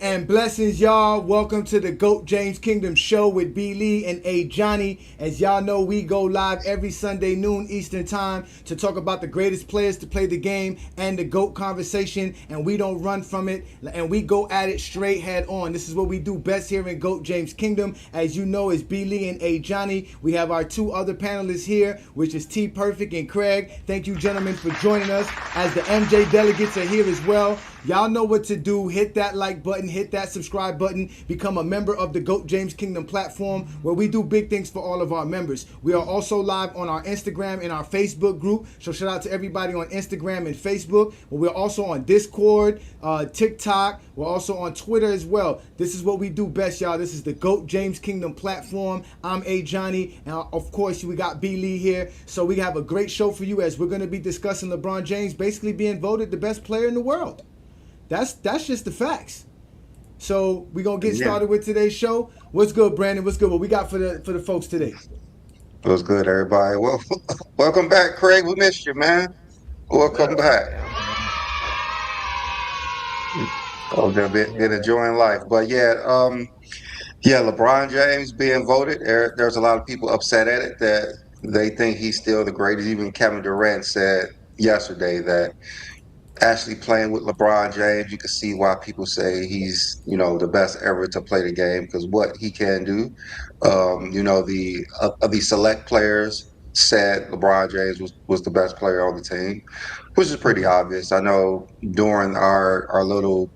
and blessings, y'all. Welcome to the GOAT James Kingdom Show with B. Lee and A. Johnny. As y'all know, we go live every Sunday noon Eastern Time to talk about the greatest players to play the game and the GOAT conversation, and we don't run from it, and we go at it straight head on. This is what we do best here in GOAT James Kingdom. As you know, it's B. Lee and A. Johnny. We have our two other panelists here, which is T. Perfect and Craig. Thank you, gentlemen, for joining us. As the MJ delegates are here as well. Y'all know what to do. Hit that like button, hit that subscribe button, become a member of the GOAT James Kingdom platform where we do big things for all of our members. We are also live on our Instagram and our Facebook group. So shout out to everybody on Instagram and Facebook. But we're also on Discord, TikTok. We're also on Twitter as well. This is what we do best, y'all. This is the GOAT James Kingdom platform. I'm A. Johnny. And of course, we got B. Lee here. So we have a great show for you as we're going to be discussing LeBron James basically being voted the best player in the world. That's just the facts. So we're gonna get started with today's show. What's good, Brandon? What's good? What we got for the folks today? What's good, everybody? Well, welcome back, Craig. We missed you, man. Welcome back. Oh, been enjoying life, but LeBron James being voted. There's a lot of people upset at it that they think he's still the greatest. Even Kevin Durant said yesterday that actually playing with LeBron James, you can see why people say he's, the best ever to play the game because what he can do. The select players said LeBron James was the best player on the team, which is pretty obvious. I know during our little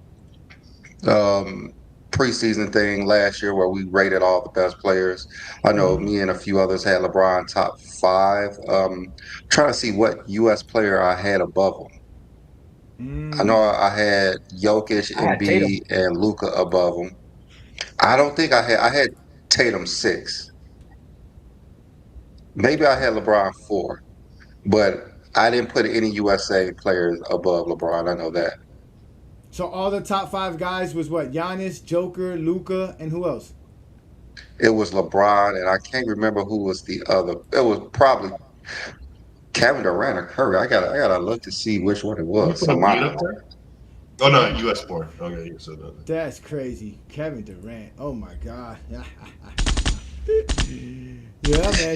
preseason thing last year where we rated all the best players, I know me and a few others had LeBron top 5. Trying to see what U.S. player I had above him. I know I had Jokic, Embiid, and Luka above him. I don't think I had Tatum 6. Maybe I had LeBron 4, but I didn't put any USA players above LeBron. I know that. So all the top 5 guys was what? Giannis, Joker, Luka, and who else? It was LeBron, and I can't remember who was the other. It was probably Kevin Durant or Curry. I gotta look to see which one it was. You put Embiid up there? Oh no, U.S. born. Okay, you said that. That's crazy, Kevin Durant. Oh my God. Yeah, man.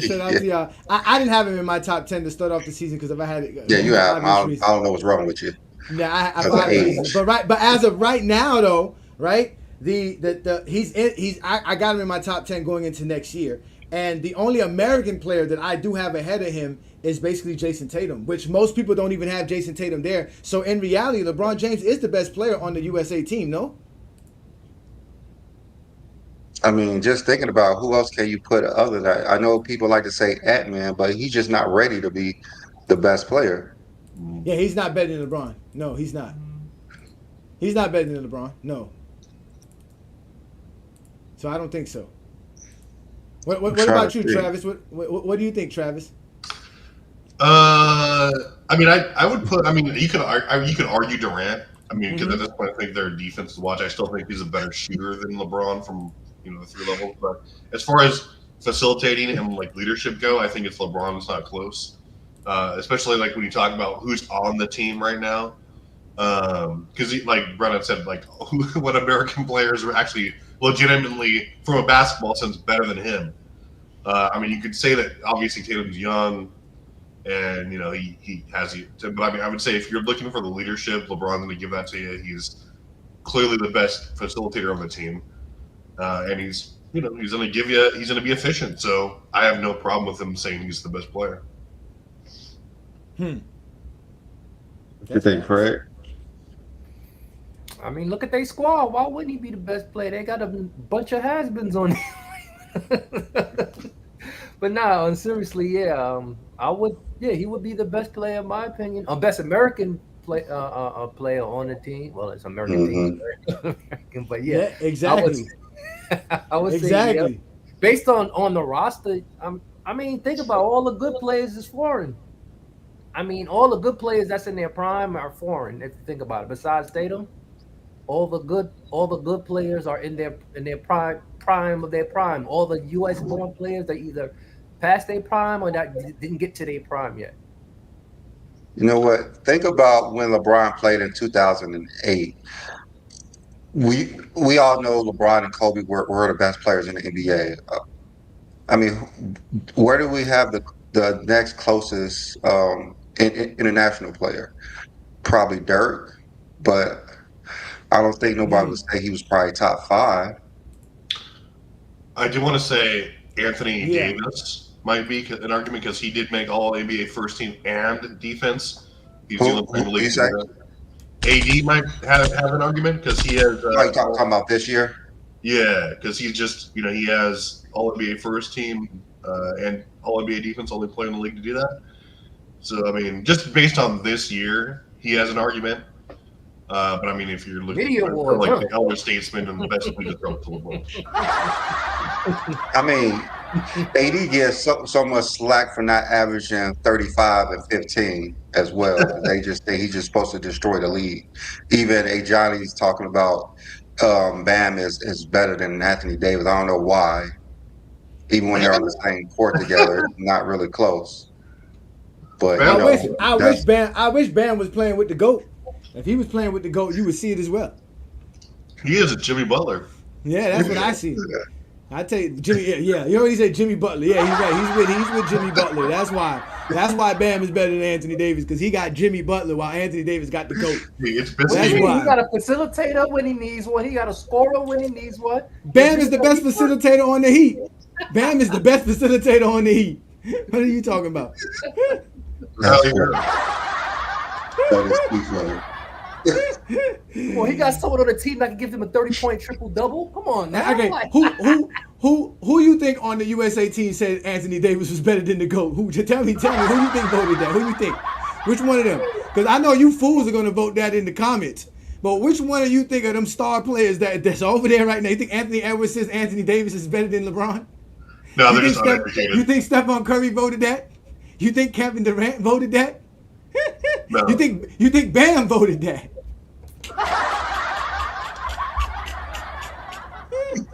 Shout out to y'all. I didn't have him in my top 10 to start off the season because if I had it, yeah, you have. I don't know what's wrong with you. Yeah, I have reasons. But as of right now, though, right? I got him in my top 10 going into next year. And the only American player that I do have ahead of him is basically Jason Tatum, which most people don't even have Jason Tatum there. So in reality, LeBron James is the best player on the USA team, no? I mean, just thinking about who else can you put other than that. I know people like to say Ant-Man, but he's just not ready to be the best player. Yeah, he's not better than LeBron. No, he's not. He's not better than LeBron. No. So I don't think so. What about you, Travis? What do you think, Travis? I mean, I would put. I mean, you could argue Durant. I mean, because at this point, I think their defense to watch. I still think he's a better shooter than LeBron from the 3 levels. But as far as facilitating and like leadership go, I think it's LeBron. It's not close. Especially like when you talk about who's on the team right now. Because like Brennan said, like what American players are actually legitimately from a basketball sense better than him. I mean, you could say that obviously Tatum's young, and he has you. But I mean, I would say if you're looking for the leadership, LeBron's going to give that to you. He's clearly the best facilitator on the team, and he's going to give you. He's going to be efficient. So I have no problem with him saying he's the best player. What you think, Fred? I mean, look at their squad. Why wouldn't he be the best player? They got a bunch of has-beens on it. But no, seriously, yeah, I would. Yeah, he would be the best player in my opinion. Best American player on the team. Well, it's American team, American, but yeah, exactly. I would say yeah. Based on the roster. I mean, think about all the good players is foreign. I mean, all the good players that's in their prime are foreign. If you think about it, besides Tatum, all the good players are in their prime of their prime. All the U.S. born players, they either past their prime or that didn't get to their prime yet. You know what? Think about when LeBron played in 2008. we all know LeBron and Kobe were the best players in the NBA. I mean, where do we have the next closest international player? Probably Dirk, but I don't think nobody would say he was probably top five. I do want to say Anthony Yeah. Davis might be an argument because he did make All NBA first team and defense. He's the only player in the Who you league to say? do that. AD might have an argument because he has. Like talking about this year? Yeah, because he's just he has All NBA first team and All NBA defense, only player in the league to do that. So I mean, just based on this year, he has an argument. But I mean, if you're looking Media for awards, like huh? the elder statesman and the best way to throw it to LeBron. I mean, AD gets so much slack for not averaging 35 and 15 as well. They just think he's just supposed to destroy the league. Even A. Johnny's talking about Bam is better than Anthony Davis. I don't know why. Even when they're on the same court together, not really close. But Bam? I wish Bam was playing with the GOAT. If he was playing with the GOAT, you would see it as well. He is a Jimmy Butler. Yeah, that's what I see. I tell you, Jimmy. Yeah, you already said Jimmy Butler. Yeah, he's right. He's with Jimmy Butler. That's why Bam is better than Anthony Davis because he got Jimmy Butler while Anthony Davis got the GOAT. It's That's busy. why. He got a facilitator when he needs one. He got a scorer when he needs one. Bam is the best facilitator on the Heat. Bam is the best facilitator on the Heat. What are you talking about? that's Hell, funny. That is too funny. Well, he got someone on the team that can give him a 30-point triple double. Come on, now. Okay, who you think on the USA team said Anthony Davis was better than the GOAT? Tell me who you think voted that? Who you think? Which one of them? Because I know you fools are gonna vote that in the comments. But which one of you think of them star players that's over there right now? You think Anthony Edwards says Anthony Davis is better than LeBron? No, You they're just think uneducated. you think Stephon Curry voted that? You think Kevin Durant voted that? No. You think Bam voted that?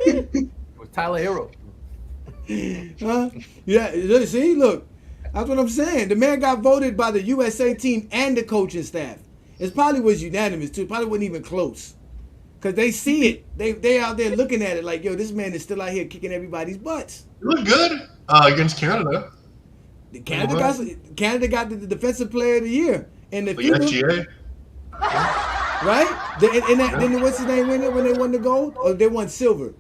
It was Tyler Hero. Huh? Yeah, see, look, that's what I'm saying. The man got voted by the USA team and the coaching staff. It probably was unanimous too. Probably wasn't even close, cause they see it. They out there looking at it like, yo, this man is still out here kicking everybody's butts. He looked good against Canada. Canada got the defensive player of the year and the The SGA. right? Then what's his name win it when they won the gold? Or they won silver?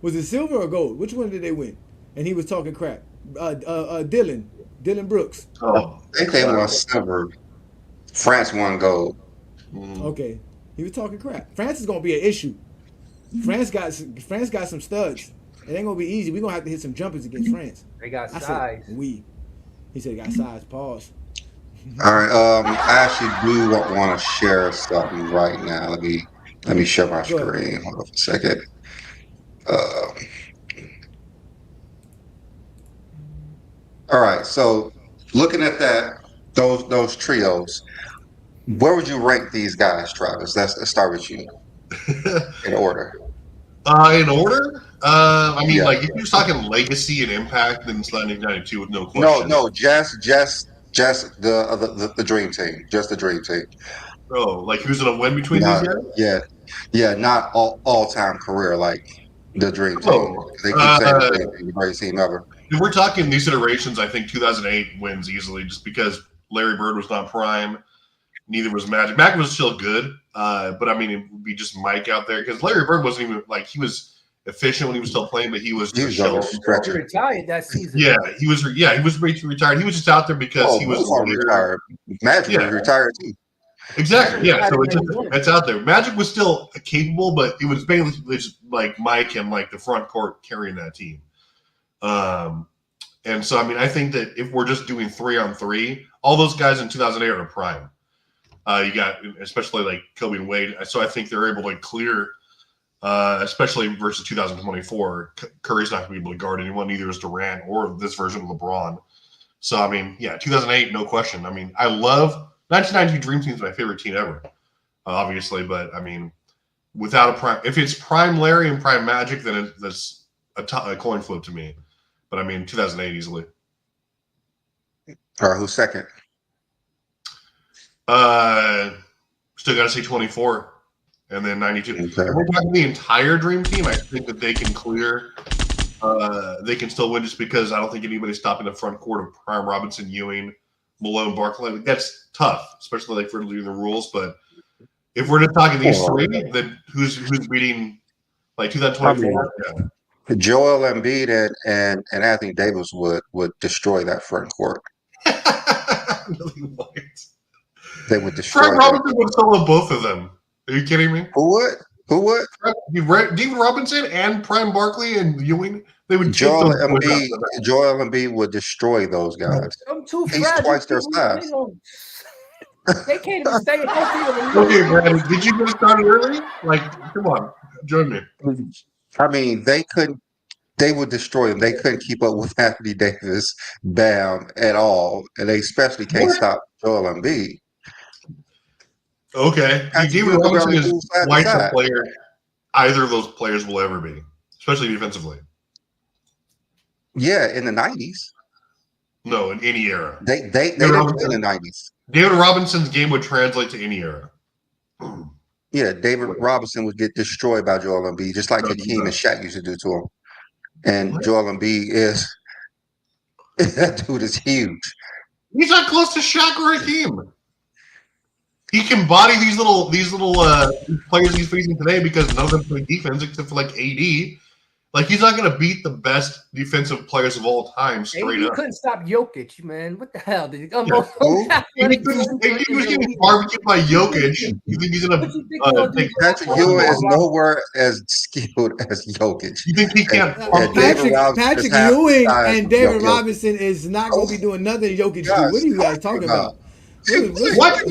Was it silver or gold? Which one did they win? And he was talking crap. Dylan Brooks. Oh, I think they won silver. France won gold. Okay, he was talking crap. France is gonna be an issue. France got some studs. It ain't gonna be easy. We're gonna have to hit some jumpers against France. They got I size. said we. He said he got size. Pause. All right. I actually do want to share something right now. Let me share my Go ahead. screen. Hold on a second. All right. So looking at those trios, where would you rank these guys, Travis? Let's start with you in order. In order? I mean, Yeah. like if you're talking legacy and impact, then it's 1992 with no question. No, just the dream team, just the dream team. Oh, like who's gonna win between these guys? Yeah, not all time career like the dream team. Oh, They keep saying the dream team, the greatest team ever. If we're talking these iterations, I think 2008 wins easily, just because Larry Bird was not prime. Neither was Magic. Magic was still good, but I mean, it would be just Mike out there because Larry Bird wasn't even like he was efficient when he was still playing, but he was He a was shell. on the He stretcher. retired that season. Yeah, he was ready to retire. He was just out there because he was retired. Magic was retired too. Exactly. Yeah. So Retired it's out there. Magic was still capable, but it was basically just like Mike and like the front court carrying that team. And so I mean, I think that if we're just doing 3-on-3, all those guys in 2008 are prime. You got especially like Kobe and Wade. So I think they're able to clear, especially versus 2024. Curry's not going to be able to guard anyone. Neither is Durant or this version of LeBron. So I mean, yeah, 2008, no question. I mean, I love 1992 Dream Team is my favorite team ever, obviously. But I mean, without a prime, if it's prime Larry and prime Magic, then that's a coin flip to me. But I mean, 2008 easily. All right, who's second? Still got to say 24. and then 92. Okay. If we're talking the entire dream team, I think that they can clear. They can still win just because I don't think anybody's stopping the front court of Prime, Robinson, Ewing, Malone, Barkley. That's tough, especially like for doing the rules. But if we're just talking these three, then who's beating like 2024? Yeah. Joel Embiid and Anthony Davis would destroy that front court. Really might. They would destroy. Prime Robinson would solo both of them. Are you kidding me? Who would? Who would? David Robinson and Prime Barkley and Ewing. They would Joel Embiid would destroy those guys. I'm too He's fragile. twice their size. They can't even stay healthy. Okay, Brandon, did you get started early? Like, come on, join me. I mean, they couldn't. They would destroy them. They couldn't keep up with Anthony Davis, Bam, at all, and they especially can't stop Joel Embiid. Okay, David Robinson is twice a player either of those players will ever be, especially defensively. Yeah, in the 90s. No, in any era. They didn't play in the 90s. David Robinson's game would translate to any era. Yeah, David Robinson would get destroyed by Joel Embiid, just like Hakeem and Shaq used to do to him. And Joel Embiid that dude is huge. He's not close to Shaq or Hakeem. He can body these little players he's facing today because none of them play defense except for like AD. Like he's not going to beat the best defensive players of all time straight up. He couldn't stop Jokic, man. What the hell did he come on? He was getting barbecued by Jokic. You think he's going to take Patrick Ewing is nowhere as skilled as Jokic. You think he can't? Patrick Ewing and David Robinson is not going to be doing nothing Jokic do. What are you guys talking about? What?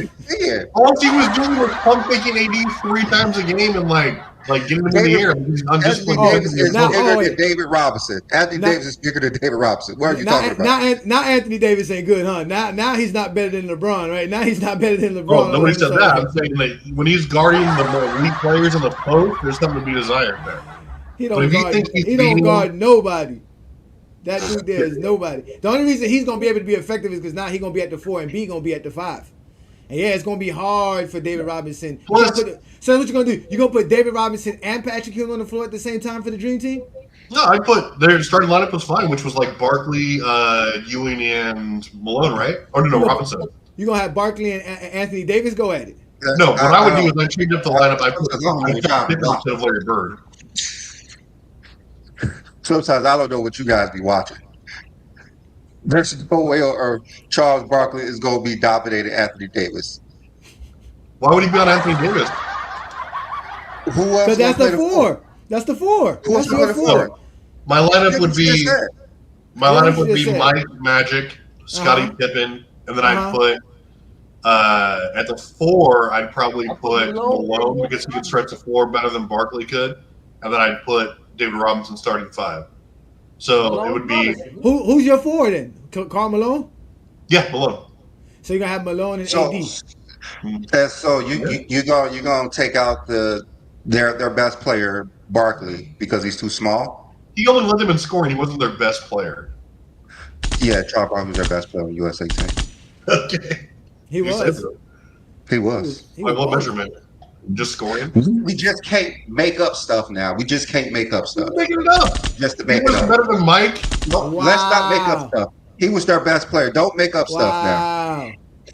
All he was doing was pump faking AD 3 times a game and like getting him in the air. Anthony Davis is bigger than David Robinson. Anthony Davis is bigger than David Robinson. What are you talking about? Now Anthony Davis ain't good, huh? Now he's not better than LeBron, right? Now he's not better than LeBron. Oh, nobody said that. I'm saying like when he's guarding the weak players in the post, there's something to be desired there. He don't guard nobody. That dude there is nobody. The only reason he's gonna be able to be effective is because now he's gonna be at the 4 and B gonna be at the 5. And yeah, it's gonna be hard for David Robinson. So what you gonna do? You gonna put David Robinson and Patrick Ewing on the floor at the same time for the Dream Team? No, I put their starting lineup was fine, which was like Barkley, Ewing, and Malone, right? Or no, Robinson. You gonna have Barkley and Anthony Davis go at it? No, what I would do is I change up the lineup. I put instead of Larry Bird. Sometimes I don't know what you guys be watching. There's no way or Charles Barkley is going to be dominating Anthony Davis. Why would he be on Anthony Davis? Who else? Because that's the 4. That's the 4. Who else That's your 4. My lineup would be Mike, Magic, Scottie Pippen, and then I'd put at the 4 I'd probably put Malone because he could stretch the floor better than Barkley could, and then I'd put David Robinson starting 5. So Malone, it would be who's your 4 then? Karl Malone? Yeah, Malone. So you're gonna have Malone and AD. And so you're gonna take out their best player Barkley because he's too small. He only led them in scoring. He wasn't their best player. Yeah, Charles Barkley was their best player on the USA team. Okay, he was. He was. By what measurement? Just scoring? We just can't make up stuff now. We just can't make up stuff. Making it up. Just to make it up. He was better than Mike. No, let's not make up stuff. He was their best player. Don't make up stuff now.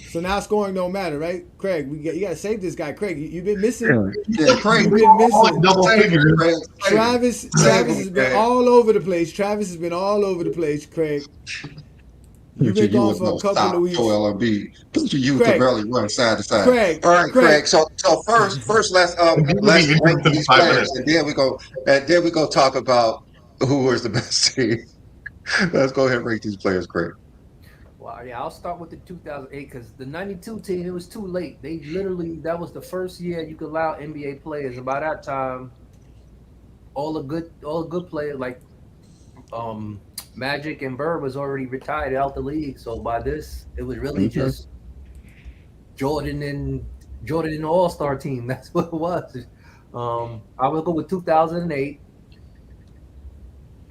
So now scoring don't matter, right? Craig, you got to save this guy. Craig, you've been missing. Yeah, Craig, you've been missing. Double figures. Travis has been all over the place. Travis has been all over the place, Craig. You've been gone for a couple of weeks. Joel Embiid. You can barely run side to side. Craig, all right, Craig. So first let's rank these players, and then we go talk about who is the best team. Let's go ahead and rank these players, Craig. Well, yeah, I'll start with the 2008 because the 92 team, it was too late. They literally, that was the first year you could allow NBA players. And by that time, all the good players like Magic and Bird was already retired out the league. So by this, it was really just Jordan and the All-Star team. That's what it was. I will go with 2008.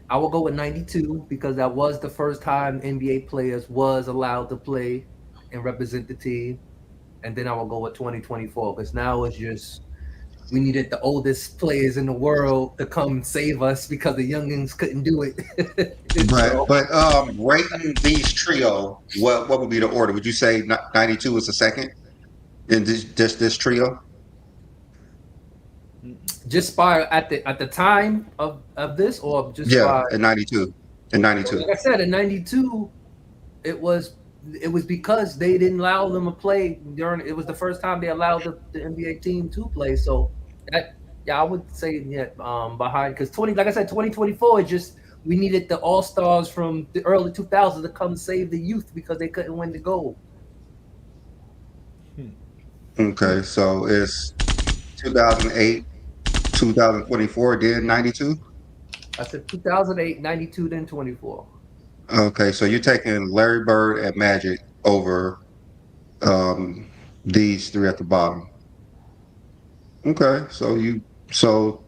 I will go with 92 because that was the first time NBA players was allowed to play and represent the team. And then I will go with 2024 because now it's just we needed the oldest players in the world to come save us because the youngins couldn't do it. So But rating these trio, what would be the order? Would you say 92 is the second in this trio? just by at the time of this, or just Yeah, by in 92. In 92. like I said, in '92, it was because they didn't allow them to play during. It was the first time they allowed the NBA team to play. So that, yeah, I would say, yeah, behind, because 20, like I said, 2024 is just, we needed the all stars from the early 2000s to come save the youth because they couldn't win the gold. Okay, so it's 2008, 2024, then 92. I said 2008, 92, then 24. Okay, so you're taking Larry Bird and Magic over these three at the bottom. Okay, so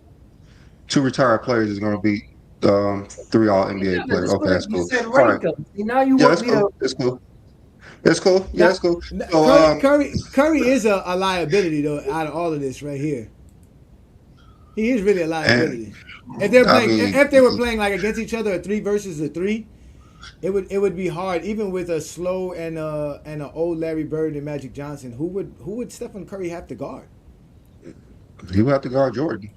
two retired players is going to be three All NBA Yeah, players. this Okay, was, that's you cool. said All right, rank them. See, now you yeah, want that's me cool. to. It's cool. It's cool. Yeah, Now, it's cool. now, So Curry is a liability though. Out of all of this right here, he is really a and liability. If they're I playing, mean, if they were playing like against each other, a 3 versus a 3, it would be hard. Even with a slow and an old Larry Bird and Magic Johnson, who would Stephen Curry have to guard? he would have to guard Jordan.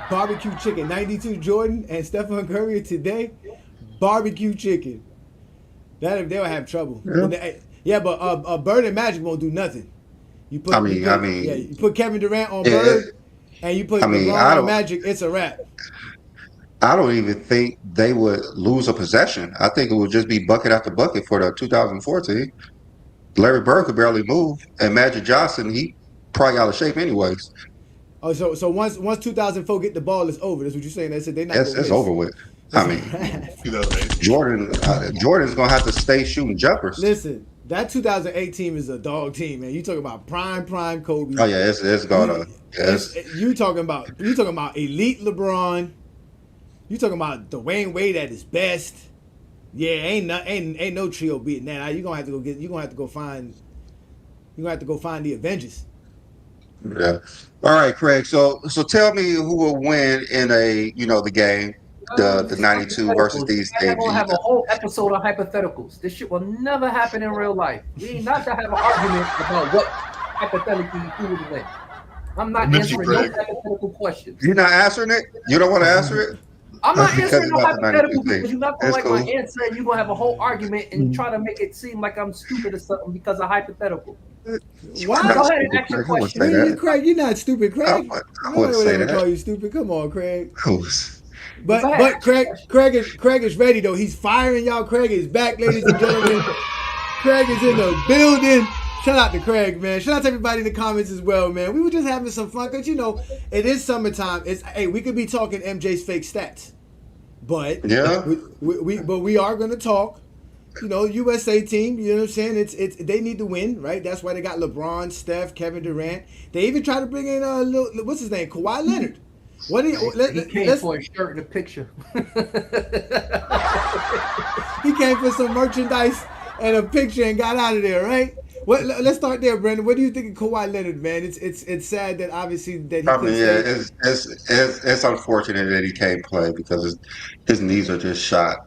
Barbecue chicken, 92 Jordan and Stephen Curry today. Barbecue chicken. That they'll have trouble. Yeah. Yeah, but Bird and Magic won't do nothing. You put, I mean, yeah, you put Kevin Durant on yeah, Bird, and you put I mean, LeBron on Magic. It's a wrap. I don't even think they would lose a possession. I think it would just be bucket after bucket for the 2014. Larry Bird could barely move, and Magic Johnson, he probably out of shape anyways. Oh, so once 2004 get the ball, it's over. That's what you're saying. They said they're not It's gonna miss. over with. It's I a mean, wrap. 2008. Jordan's gonna have to stay shooting jumpers. Listen, that 2008 team is a dog team, man. You talking about prime Kobe. Oh yeah, it's gonna. You talking about elite LeBron. You talking about Dwayne Wade at his best. Yeah, ain't no trio beating that. You're gonna have to go find the Avengers. Yeah. All right, Craig. So tell me who will win in the game, the 92 versus Hypotheticals. these I'm games. gonna have a whole episode on hypotheticals. This shit will never happen in real life. We ain't not to have an argument about what hypothetically who would win. I'm not Miss you, answering no Craig. hypothetical questions. You're not answering it. You don't want to answer it. I'm not Because answering it's no not the 92 hypothetical thing. because you're not gonna It's like cool. my answer and you're gonna have a whole argument and try to make it seem like I'm stupid or something because of hypothetical. Why? Go ahead and ask your Craig, I wouldn't question. say that. Craig, you're not stupid, I Craig. wouldn't Nobody would say ever that. call you stupid. Come on, Craig. Who's- But Go ahead, but ask your Craig is ready though. He's firing y'all. Craig is back, ladies and gentlemen. Craig is in the building. Shout out to Craig, man. Shout out to everybody in the comments as well, man. We were just having some fun because it is summertime. We could be talking MJ's fake stats, but Yeah. we are gonna talk. USA team. You know what I'm saying? It's they need to win, right? That's why they got LeBron, Steph, Kevin Durant. They even try to bring in what's his name, Kawhi Leonard. What He came for a shirt and a picture. He came for some merchandise and a picture and got out of there, right? Let's start there, Brandon. What do you think of Kawhi Leonard, man? It's sad that obviously that he I couldn't mean, yeah, stay. it's unfortunate that he can't play because his knees are just shot.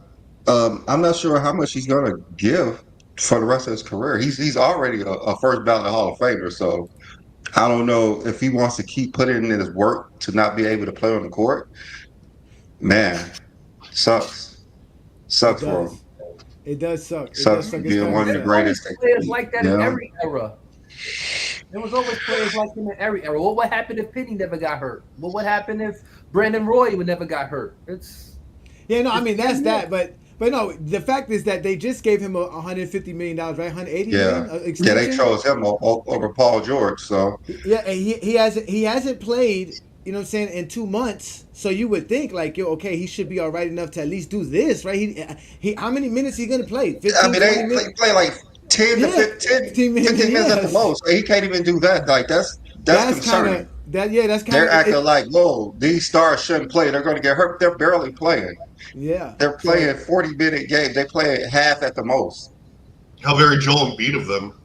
I'm not sure how much he's gonna give for the rest of his career. He's already a first ballot Hall of Famer, so I don't know if he wants to keep putting in his work to not be able to play on the court. Man, sucks It for him. does. It does suck. It does Sucks suck. It's being one of the There's always greatest. players like that in Yeah. every era. There was always players like him in every era. What would happen if Penny never got hurt? What would happen if Brandon Roy would never got hurt? Yeah, no, I mean that's that, but no, the fact is that they just gave him $150 million, right? $180 Yeah, million yeah, extension. they chose him over Paul George. So Yeah, and he hasn't played, you know what I'm saying, in 2 months. So you would think like, okay, he should be all right enough to at least do this, right? He how many minutes he gonna play? 15, I mean, 20 they minutes? play like 10 to 15 minutes at the yes. most. He can't even do that. Like that's concerning. That's kind They're of acting like, whoa, these stars shouldn't play. They're going to get hurt. They're barely playing. yeah. They're playing 40-minute games. They play half at the most. How very Joel Embiid of them.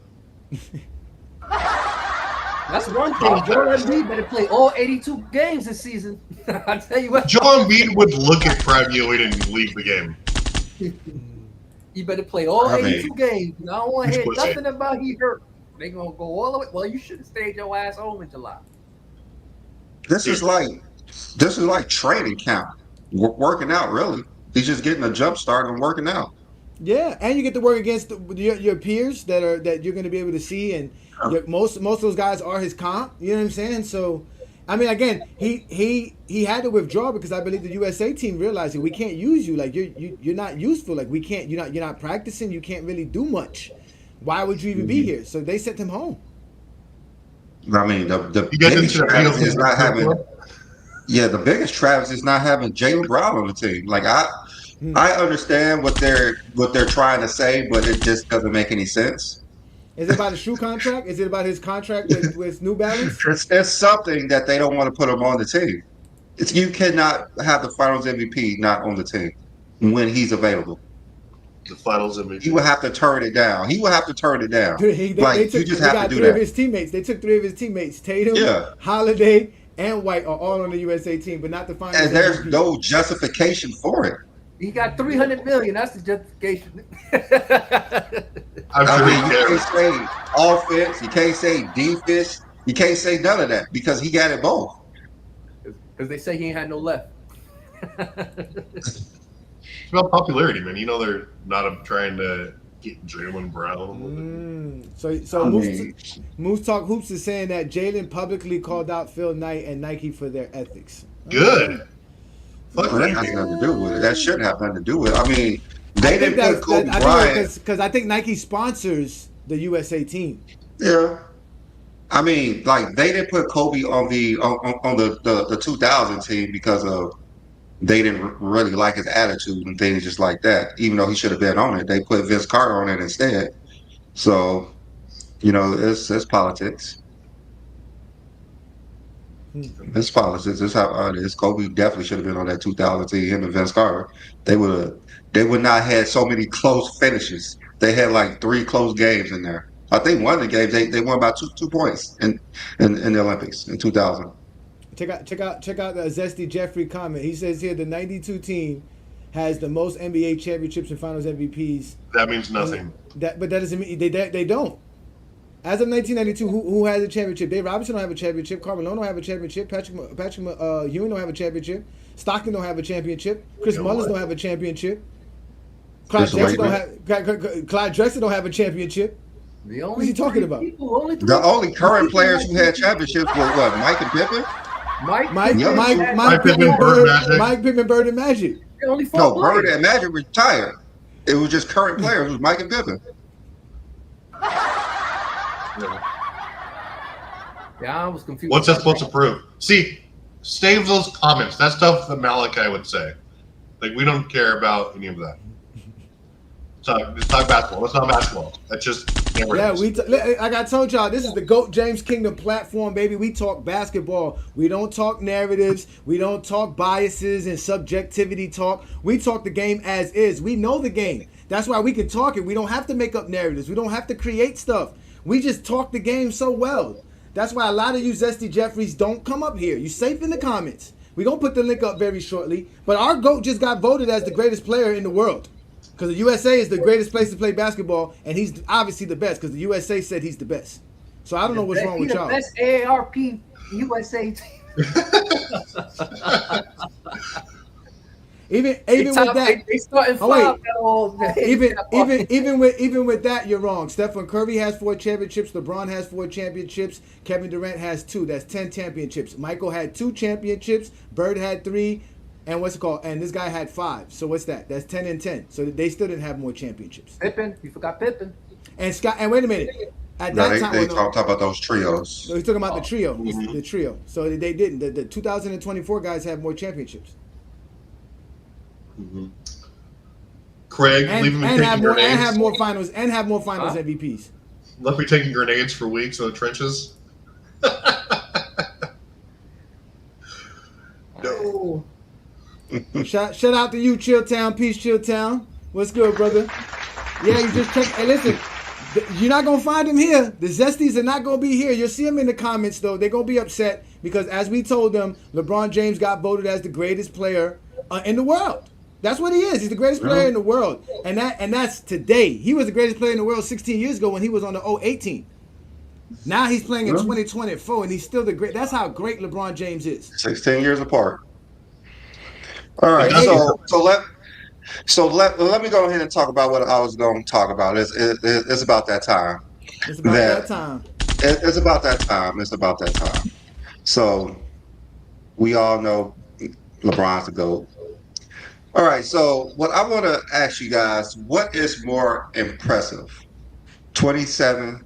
That's one thing. Joel Embiid better play all 82 games this season. I tell you what. Joel Embiid would look at Prime Ewing and leave the game. You better play all 82 games. I don't want to hear nothing about he hurt. They gonna go all the way. Well, you should have stayed your ass home in July. This is like training camp, working out. Really, he's just getting a jump start and working out. Yeah, and you get to work against your peers that you're going to be able to see, and most of those guys are his comp. You know what I'm saying? So, I mean, again, he had to withdraw because I believe the USA team realized that we can't use you. Like you're not useful. Like we can't. You're not practicing. You can't really do much. Why would you even be here? So they sent him home. I mean, the biggest Travis is not having. Yeah, the biggest Travis is not having Jaylen Brown on the team. Like I understand what they're trying to say, but it just doesn't make any sense. Is it about his shoe contract? Is it about his contract with New Balance? It's something that they don't want to put him on the team. You cannot have the Finals MVP not on the team when he's available. The Finals MVP. He would have to turn it down. He would have to turn it down. Dude, you just have to do that. Of his teammates. They took 3 of his teammates: Tatum, Holiday, and White are all on the USA team, but not the Finals MVP. And there's no justification for it. He got $300 million. That's the justification. I mean, you can't say offense. You can't say defense. You can't say none of that because he got it both. Because they say he ain't had no left. It's about popularity, man. You know they're not trying to get Jaylen Brown. So Moose Talk Hoops is saying that Jaylen publicly called out Phil Knight and Nike for their ethics. Good. That has nothing to do with it. That shouldn't have nothing to do with it. I mean, they didn't put Kobe Bryant. Because I think Nike sponsors the USA team. Yeah. I mean, like, they didn't put Kobe on the 2000 team because of they didn't really like his attitude and things just like that. Even though he should have been on it, they put Vince Carter on it instead. So, it's politics. It's politics. It's how it is. Kobe definitely should have been on that 2000 team. Him and Vince Carter, they would not have so many close finishes. They had like 3 close games in there. I think one of the games they won by two points in the Olympics in 2000. Check out the Zesty Jeffrey comment. He says here the '92 team has the most NBA championships and Finals MVPs. That means nothing. But that doesn't mean they don't. As of 1992, who has a championship? Dave Robinson don't have a championship. Carmelo don't have a championship. Patrick Ewing don't have a championship. Stockton don't have a championship. Chris Mullins don't have a championship. Clyde Drexler don't have a championship. What's he talking about? The only current players who had championships were what? Mike and Pippen. Mike Pippen, Bird, and Magic. No, Bird and Magic retired. It was just current players. It was Mike and Pippen. Yeah, I was confused. What's that supposed to prove? See, save those comments. That's stuff that Malachi would say. Like, we don't care about any of that. Just talk basketball. Let's not basketball. That's just like I told y'all, this is the GOAT James Kingdom platform, baby. We talk basketball. We don't talk narratives. We don't talk biases and subjectivity talk. We talk the game as is. We know the game. That's why we can talk it. We don't have to make up narratives. We don't have to create stuff. We just talk the game so well. That's why a lot of you Zesty Jeffries don't come up here. You safe in the comments. We're going to put the link up very shortly. But our GOAT just got voted as the greatest player in the world. Because the USA is the greatest place to play basketball, and he's obviously the best because the USA said he's the best. So I don't know what's wrong with y'all. The best AARP USA team. Even with that, they starting five. Even with that, you're wrong. Stephen Curry has 4 championships. LeBron has 4 championships. Kevin Durant has 2. That's 10 championships. Michael had 2 championships. Bird had 3. And what's it called? And this guy had 5. So what's that? That's 10 and 10. So they still didn't have more championships. Pippen, you forgot Pippen. And Scott. And wait a minute. At that time, they talk about those trios. No, he's talking about the trio. Mm-hmm. The trio. So they didn't. The 2024 guys have more championships. Mm-hmm. Craig, leave him and have more finals MVPs. Left me taking grenades for weeks in the trenches. No. Shout out to you, Chilltown. Peace, Chilltown. What's good, brother? Yeah, you just check. Hey, listen. You're not gonna find him here. The Zesties are not gonna be here. You'll see them in the comments though. They're gonna be upset because, as we told them, LeBron James got voted as the greatest player in the world. That's what he is. He's the greatest player in the world, and that's today. He was the greatest player in the world 16 years ago when he was on the 018. Now he's playing in 2024, and he's still the great. That's how great LeBron James is. 16 years apart. All right, so let me go ahead and talk about what I was going to talk about. It's about that time. It's about that time. It's about that time. It's about that time. So we all know LeBron's the GOAT. All right, so what I want to ask you guys, what is more impressive? 27,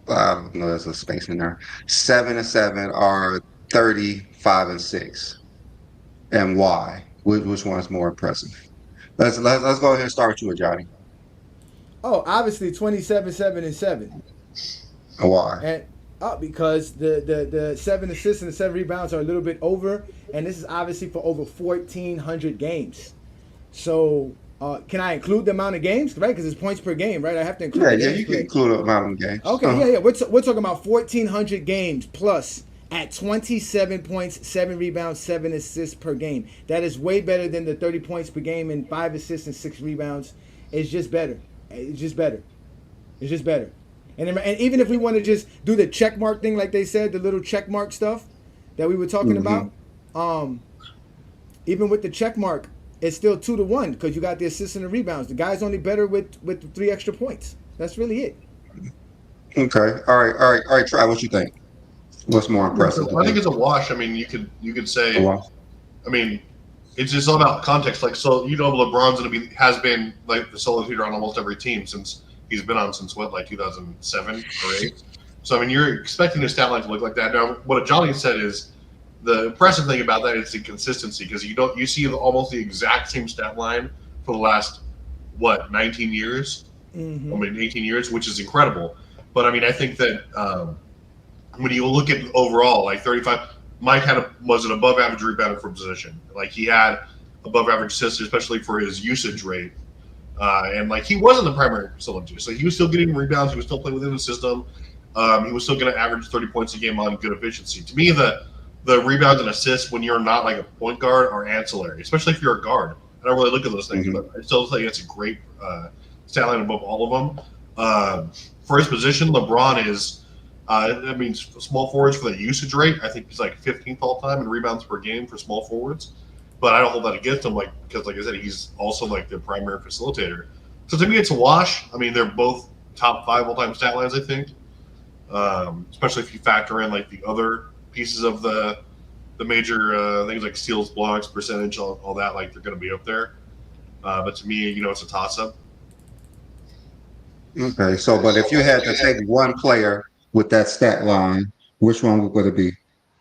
no, there's a space in there. 7-7 or 35-6, and why? Which one's more impressive? Let's go ahead and start with you, Johnny. Oh, obviously 27-7-7. Why? And because the 7 assists and the 7 rebounds are a little bit over, and this is obviously for over 1,400 games. So can I include the amount of games, right? Because it's points per game, right? I have to include. Yeah, you can include the amount of games. Okay, yeah. We're talking about 1,400 games plus at 27 points, 7 rebounds, 7 assists per game. That is way better than the 30 points per game and 5 assists and 6 rebounds. It's just better. It's just better. It's just better. And even if we want to just do the check mark thing, like they said, the little check mark stuff that we were talking about, even with the check mark, it's still 2-1 because you got the assists and the rebounds. The guy's only better with 3 extra points. That's really it. Okay. All right. Try. What you think? What's more impressive? I think it's a wash. I mean, you could say. I mean, it's just all about context. Like, so LeBron's has been like the solo leader on almost every team since he's been on since what, like 2007 or 8. So I mean, you're expecting his stat line to look like that. Now, what Johnny said is the impressive thing about that is the consistency, because you see almost the exact same stat line for the last 19 years. Mm-hmm. I mean, 18 years, which is incredible. But I mean, I think that when you look at overall, like 35, Mike was an above average rebounder for position. Like, he had above average assists, especially for his usage rate. And like, he wasn't the primary facilitator, so he was still getting rebounds. He was still playing within the system. He was still going to average 30 points a game on good efficiency. To me, the rebounds and assists when you're not like a point guard are ancillary, especially if you're a guard. I don't really look at those things, but I still think it's a great stat line above all of them. For his position, LeBron is, small forwards for the usage rate, I think he's like 15th all time in rebounds per game for small forwards. But I don't hold that against him, because like I said, he's also like the primary facilitator. So to me, it's a wash. I mean, they're both top 5 all-time stat lines, I think. Especially if you factor in like the other pieces of the major things like steals, blocks, percentage, all that. Like, they're going to be up there. But to me, it's a toss-up. Okay, so but if you had to take one player with that stat line, which one would it be?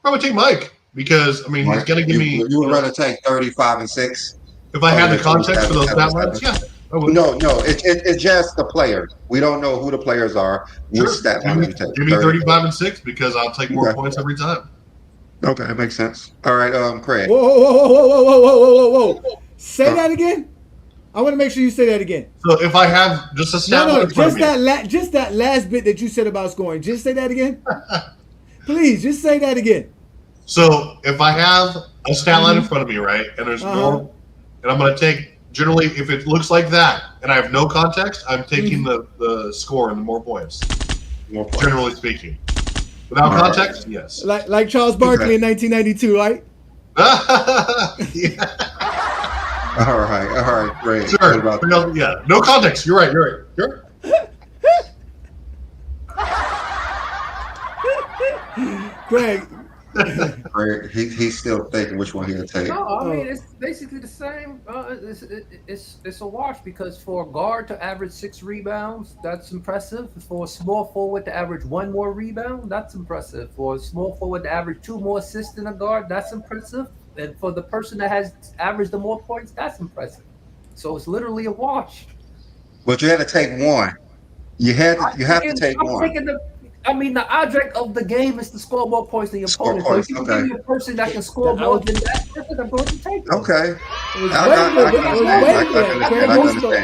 I would take Mike. Because, I mean, Mike, he's going to give me... You would rather take 35-6? If I had the context for those stat lines, yeah. No, it's just the player. We don't know who the players are. Sure. Which stat line you take? Give me 35-6 because I'll take more points every time. Okay, that makes sense. All right, Craig. Whoa. Say that again? I want to make sure you say that again. So if I have just a stat line... just that last bit that you said about scoring. Just say that again. Please, just say that again. So if I have a stat line in front of me, right, and there's more, and I'm going to take, generally, if it looks like that, and I have no context, I'm taking the score and the more points, generally speaking. Without context, yes. Like Charles Barkley in 1992, right? Yeah. All right, great. Sure. Yeah, no context. You're right. Sure. Greg. He's still thinking which one he'll take. No, I mean, it's basically the same. It's a wash, because for a guard to average 6 rebounds, that's impressive. For a small forward to average 1 more rebound, that's impressive. For a small forward to average 2 more assists than a guard, that's impressive. And for the person that has averaged the more points, that's impressive. So it's literally a wash. But you had to take one. You have to take one. The object of the game is to score more points than your opponent. So if you give me a person that can score more than that person, I'm going to take them. Okay.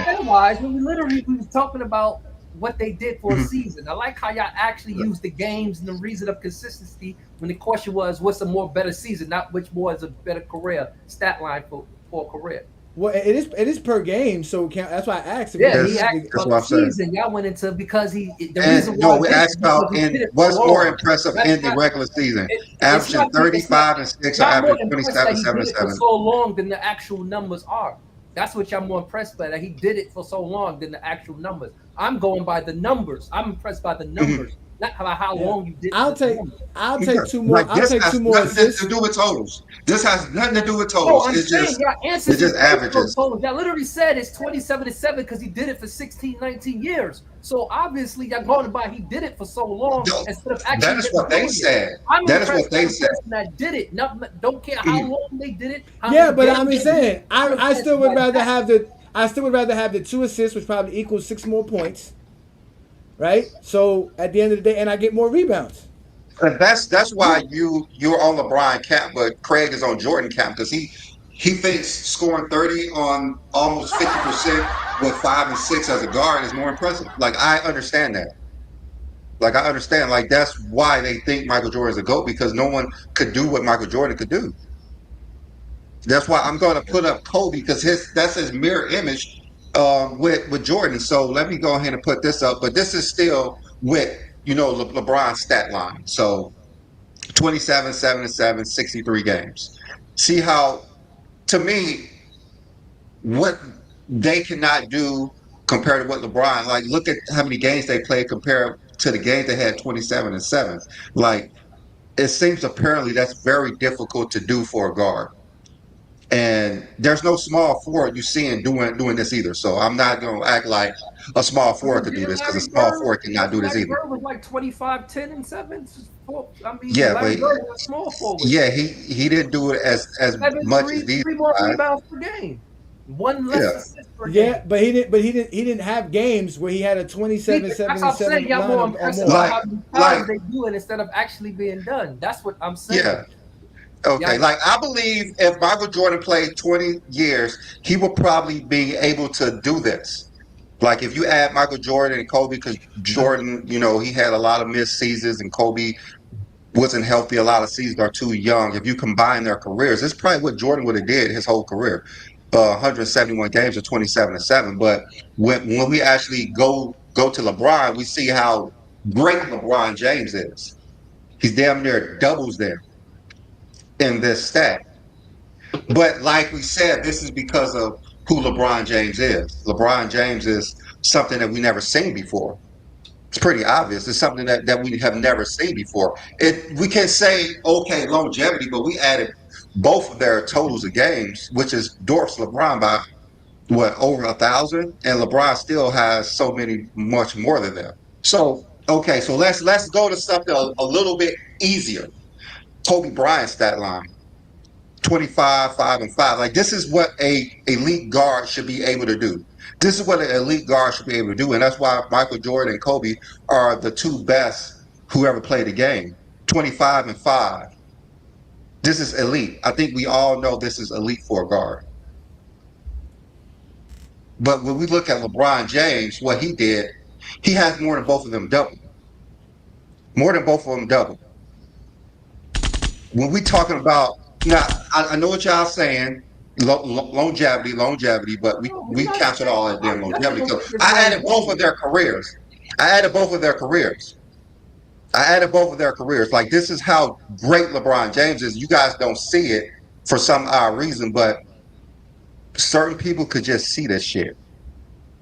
Otherwise, we were talking about what they did for a season. I like how y'all actually use the games and the reason of consistency when the question was, what's a more better season, not which more is a better career stat line for a career. Well, it is per game, so that's why I asked if we Yeah, can he Yes, use asked the. that's about what the I'm saying. season. Y'all went into because the reason And why no, we this is asked about because he in did it for what's more long. impressive Not, in the not, regular season, it's averaging not it's not 35 and 6 or y'all more averaging impressed that 27, he 7 did and it for 7. so long than the actual numbers are. That's what y'all more impressed by, that he did it for so long than the actual numbers. I'm going by the numbers. I'm impressed by the Mhm. numbers, not by how Yeah, long you did I'll the take numbers. I'll Yeah, take two more. like I'll this take has two more nothing to assists. do with totals. This has nothing to do with No, totals. I'm saying y'all It's answers is just based on averages. totals. Y'all literally said it's 27 to 7 because he did it for 16, 19 years. So obviously y'all going by he did it for so long No, instead of that actually is him what they doing it. said. I'm That is impressed what by they the said. person that did it. Not, don't care how Mhm. long they did it, how Yeah, many but games I'm they did it. saying I'm I impressed still would by rather that. have the 2 assists, which probably equals 6 more points, right? So at the end of the day, and I get more rebounds. And that's why you're on LeBron camp, but Craig is on Jordan camp because he thinks scoring 30 on almost 50% with 5 and 6 as a guard is more impressive. Like I understand that. Like I understand. Like that's why they think Michael Jordan is a GOAT because no one could do what Michael Jordan could do. That's why I'm going to put up Kobe because that's his mirror image with Jordan. So let me go ahead and put this up. But this is still with LeBron's stat line. So 27, 7 and 7, 63 games. See how to me what they cannot do compared to what LeBron, like look at how many games they played compared to the games they had 27 and 7. Like it seems apparently that's very difficult to do for a guard. And there's no small forward you seeing doing this either. So I'm not going to act like a small I forward mean, could do didn't this because a Larry small Bird? forward cannot do this Larry either. Bird was like 25, 10, and 7. I mean, Yeah, Larry but Bird was a small forward. yeah, he didn't do it as Seven, much as three, these three more guys. rebounds per game. One less Yeah, assist per Yeah, game. but he didn't have games where he had a That's 27, 7 what and I'm saying. 7 Y'all more lineup or impressed more. about like how many like times they do it instead of actually being done. That's what I'm yeah. saying. Okay, Y'all, like I believe if Michael Jordan played 20 years, he would probably be able to do this. Like if you add Michael Jordan and Kobe, because Jordan, he had a lot of missed seasons, and Kobe wasn't healthy a lot of seasons are too young. If you combine their careers, it's probably what Jordan would have did his whole career. 171 games or 27 and 7. But when we actually go to LeBron, we see how great LeBron James is. He's damn near doubles them in this stat. But like we said, this is because of who LeBron James is. LeBron James is something that we never seen before. It's pretty obvious. It's something that we have never seen before. We can say, okay, longevity, but we added both of their totals of games, which is dwarfs LeBron by what, over 1,000? And LeBron still has so many much more than them. So okay, so let's go to something a little bit easier. Kobe Bryant's stat line. 25, 5, and 5. Like this is what a elite guard should be able to do. This is what an elite guard should be able to do. And that's why Michael Jordan and Kobe are the two best who ever played the game. 25 and 5. This is elite. I think we all know this is elite for a guard. But when we look at LeBron James, what he did, he has more than both of them double. More than both of them double. When we talking about now, I know what y'all saying, longevity, but we no, we're we not counted saying. all that I damn definitely longevity. don't So think it's I added both of longevity. their careers. I added both of their careers. I added both of their careers. Like this is how great LeBron James is. You guys don't see it for some odd reason, but certain people could just see this shit.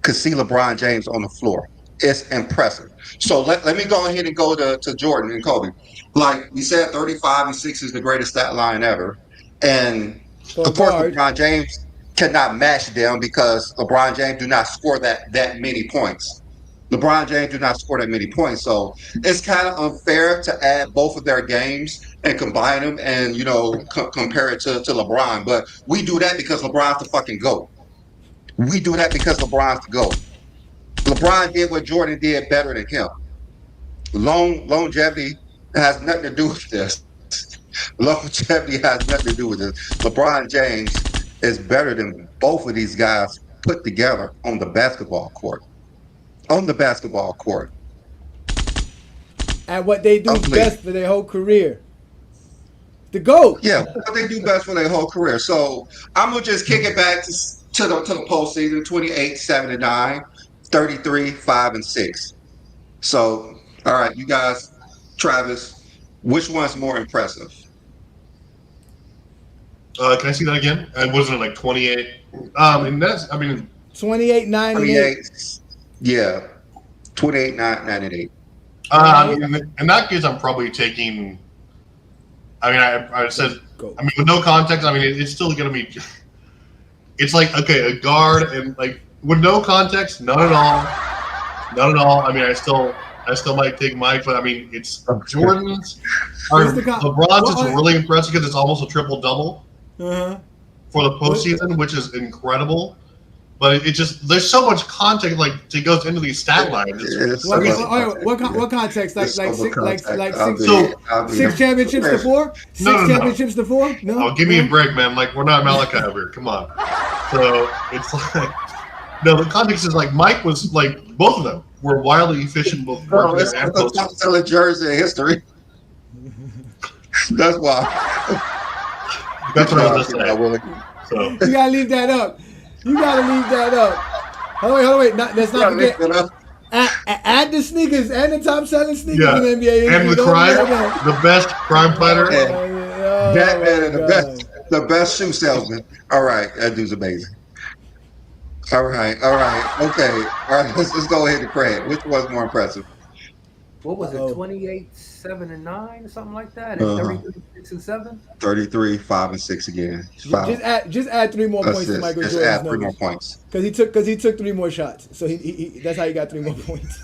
Could see LeBron James on the floor. It's impressive. So let me go ahead and go to Jordan and Kobe. Like we said, 35 and 6 is the greatest stat line ever. And For a of course, guard. LeBron James cannot match them because LeBron James do not score that many points. LeBron James do not score that many points. So it's kind of unfair to add both of their games and combine them and, compare it to LeBron. But we do that because LeBron's the fucking GOAT. We do that because LeBron's the GOAT. LeBron did what Jordan did better than him. Longevity has nothing to do with this. Longevity has nothing to do with this. LeBron James is better than both of these guys put together on the basketball court. on the basketball court. At what they do Complete. best for their whole career. The GOAT. Yeah, what they do best for their whole career. So I'm gonna just kick it back to the postseason, 28, 7 and 9, 33, 5 and 6. So, all right, you guys, Travis, which one's more impressive? Can I see that again? Wasn't it like 28? And that's, 28, 9, and 8. 28, yeah, 28, 9 and 8. In that case, I'm probably taking. I said. Go. With no context, it's still gonna be. It's like, okay, a guard and like with no context, none at all. I still might take Mike, but it's Jordan's. LeBron's is really impressive because it's almost a triple double for the postseason, which is incredible. But it just there's so much context that goes into these stat lines. What context? Like I'll be six championships to 4? Six championships to 4? No. Oh, give me a break, man. Like, we're not Malachi over here. Come on. So it's like no. The context is like Mike was like both of them were wildly efficient both regular and the top selling jersey in history. That's why. That's what I was just saying. So you gotta leave that up. Hold on, wait. Let's not forget. Add the sneakers and the top selling sneakers in the NBA. And the best crime fighter. Batman and the best shoe salesman. All right, that dude's amazing. All right, okay. All right, let's go ahead to Craig. Which was more impressive? What was it? 28, 7 and 9, or something like that, and 33, 6 and 7. 33, 5 and 6 again. Just add 3 more points to Michael Jordan's add 3 numbers. more points. Because he took 3 more shots, so he that's how he got 3 more points.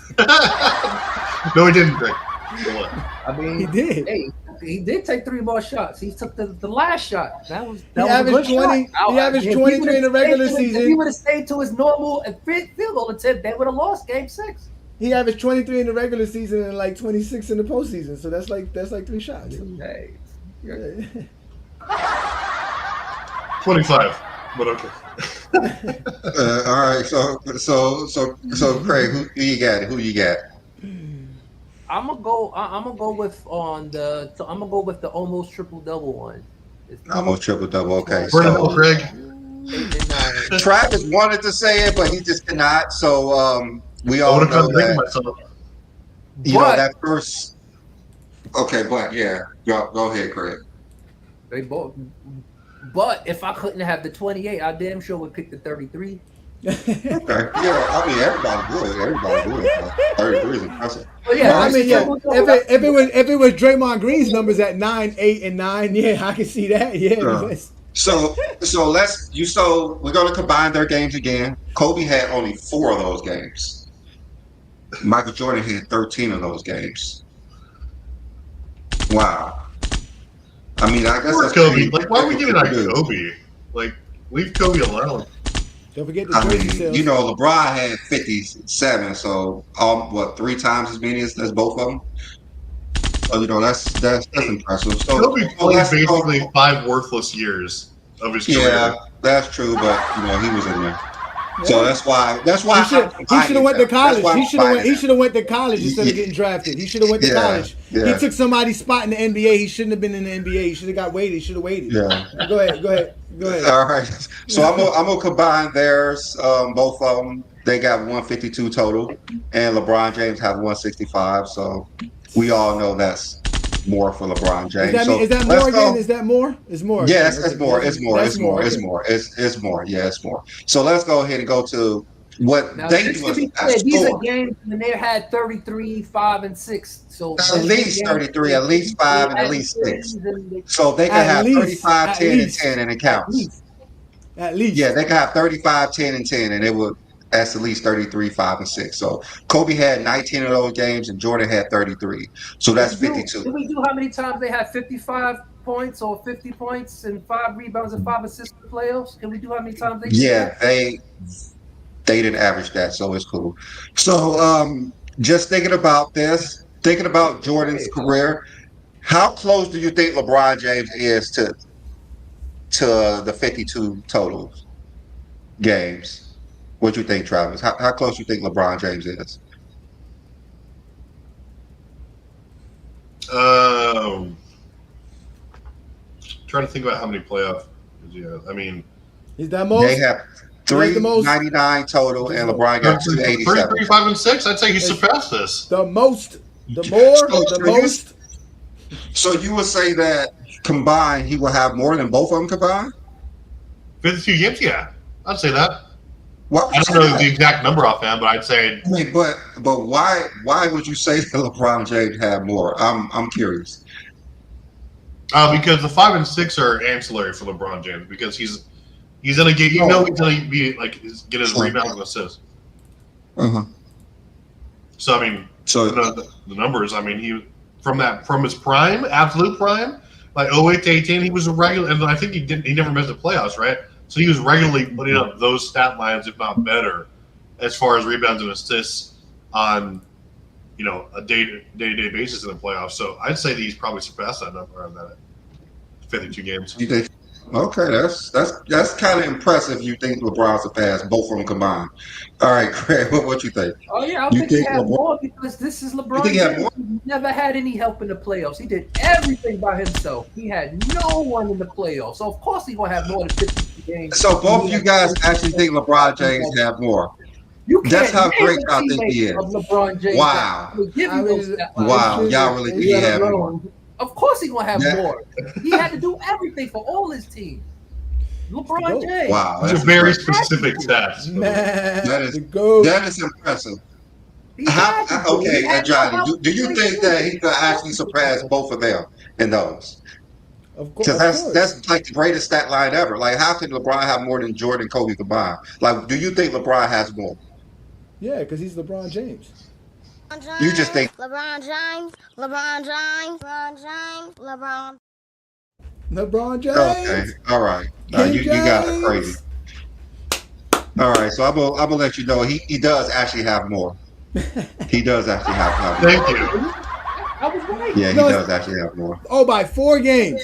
No, he didn't. Greg. He did. Hey, he did take 3 more shots. He took the last shot. That was he averaged 20. He averaged 23 in the regular season. If he would have stayed to his normal field goal attempt, they would have lost Game 6. He averaged 23 in the regular season and like 26 in the postseason. So that's like 3 shots. Hey. 25, but okay. All right, so Craig, who you got? I'm gonna go with the almost triple double one. Almost triple double. Okay. So, Craig. Travis wanted to say it, but he just cannot. So we all know that. You know that first. Okay, but yeah, go ahead, Craig. They both. But if I couldn't have the 28, I damn sure would pick the 33. Okay. Yeah, everybody good. 33 is impressive. Well, yeah, if it was Draymond Green's numbers at 9, 8, and 9, yeah, I can see that. Yeah. So we're gonna combine their games again. Kobe had only 4 of those games. Michael Jordan had 13 of those games. Wow. I guess that's Kobe. Like, why are we giving on Kobe? Like, leave Kobe alone. Don't forget the jersey sales. LeBron had 57, so 3 times as many as both of them. So that's impressive. So Kobe played basically 5 worthless years of his career. Yeah, that's true, but he was in there. So that's why he should have went to college. He should have went to college instead of getting drafted. He should have went to college. Yeah. He took somebody's spot in the NBA. He shouldn't have been in the NBA. He should have got waited. He should have waited. Yeah. Go ahead. All right. So I'm gonna combine theirs. Both of them. They got 152 total, and LeBron James have 165. So we all know that's more for LeBron James. Is that more again? Is that more? It's more. Yes, it's more. It's more. It's more. Yeah, it's more. So let's go ahead and go to what now, they do. These are games when they had 33, 5, and 6. So at least 33, at least 5, and at least 6. So they can have 35, 10, and 10, and it counts. At least. Yeah, they can have 35, 10, and 10, and it would. That's at least 33, 5, and 6. So Kobe had 19 of those games, and Jordan had 33. So that's 52. Did we do how many times they had 55 points or 50 points and 5 rebounds and 5 assists in the playoffs? Can we do how many times they did that? They didn't average that, so it's cool. So just thinking about Jordan's career, how close do you think LeBron James is to the 52 total games? What you think, Travis? How close you think LeBron James is? Trying to think about how many playoff. Yeah, I mean, He's that They most. have He has the most. 399 total, and LeBron got 3, 287. 5, and 6. I'd say he surpassed this. The most. The more. So, The most. So you would say that combined, he will have more than both of them combined? 52 games, yeah, I'd say that. Well, I don't know the exact number offhand, but I'd say. I mean, but why would you say that LeBron James had more? I'm curious. Because the 5 and 6 are ancillary for LeBron James because he's gonna get he's gonna be like get his rebounds and assists. Uh-huh. So I mean, the numbers. I mean, he from his prime, absolute prime, like 08 to 18, he was a regular, and I think he never missed the playoffs, right? So he was regularly putting up those stat lines, if not better, as far as rebounds and assists on a day-to-day basis in the playoffs. So I'd say that he's probably surpassed that number on that 52 games. You think? Okay, that's kind of impressive. You think LeBron surpassed both of them combined? All right, Craig, what you think? Oh yeah, I think he had more because this is LeBron. He never had any help in the playoffs. He did everything by himself. He had no one in the playoffs. So of course he's gonna have more than 50 games. So both of you guys actually think LeBron James have more? That's how great I think he is. LeBron James. Wow. Wow, y'all really think he had more. Of course he's gonna have more. He had to do everything for all his teams. LeBron James. Wow, those are very specific stats. Man, that is impressive. Okay, Johnny, do you think that he could actually surpass both of them in those? Of course. Because that's like the greatest stat line ever. Like, how can LeBron have more than Jordan and Kobe combined? Like, do you think LeBron has more? Yeah, because he's LeBron James. You just think LeBron James. Okay, all right. You guys are crazy. All right, so I'm gonna let you know he does actually have more. He does actually have more. Thank you. I was right. Yeah, he does actually have more. Oh, by 4 games.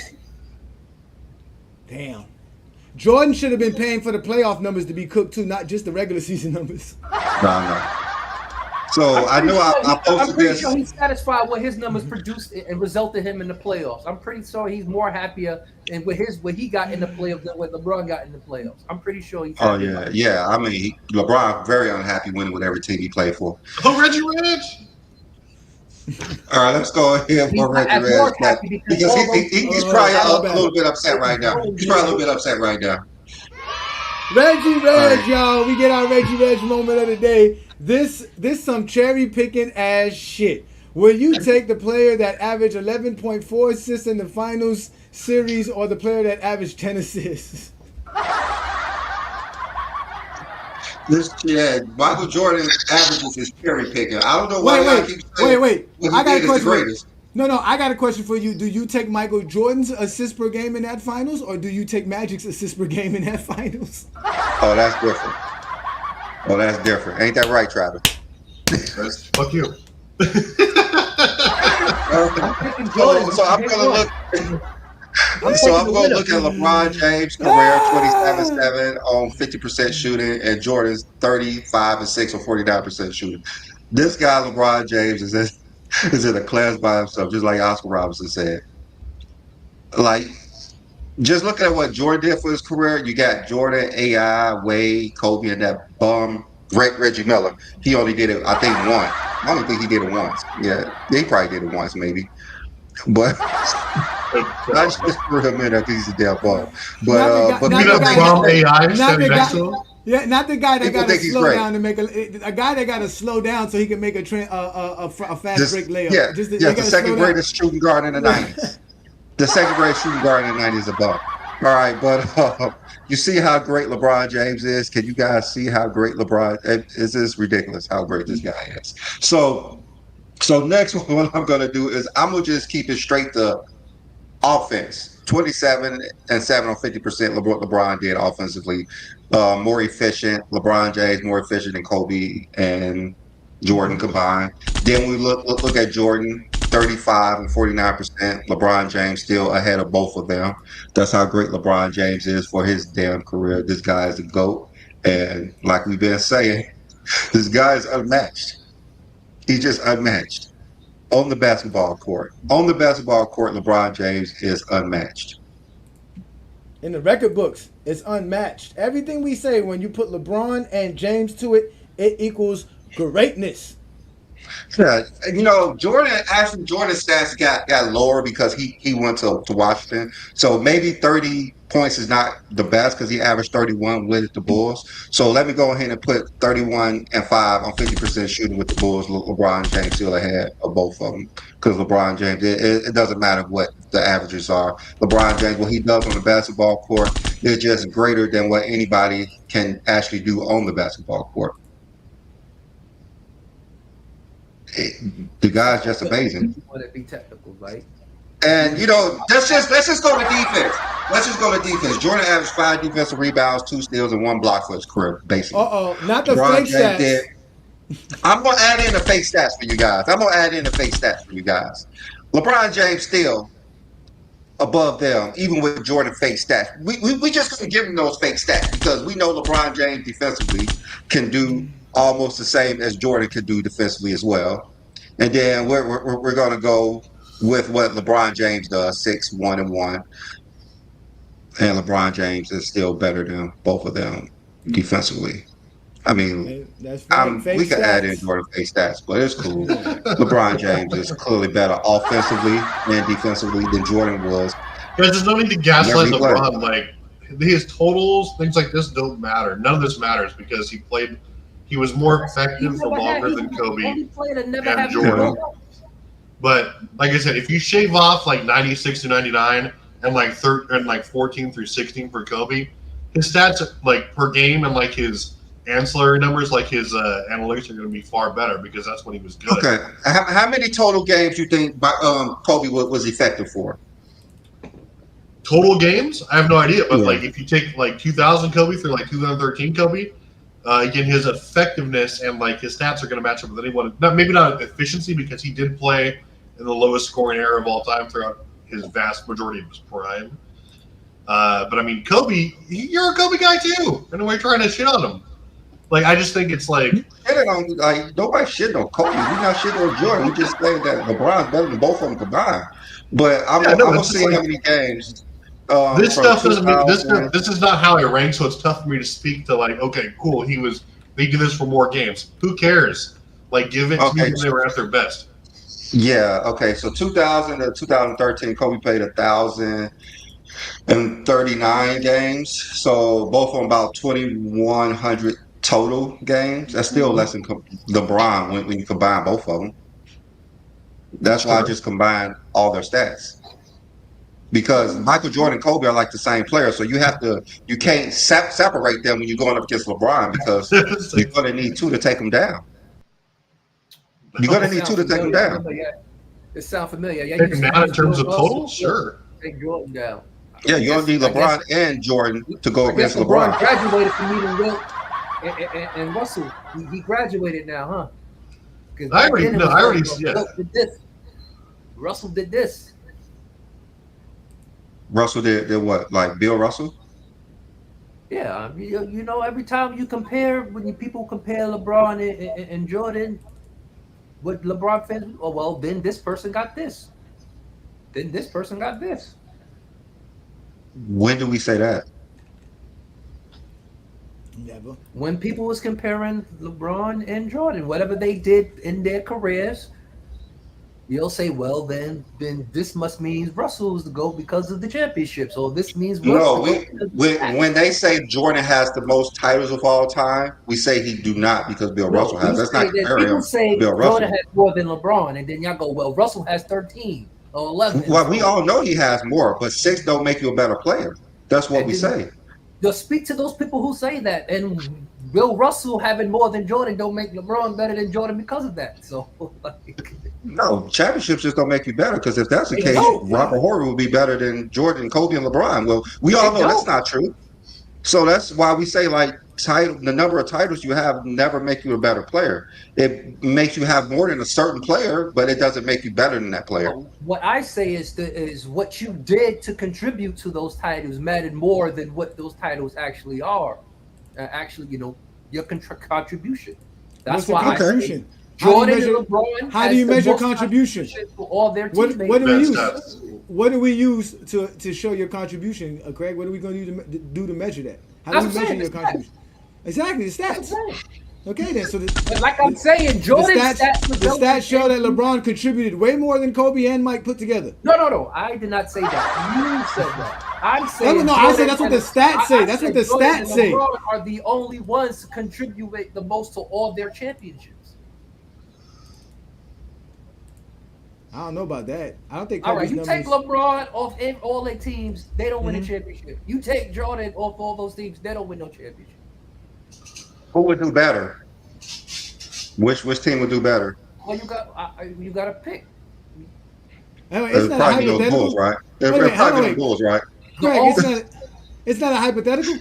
Damn. Jordan should have been paying for the playoff numbers to be cooked too, not just the regular season numbers. No. So I know I posted I'm pretty this. sure he's satisfied with his numbers produced and resulted him in the playoffs. I'm pretty sure he's more happier and with what he got in the playoffs than what LeBron got in the playoffs. I'm pretty sure he's. Oh yeah. I mean, LeBron very unhappy winning with every team he played for. Oh, Reggie Reg. All right, let's go ahead for Reggie Reg because he's probably a little bit upset right now. He's probably a little bit upset right now. Reggie Reg, y'all. We get our Reggie Reg moment of the day. This some cherry picking ass shit. Will you take the player that averaged 11.4 assists in the finals series or the player that averaged 10 assists? Michael Jordan averages is cherry picking. I don't know why y'all keep saying wait. I got a question. No, I got a question for you. Do you take Michael Jordan's assist per game in that finals, or do you take Magic's assist per game in that finals? Oh, that's different. Ain't that right, Travis? Fuck you. So I'm gonna look at LeBron James' career 27-7 on 50% shooting, and Jordan's 35-6 on 49% shooting. This guy, LeBron James, is in a class by himself, just like Oscar Robertson said. Like, just looking at what Jordan did for his career, you got Jordan, AI, Wade, Kobe, and that bum Reggie Miller. He only did it, I think, once. I don't think he did it once. Yeah, he probably did it once, maybe. But I just for him in, I think he's a damn bum. But yeah, not the guy that got to slow down to make a guy that got to slow down so he can make a fast break layup. Yeah, the second greatest shooting guard in the 90s. The second greatest shooting guard in the 90s is above. All right, but you see how great LeBron James is? Can you guys see how great LeBron is? This ridiculous how great this guy is. So next what I'm going to do is I'm going to just keep it straight to offense. 27-7 on 50%. LeBron did offensively. More efficient. LeBron James more efficient than Kobe and Jordan combined. Then we look at Jordan, 35 and 49%. LeBron James still ahead of both of them. That's how great LeBron James is for his damn career. This guy is a GOAT. And like we've been saying, this guy is unmatched. He's just unmatched on the basketball court. On the basketball court, LeBron James is unmatched. In the record books, it's unmatched. Everything we say, when you put LeBron and James to it, it equals greatness. Yeah, Jordan's stats got lower because he went to Washington. So maybe 30 points is not the best because he averaged 31 with the Bulls. So let me go ahead and put 31 and 5 on 50% shooting with the Bulls. LeBron James still ahead of both of them because LeBron James, it doesn't matter what the averages are. LeBron James, what he does on the basketball court is just greater than what anybody can actually do on the basketball court. The guy's just amazing. You want to be technical, right? And let's just go to defense. Let's just go to defense. Jordan averaged 5 defensive rebounds, 2 steals, and 1 block for his career, basically. Not the fake stats. I'm gonna add in the fake stats for you guys. LeBron James still above them, even with Jordan fake stats. We just gonna give him those fake stats because we know LeBron James defensively can do almost the same as Jordan could do defensively as well. And then we're gonna go with what LeBron James does, 6-1-1, and LeBron James is still better than both of them defensively. I mean, that's right. We could add in Jordan fake stats, but it's cool. LeBron James is clearly better offensively and defensively than Jordan was. There's no need to gaslight LeBron. Like his totals, things like this don't matter. None of this matters because he was more effective for longer than Kobe and Jordan. But like I said, if you shave off like 96 to 99 and like 14 through 16 for Kobe, his stats like per game and like his ancillary numbers, like his analytics are going to be far better because that's when he was good. Okay, how many total games you think Kobe was effective for? Total games? I have no idea. But like if you take like 2000 Kobe through like 2013 Kobe, again, his effectiveness and like his stats are going to match up with anyone. Maybe not efficiency because he did play in the lowest scoring era of all time throughout his vast majority of his prime. But I mean, Kobe, you're a Kobe guy too. And we're trying to shit on him. Like, I just think it's like nobody shitting on Kobe. We're not shitting on Jordan. We just saying that LeBron's better than both of them combined. But I'm gonna see how many games. This stuff doesn't mean this is not how I rank, so it's tough for me to speak to like, okay, cool, they do this for more games. Who cares? Like, give it to me when they were at their best. Yeah, okay. So 2000 to 2013, Kobe played 1,039 games. So both of them about 2,100 total games. That's still less than LeBron when you combine both of them. That's why I just combined all their stats. Because Michael Jordan and Kobe are like the same player, so you can't separate them when you're going up against LeBron because you're going to need 2 to take them down. You're going to need 2 to take them down. It sounds familiar. Yeah, now in terms of total, sure. Take Jordan down. Yeah, you're going to need LeBron and Jordan to go against LeBron. Graduated from meeting Wilt and Russell. He graduated now, huh? I already Russell did this. Russell did what? Like Bill Russell? Yeah, every time you compare, people compare LeBron and Jordan, what LeBron fans, then this person got this. Then this person got this. When do we say that? Never. When people was comparing LeBron and Jordan, whatever they did in their careers, you'll say, well, then this must mean Russell's the GOAT because of the championships, or this means when they say Jordan has the most titles of all time, we say he do not because Bill Russell has. That's not comparing him. People say Bill Jordan Russell has more than LeBron, and then y'all go, well, Russell has 13 or 11. Well, we all know he has more, but 6 don't make you a better player. That's what we say. You'll speak to those people who say that, and Bill Russell having more than Jordan don't make LeBron better than Jordan because of that. So, no, championships just don't make you better because if that's the case, Robert Horry would be better than Jordan, Kobe, and LeBron. Well, we all know that's not true. So that's why we say the number of titles you have never make you a better player. It makes you have more than a certain player, but it doesn't make you better than that player. What I say is what you did to contribute to those titles mattered more than what those titles actually are. actually, your contribution. What's That's the why contribution? Jordan and LeBron. How do you measure contribution? To all their teammates. What do we use? Stats. What do we use to show your contribution, Craig? What are we going to do to measure that? How do we measure your contribution? Exactly, the stats. Okay, then. So like I'm saying, Jordan's the stats show that LeBron contributed way more than Kobe and Mike put together. No. I did not say that. You said that. I'm saying. No, I say that's what the stats say. That's what the stats say. LeBron are the only ones to contribute the most to all their championships. I don't know about that. I don't think. All right, Kobe's you take LeBron off all their teams, they don't win a championship. You take Jordan off all those teams, they don't win no championship. Who would do better? Which team would do better? Well, you got to pick. It's not probably those Bulls, right? They're probably the Bulls, right? Craig, it's not a hypothetical.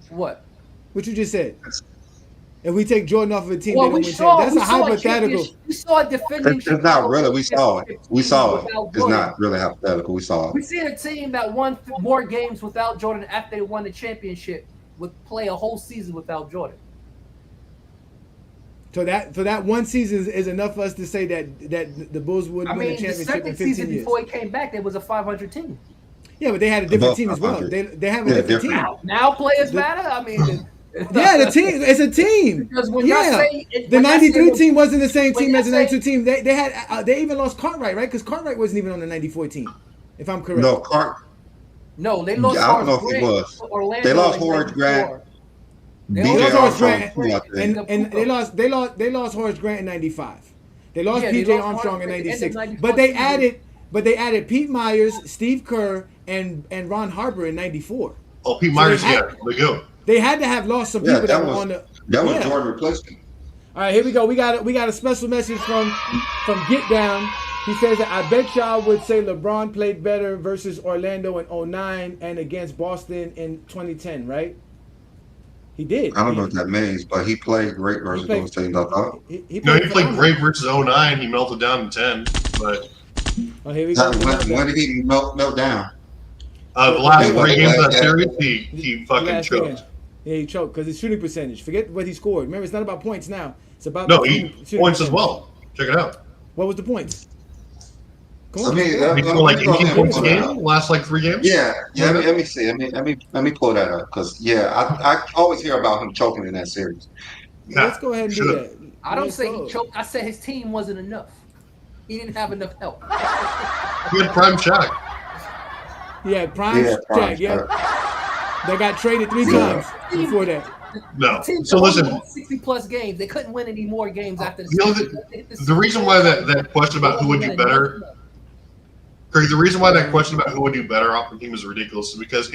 What you just said? If we take Jordan off of a team, well, they don't win championships. That's a hypothetical. We saw a defending. It's not really. We saw it. We saw it. It's not really hypothetical. We saw it. We see a team that won more games without Jordan after they won the championship would play a whole season without Jordan. So that one season is enough for us to say that the Bulls wouldn't win a championship in 15 years. The second season before he came back, there was a 500 team. Yeah, but they had a different team as well. They have a different team. Now players matter. I mean. Yeah, the team. It's a team. Because when the '93 team wasn't the same team as the '92 team. They even lost Cartwright, right? Because Cartwright wasn't even on the '94 team, if I'm correct. No, they lost. I don't know if he was. They lost Horace Grant. BJ Armstrong, and they lost Horace Grant in '95. They lost PJ Armstrong in '96. But they added Pete Myers, Steve Kerr, and Ron Harper in '94. Oh, Pete Myers, there we go. They had to have lost some people that were on the. That was Jordan replacement. All right, here we go. We got a special message from Get Down. He says that I bet y'all would say LeBron played better versus Orlando in 2009 and against Boston in 2010, right? He did. I don't know what that means, but he played great versus those teams. I thought. He played great versus 2009. He melted down in 10, but. Here we go. When did he melt down? The last 3 games of that series, he fucking choked. Yeah, he choked because his shooting percentage. Forget what he scored. Remember, it's not about points now. It's about points as well. Check it out. What was the points? Come on. He scored like 18 points a game. Last 3 games. Yeah. Let me see. Let me pull that up because I always hear about him choking in that series. Yeah, let's go ahead and do that. I don't say he choked. I said his team wasn't enough. He didn't have enough help. He had prime Shaq. Yeah, prime Shaq. Yeah. They got traded 3 times before that. No. So listen, 60+ games. They couldn't win any more games after the reason why that question about who would do better, Craig, the reason why that question about who would do better off the team is ridiculous is because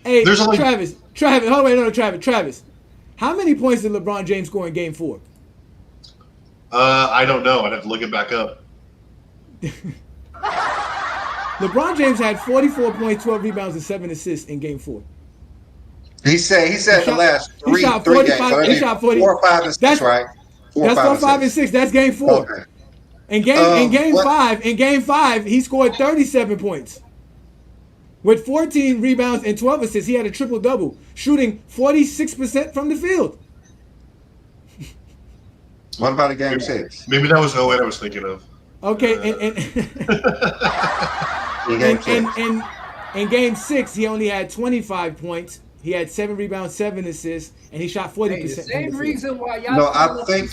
there's only Travis. Hold on, Travis. How many points did LeBron James score in Game 4? I don't know. I'd have to look it back up. LeBron James had 44 points, 12 rebounds, and 7 assists in Game 4. He said the last three games. He shot 40. 4, 5, and 6, right? 4, 5, and 6. That's Game 4. Okay. In game 5, he scored 37 points with 14 rebounds and 12 assists. He had a triple-double, shooting 46% from the field. What about a Game 6? Maybe that was 08 I was thinking of. Okay, in Game 6, he only had 25 points. He had 7 rebounds, 7 assists, and he shot 40%. The same reason why y'all. No, I think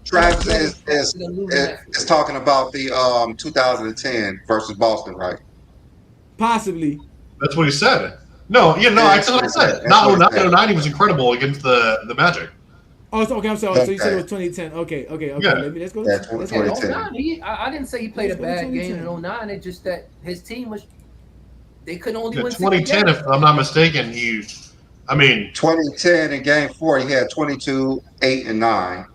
Travis is talking about the 2010 versus Boston, right? Possibly. That's what he said. No, that's what I said. Not 09, he was incredible against the Magic. Oh, okay. I'm sorry. So you said it was 2010. Okay. Yeah. Let's go. That's 2010. I didn't say he played a bad game in 09. It's just that his team was. They couldn't only win 2010, if I'm not mistaken. 2010 in Game 4, he had 22, 8, and 9.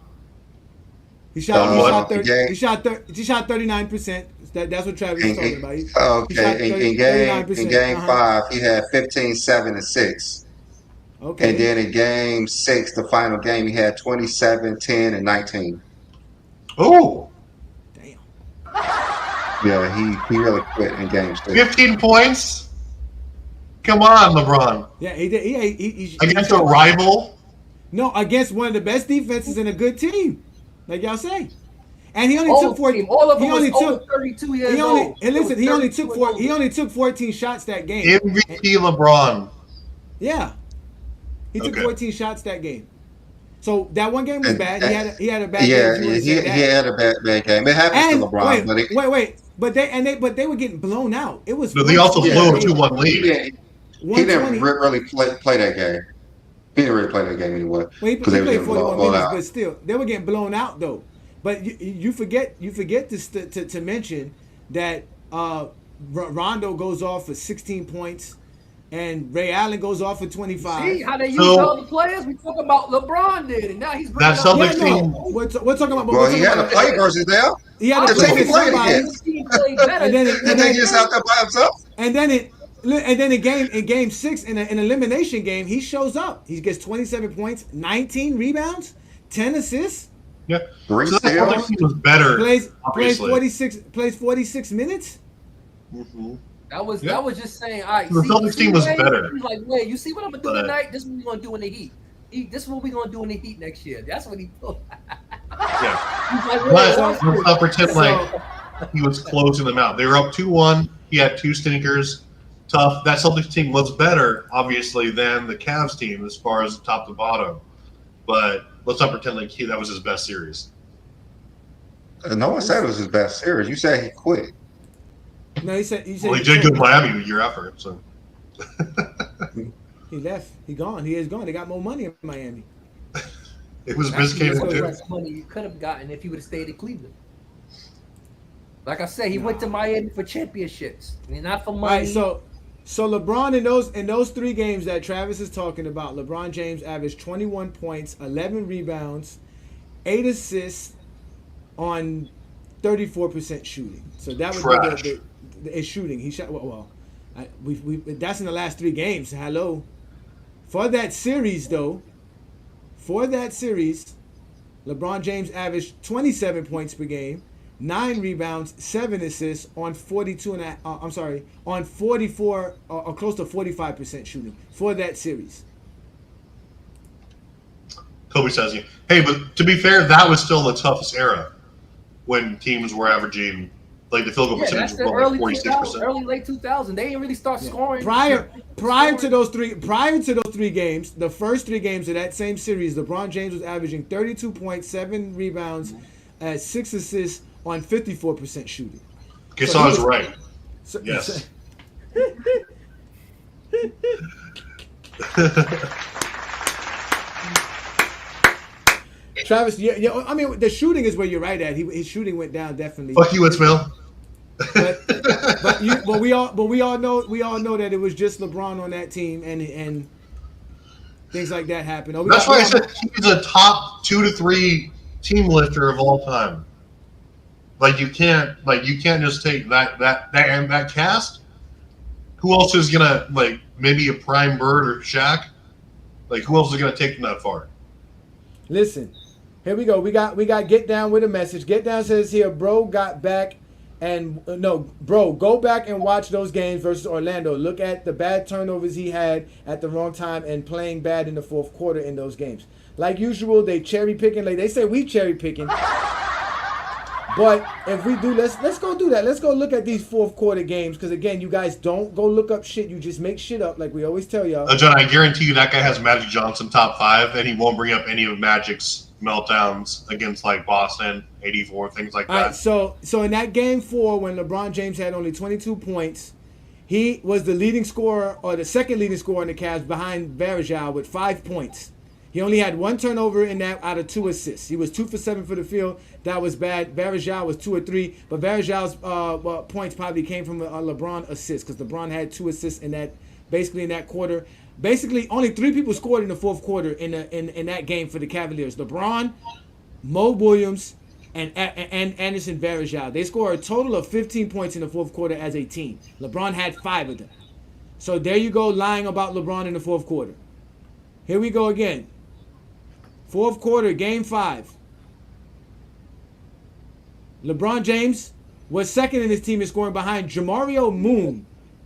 He shot 39%. That's what Travis is talking about. In Game 5, he had 15, 7, and 6. Okay. And then in Game 6, the final game, he had 27, 10, and 19. Oh. Damn. Yeah, he really quit in Game 6. 15 points. Come on, LeBron. Yeah, he did. He Against a rival. No, against one of the best defenses in a good team, like y'all say. And he only Old took 14. team. All of them He was only over took. 32 years He only old. and listen. He only took 32 He only took 14 shots that game. MVP LeBron. Yeah, he took Okay. 14 shots that game. So that one game was And- bad. He had a bad Yeah, game. If you want to say he that. had a bad game. It happens to And LeBron, but wait. But they were getting blown out. It was. No, they also 120. blew a 2-1 he lead. didn't, he didn't 120. really play that game. He didn't really play that game anyway Well, he because they were played getting 41 blown minutes, out. but still, they were getting blown out though. But you forget to mention that Rondo goes off for 16 points, and Ray Allen goes off for 25. See how they use So- all the players? We talk about LeBron did, and now he's bringing That up Celtics Yeah, team. no, we're talking about. Well, he had to play versus them. He had to That's play what he with played somebody, against. His team played better. And then Didn't they just out there by himself? and then in game 6 in an elimination game, he shows up. He gets 27 points, 19 rebounds, 10 assists, Yeah. Three So that steals. Celtics team was better. plays obviously. 46 minutes. Mhm. That was Yeah. just saying, all right. The Celtics team was Wade? better. He's like, wait, you see what I'm gonna do But- tonight? This is what we're gonna do in the Heat. This is what we're gonna do in the Heat next year. That's what he thought. Yeah. He's like, But wait, let's not pretend like he was closing them out. They were up 2-1. He had 2 stinkers. Tough. That Celtics team was better, obviously, than the Cavs team as far as top to bottom. But let's not pretend like that was his best series. No one said it was his best series. You said he quit. No, he said Well, he did go to Miami a year after. So he left. He gone. He is gone. They got more money in Miami. it was that's Biscayne the too. best money you could have gotten if he would have stayed in Cleveland. Like I said, he went to Miami for championships, I mean, not for All money. right, so LeBron in those 3 games that Travis is talking about, LeBron James averaged 21 points, 11 rebounds, 8 assists on 34% shooting. So that was Trash. the shooting. He shot we that's in the last 3 games. Hello. For that series though, LeBron James averaged 27 points per game, 9 rebounds, 7 assists on 44 or close to 45% shooting for that series. Kobe says, yeah. Hey, but to be fair, that was still the toughest era when teams were averaging, like the field goal yeah, percentage that's the was early like 2000, 46%. early late 2000. They didn't really start scoring Prior to those 3 games, the first 3 games of that same series, LeBron James was averaging 32 points, 7 rebounds, 6 assists on 54% shooting. Guess So I he was was- right. So, Yes. Travis, yeah, I mean, the shooting is where you're right at. His shooting went down definitely. Fuck you, Ismail. But we all know that it was just LeBron on that team, and things like that happen. That's why I said he's a top 2 to 3 team lifter of all time. Like you can't just take that cast. Who else is gonna maybe a Prime Bird or Shaq? Like who else is gonna take them that far? Listen, here we go. We got Get Down with a message. Get Down says here, bro got back and go back and watch those games versus Orlando. Look at the bad turnovers he had at the wrong time and playing bad in the fourth quarter in those games. Like usual, they cherry picking. Like they say, we cherry picking. But if we do, let's go do that. Let's go look at these fourth quarter games because again, you guys don't go look up shit. You just make shit up like we always tell y'all. John, I guarantee you that guy has Magic Johnson top 5, and he won't bring up any of Magic's meltdowns against Boston, 84, things like All that. right, so in that game 4, when LeBron James had only 22 points, he was the leading scorer or the second leading scorer in the Cavs behind Varejao with 5 points. He only had 1 turnover in that out of 2 assists. He was 2 for 7 for the field. That was bad. Varejao was 2 or 3, but Varejao's points probably came from a LeBron assist because LeBron had 2 assists in that quarter. Basically, only 3 people scored in the fourth quarter in that game for the Cavaliers: LeBron, Mo Williams, and Anderson Varejao. They scored a total of 15 points in the fourth quarter as a team. LeBron had 5 of them. So there you go, lying about LeBron in the fourth quarter. Here we go again. Fourth quarter, game 5. LeBron James was second in his team in scoring behind Jamario Moon,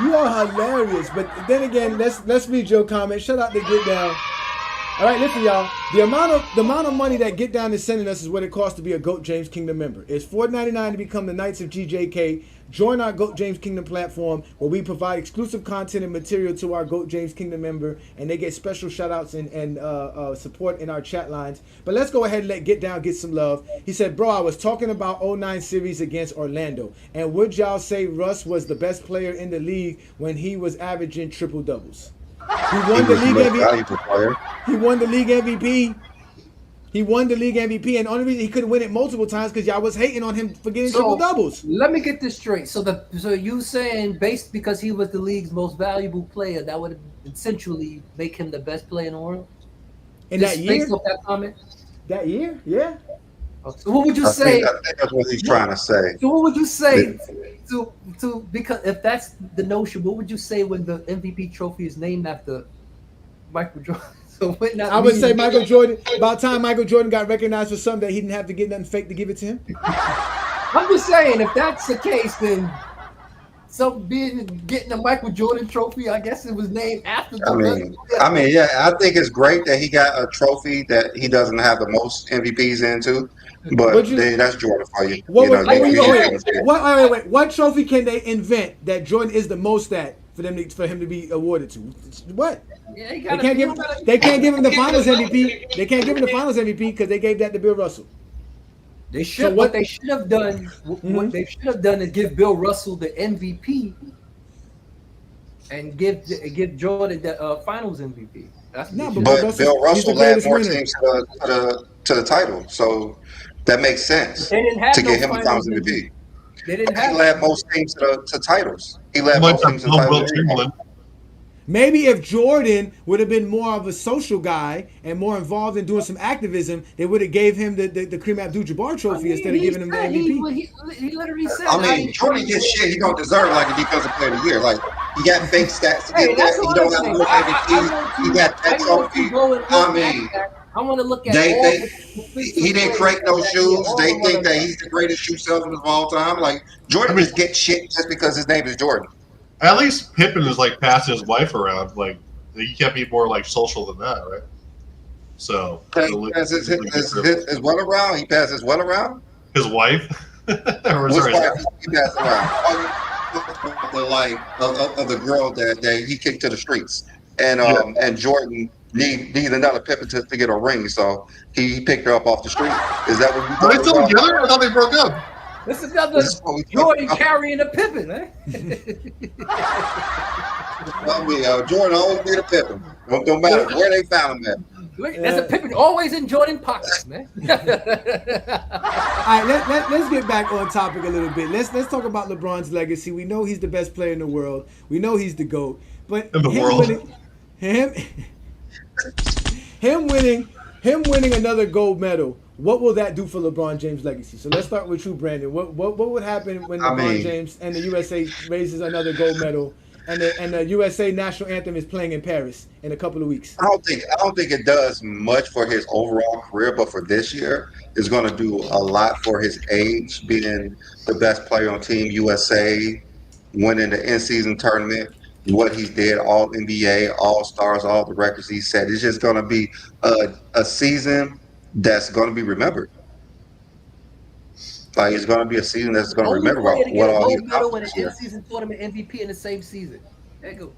You are hilarious. But then again, let's read your comment. Shout out to Get Down. All right, listen, y'all. The amount of money that Get Down is sending us is what it costs to be a Goat James Kingdom member. It's $4.99 to become the Knights of GJK. Join our Goat James Kingdom platform where we provide exclusive content and material to our Goat James Kingdom member, and they get special shout outs and support in our chat lines. But let's go ahead and let Get Down get some love. He said, bro, I was talking about '09 series against Orlando, and would y'all say Russ was the best player in the league when he was averaging triple doubles? He won the league MVP. He won the league MVP. He won the league MVP, and the only reason he couldn't win it multiple times because y'all was hating on him for getting triple doubles. Let me get this straight. So you saying based because he was the league's most valuable player, that would essentially make him the best player in the world? In that year? Based off that comment? That year? Yeah. So what would you say? I think that's what he's trying to say. So what would you say to because if that's the notion, what would you say when the MVP trophy is named after Michael Jordan? So I would say Michael Jordan. About time Michael Jordan got recognized for something that he didn't have to get nothing fake to give it to him. I'm just saying, if that's the case, then getting a Michael Jordan trophy, I guess it was named after. Yeah, I think it's great that he got a trophy that he doesn't have the most MVPs into. But that's Jordan for you. Wait. What trophy can they invent that Jordan is the most at for him to be awarded to? What? Yeah, they can't give him the Finals MVP. They can't give him the Finals MVP because they gave that to Bill Russell. They should. So what they should have done? What they should have done is give Bill Russell the MVP and give Jordan the Finals MVP. But Bill Russell led more teams to the title, so that makes sense to get him the Finals MVP. They didn't have. He led most teams to titles. He led most teams to titles. Maybe if Jordan would have been more of a social guy and more involved in doing some activism, they would have gave him the Kareem Abdul-Jabbar trophy instead of giving him the MVP. He literally said. Jordan gets shit he don't deserve like a defensive player of the year. Like he got fake stats to get that. He don't have no MVP. He got that trophy. I want to look at he didn't create no shoes. They think that he's the greatest shoe salesman of all time. Like Jordan just gets shit just because his name is Jordan. At least Pippen is like passing his wife around. Like you can't be more like social than that, right? So his what around? He passes what around? His wife. Which wife he passed around? The girl that he kicked to the streets, and Jordan need another Pippen to get a ring, so he picked her up off the street. Is that what you thought? Are they still together? I thought they broke up. This is another Jordan carrying a Pippen, eh? Jordan always need a Pippen. Don't matter where they found him at. There's a Pippen always in Jordan pockets, man. All right, let's get back on topic a little bit. Let's talk about LeBron's legacy. We know he's the best player in the world. We know he's the GOAT. But in the world. Him winning another gold medal. What will that do for LeBron James' legacy? So let's start with you, Brandon. What would happen when LeBron James and the USA raises another gold medal, and the USA national anthem is playing in Paris in a couple of weeks? I don't think it does much for his overall career, but for this year, it's going to do a lot for his age, being the best player on Team USA, winning the in-season tournament. What he did, all NBA, all stars, all the records he set. It's just going to be a season that's going to be remembered. Like it's going to be a season that's going to remember what all he accomplished. Win an in-season tournament MVP in the same season. There you go.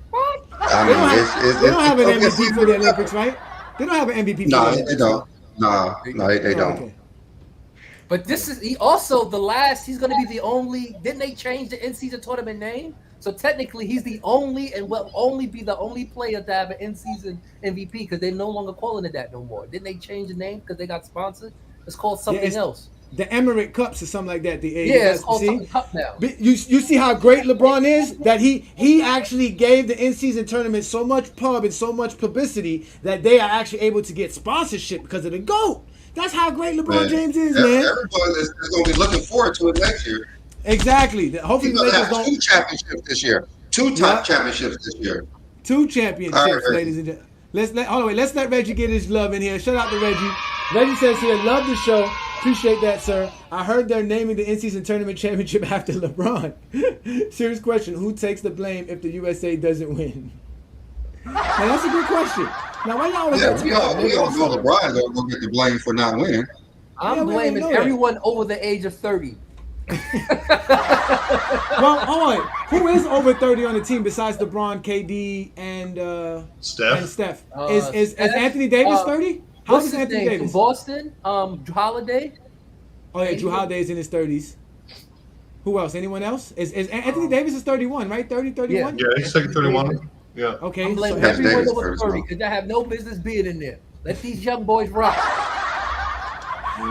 What? They don't have an MVP for the Olympics, right? They don't have an MVP. No, they don't. No, they don't. Okay. But this is also the last. He's going to be the only. Didn't they change the in-season tournament name? So technically, he's the only and will only be the only player to have an in-season MVP because they're no longer calling it that no more. Didn't they change the name because they got sponsored? It's called something else. The Emirate Cups or something like that. It's called something Cup now. You see how great LeBron is? That he actually gave the in-season tournament so much pub and so much publicity that they are actually able to get sponsorship because of the GOAT. That's how great LeBron James is, man. Everyone is going to be looking forward to it next year. Exactly. Hopefully the Lakers don't. 2 championships this year. 2 top championships this year. 2 championships, ladies and gentlemen. Let's let Reggie get his love in here. Shout out to Reggie. Reggie says here, love the show. Appreciate that, sir. I heard they're naming the in-season tournament championship after LeBron. Serious question: who takes the blame if the USA doesn't win? Now that's a good question. Now why y'all always Yeah, we all know LeBron gonna get the blame for not winning. I'm blaming everyone over the age of 30. Well, hold on. Who is over 30 on the team besides LeBron, KD, and Steph? Is Anthony Davis 30? How old is Anthony Davis? From Boston, Drew Holiday. Oh yeah, Drew Holiday's in his 30s. Who else? Anyone else? Is Anthony Davis is 31, right? 30, 31? Yeah, he's like 31. Yeah. Okay. I'm blaming everyone over 30 because I have no business being in there. Let these young boys rock.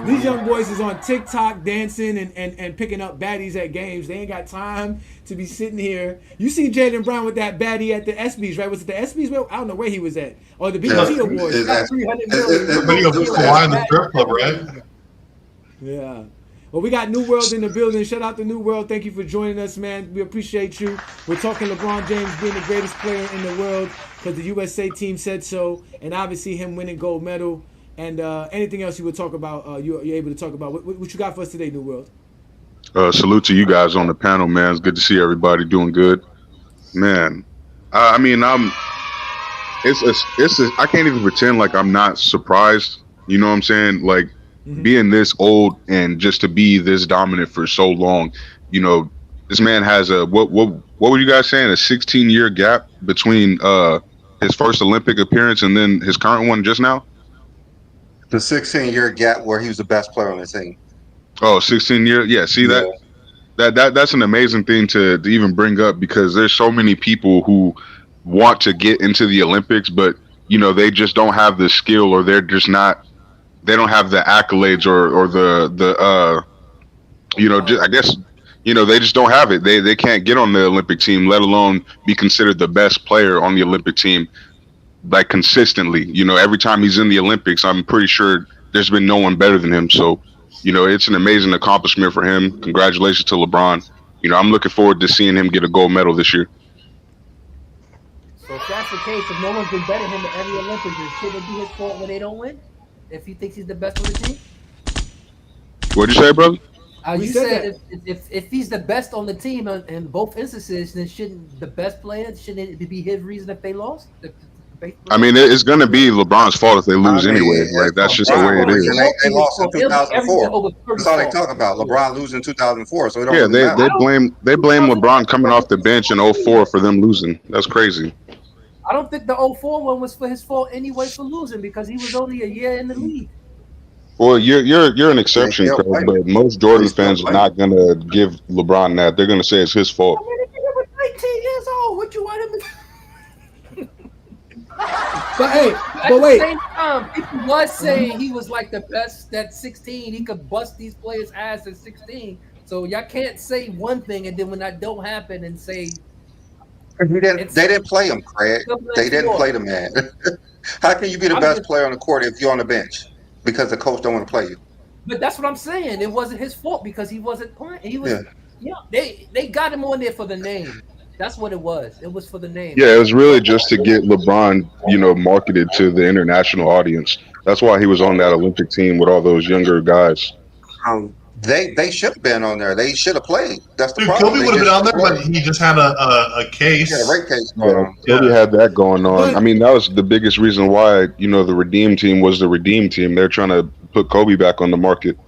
These young boys is on TikTok dancing and picking up baddies at games. They ain't got time to be sitting here. You see Jaylen Brown with that baddie at the ESPYs, right? Was it the ESPYs? I don't know where he was at. Or the BET Awards. The video of Kawhi in the strip club, right? Yeah. Well, we got New World in the building. Shout out to New World. Thank you for joining us, man. We appreciate you. We're talking LeBron James being the greatest player in the world because the USA team said so, and obviously him winning gold medal. And anything else you would talk about, you're able to talk about. What you got for us today, New World? Salute to you guys on the panel, man. It's good to see everybody doing good, man. I mean, I can't even pretend like I'm not surprised. You know what I'm saying? Like being this old and just to be this dominant for so long. You know, this man has a what were you guys saying? A 16-year gap between his first Olympic appearance and then his current one just now. The 16-year gap where he was the best player on the team. Oh, 16 years. Yeah, see that's an amazing thing to even bring up because there's so many people who want to get into the Olympics, but you know, they just don't have the skill or they don't have the accolades or the you know, I guess, you know, they just don't have it. They can't get on the Olympic team, let alone be considered the best player on the Olympic team. Like consistently, you know, every time he's in the Olympics, I'm pretty sure there's been no one better than him. So, you know, it's an amazing accomplishment for him. Congratulations to LeBron. You know, I'm looking forward to seeing him get a gold medal this year. So if that's the case, if no one's been better than him at every Olympics, then shouldn't it be his fault when they don't win? If he thinks he's the best on the team? What'd you say, brother? You said if he's the best on the team in both instances, then shouldn't the best player, shouldn't it be his reason if they lost? I mean, it's going to be LeBron's fault if they lose anyway. Like that's just the way it is. They lost in 2004. That's all they talk about. LeBron losing in 2004. So they blame LeBron coming off the bench in 2004 for them losing. That's crazy. I don't think the 2004 one was for his fault anyway for losing because he was only a year in the league. Well, you're an exception, Craig, but most Jordan fans are not going to give LeBron that. They're going to say it's his fault. I mean, if he was 19 years old, what you want him to? But wait. At the same time, people was saying he was like the best at 16. He could bust these players' ass at 16. So y'all can't say one thing and then when that don't happen and say they didn't play him, Craig. They didn't play the man. How can you be the best player on the court if you're on the bench because the coach don't want to play you? But that's what I'm saying. It wasn't his fault because he wasn't playing. He was. Yeah. They got him on there for the name. That's what it was. It was for the name. Yeah, it was really just to get LeBron, you know, marketed to the international audience. That's why he was on that Olympic team with all those younger guys. They should have been on there. They should have played. That's the problem. Kobe would have been on there, but he just had a case. He had a rape case going on. Kobe had that going on. I mean, that was the biggest reason why, you know, the Redeem team was the Redeem team. They're trying to put Kobe back on the market.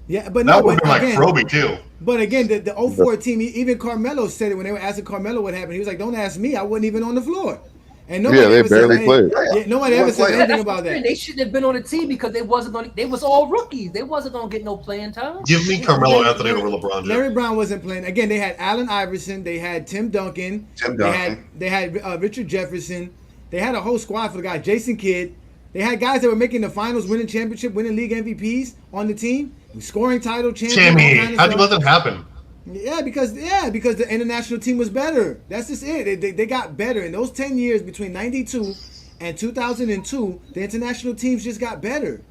Yeah, but that would have been like Kobe too. But again, the 04 team, even Carmelo said it when they were asking Carmelo what happened. He was like, "Don't ask me. I wasn't even on the floor." And nobody they barely played. Nobody ever said anything about that. They shouldn't have been on the team because they wasn't going. They was all rookies. They wasn't going to get no playing time. Give me Carmelo Anthony over LeBron. Larry Brown wasn't playing. Again, they had Allen Iverson. They had Tim Duncan. They had Richard Jefferson. They had a whole squad for the guy. Jason Kidd. They had guys that were making the finals, winning championship, winning league MVPs on the team, scoring title champion. Jimmy, how'd you let that happen? Yeah, because the international team was better. That's just it. They got better in those 10 years between '92 and 2002. The international teams just got better.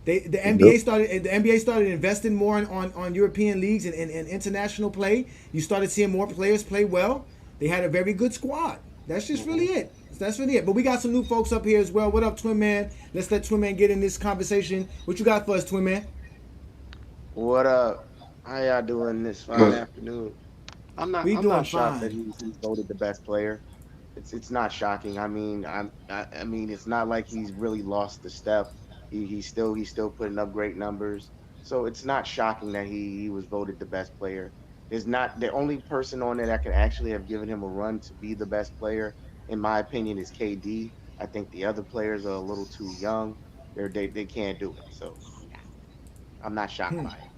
The NBA started investing more on European leagues and international play. You started seeing more players play well. They had a very good squad. That's just really it. But we got some new folks up here as well. What up, Twin Man? Let's let Twin Man get in this conversation. What you got for us, Twin Man? What up? How y'all doing this fine Good. afternoon? We I'm doing not shocked that fine. he's voted the best player. It's not shocking. I mean, I mean it's not like he's really lost the step. He's still putting up great numbers. So it's not shocking that he was voted the best player. There's not the only person on there that could actually have given him a run to be the best player, in my opinion, is KD. I think the other players are a little too young. They can't do it. So yeah, I'm not shocked by it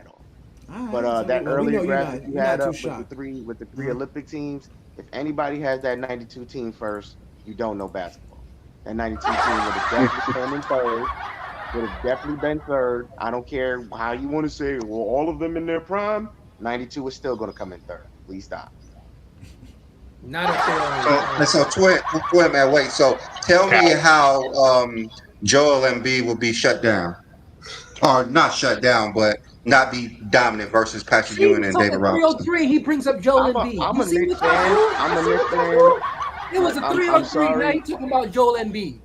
at all. All But right. So that well, we earlier know graphic you you're had not too up shocked. with the three Uh-huh. Olympic teams, if anybody has that 92 team first, you don't know basketball. That 92 team would have definitely come in third, would have definitely been third. I don't care how you want to say, well, all of them in their prime, 92 is still going to come in third. Please stop. Not if they're on So, on and so twin man, wait. So tell me how Joel Embiid will be shut down, or not shut down, but not be dominant versus Patrick See, Ewing we and talk David a Robinson. 303. He brings up Joel Embiid. I'm You a see Knicks what y'all fan. do? I'm You a see Knicks what y'all fan. do? It was a I'm 303. Now sorry. you talking about Joel Embiid.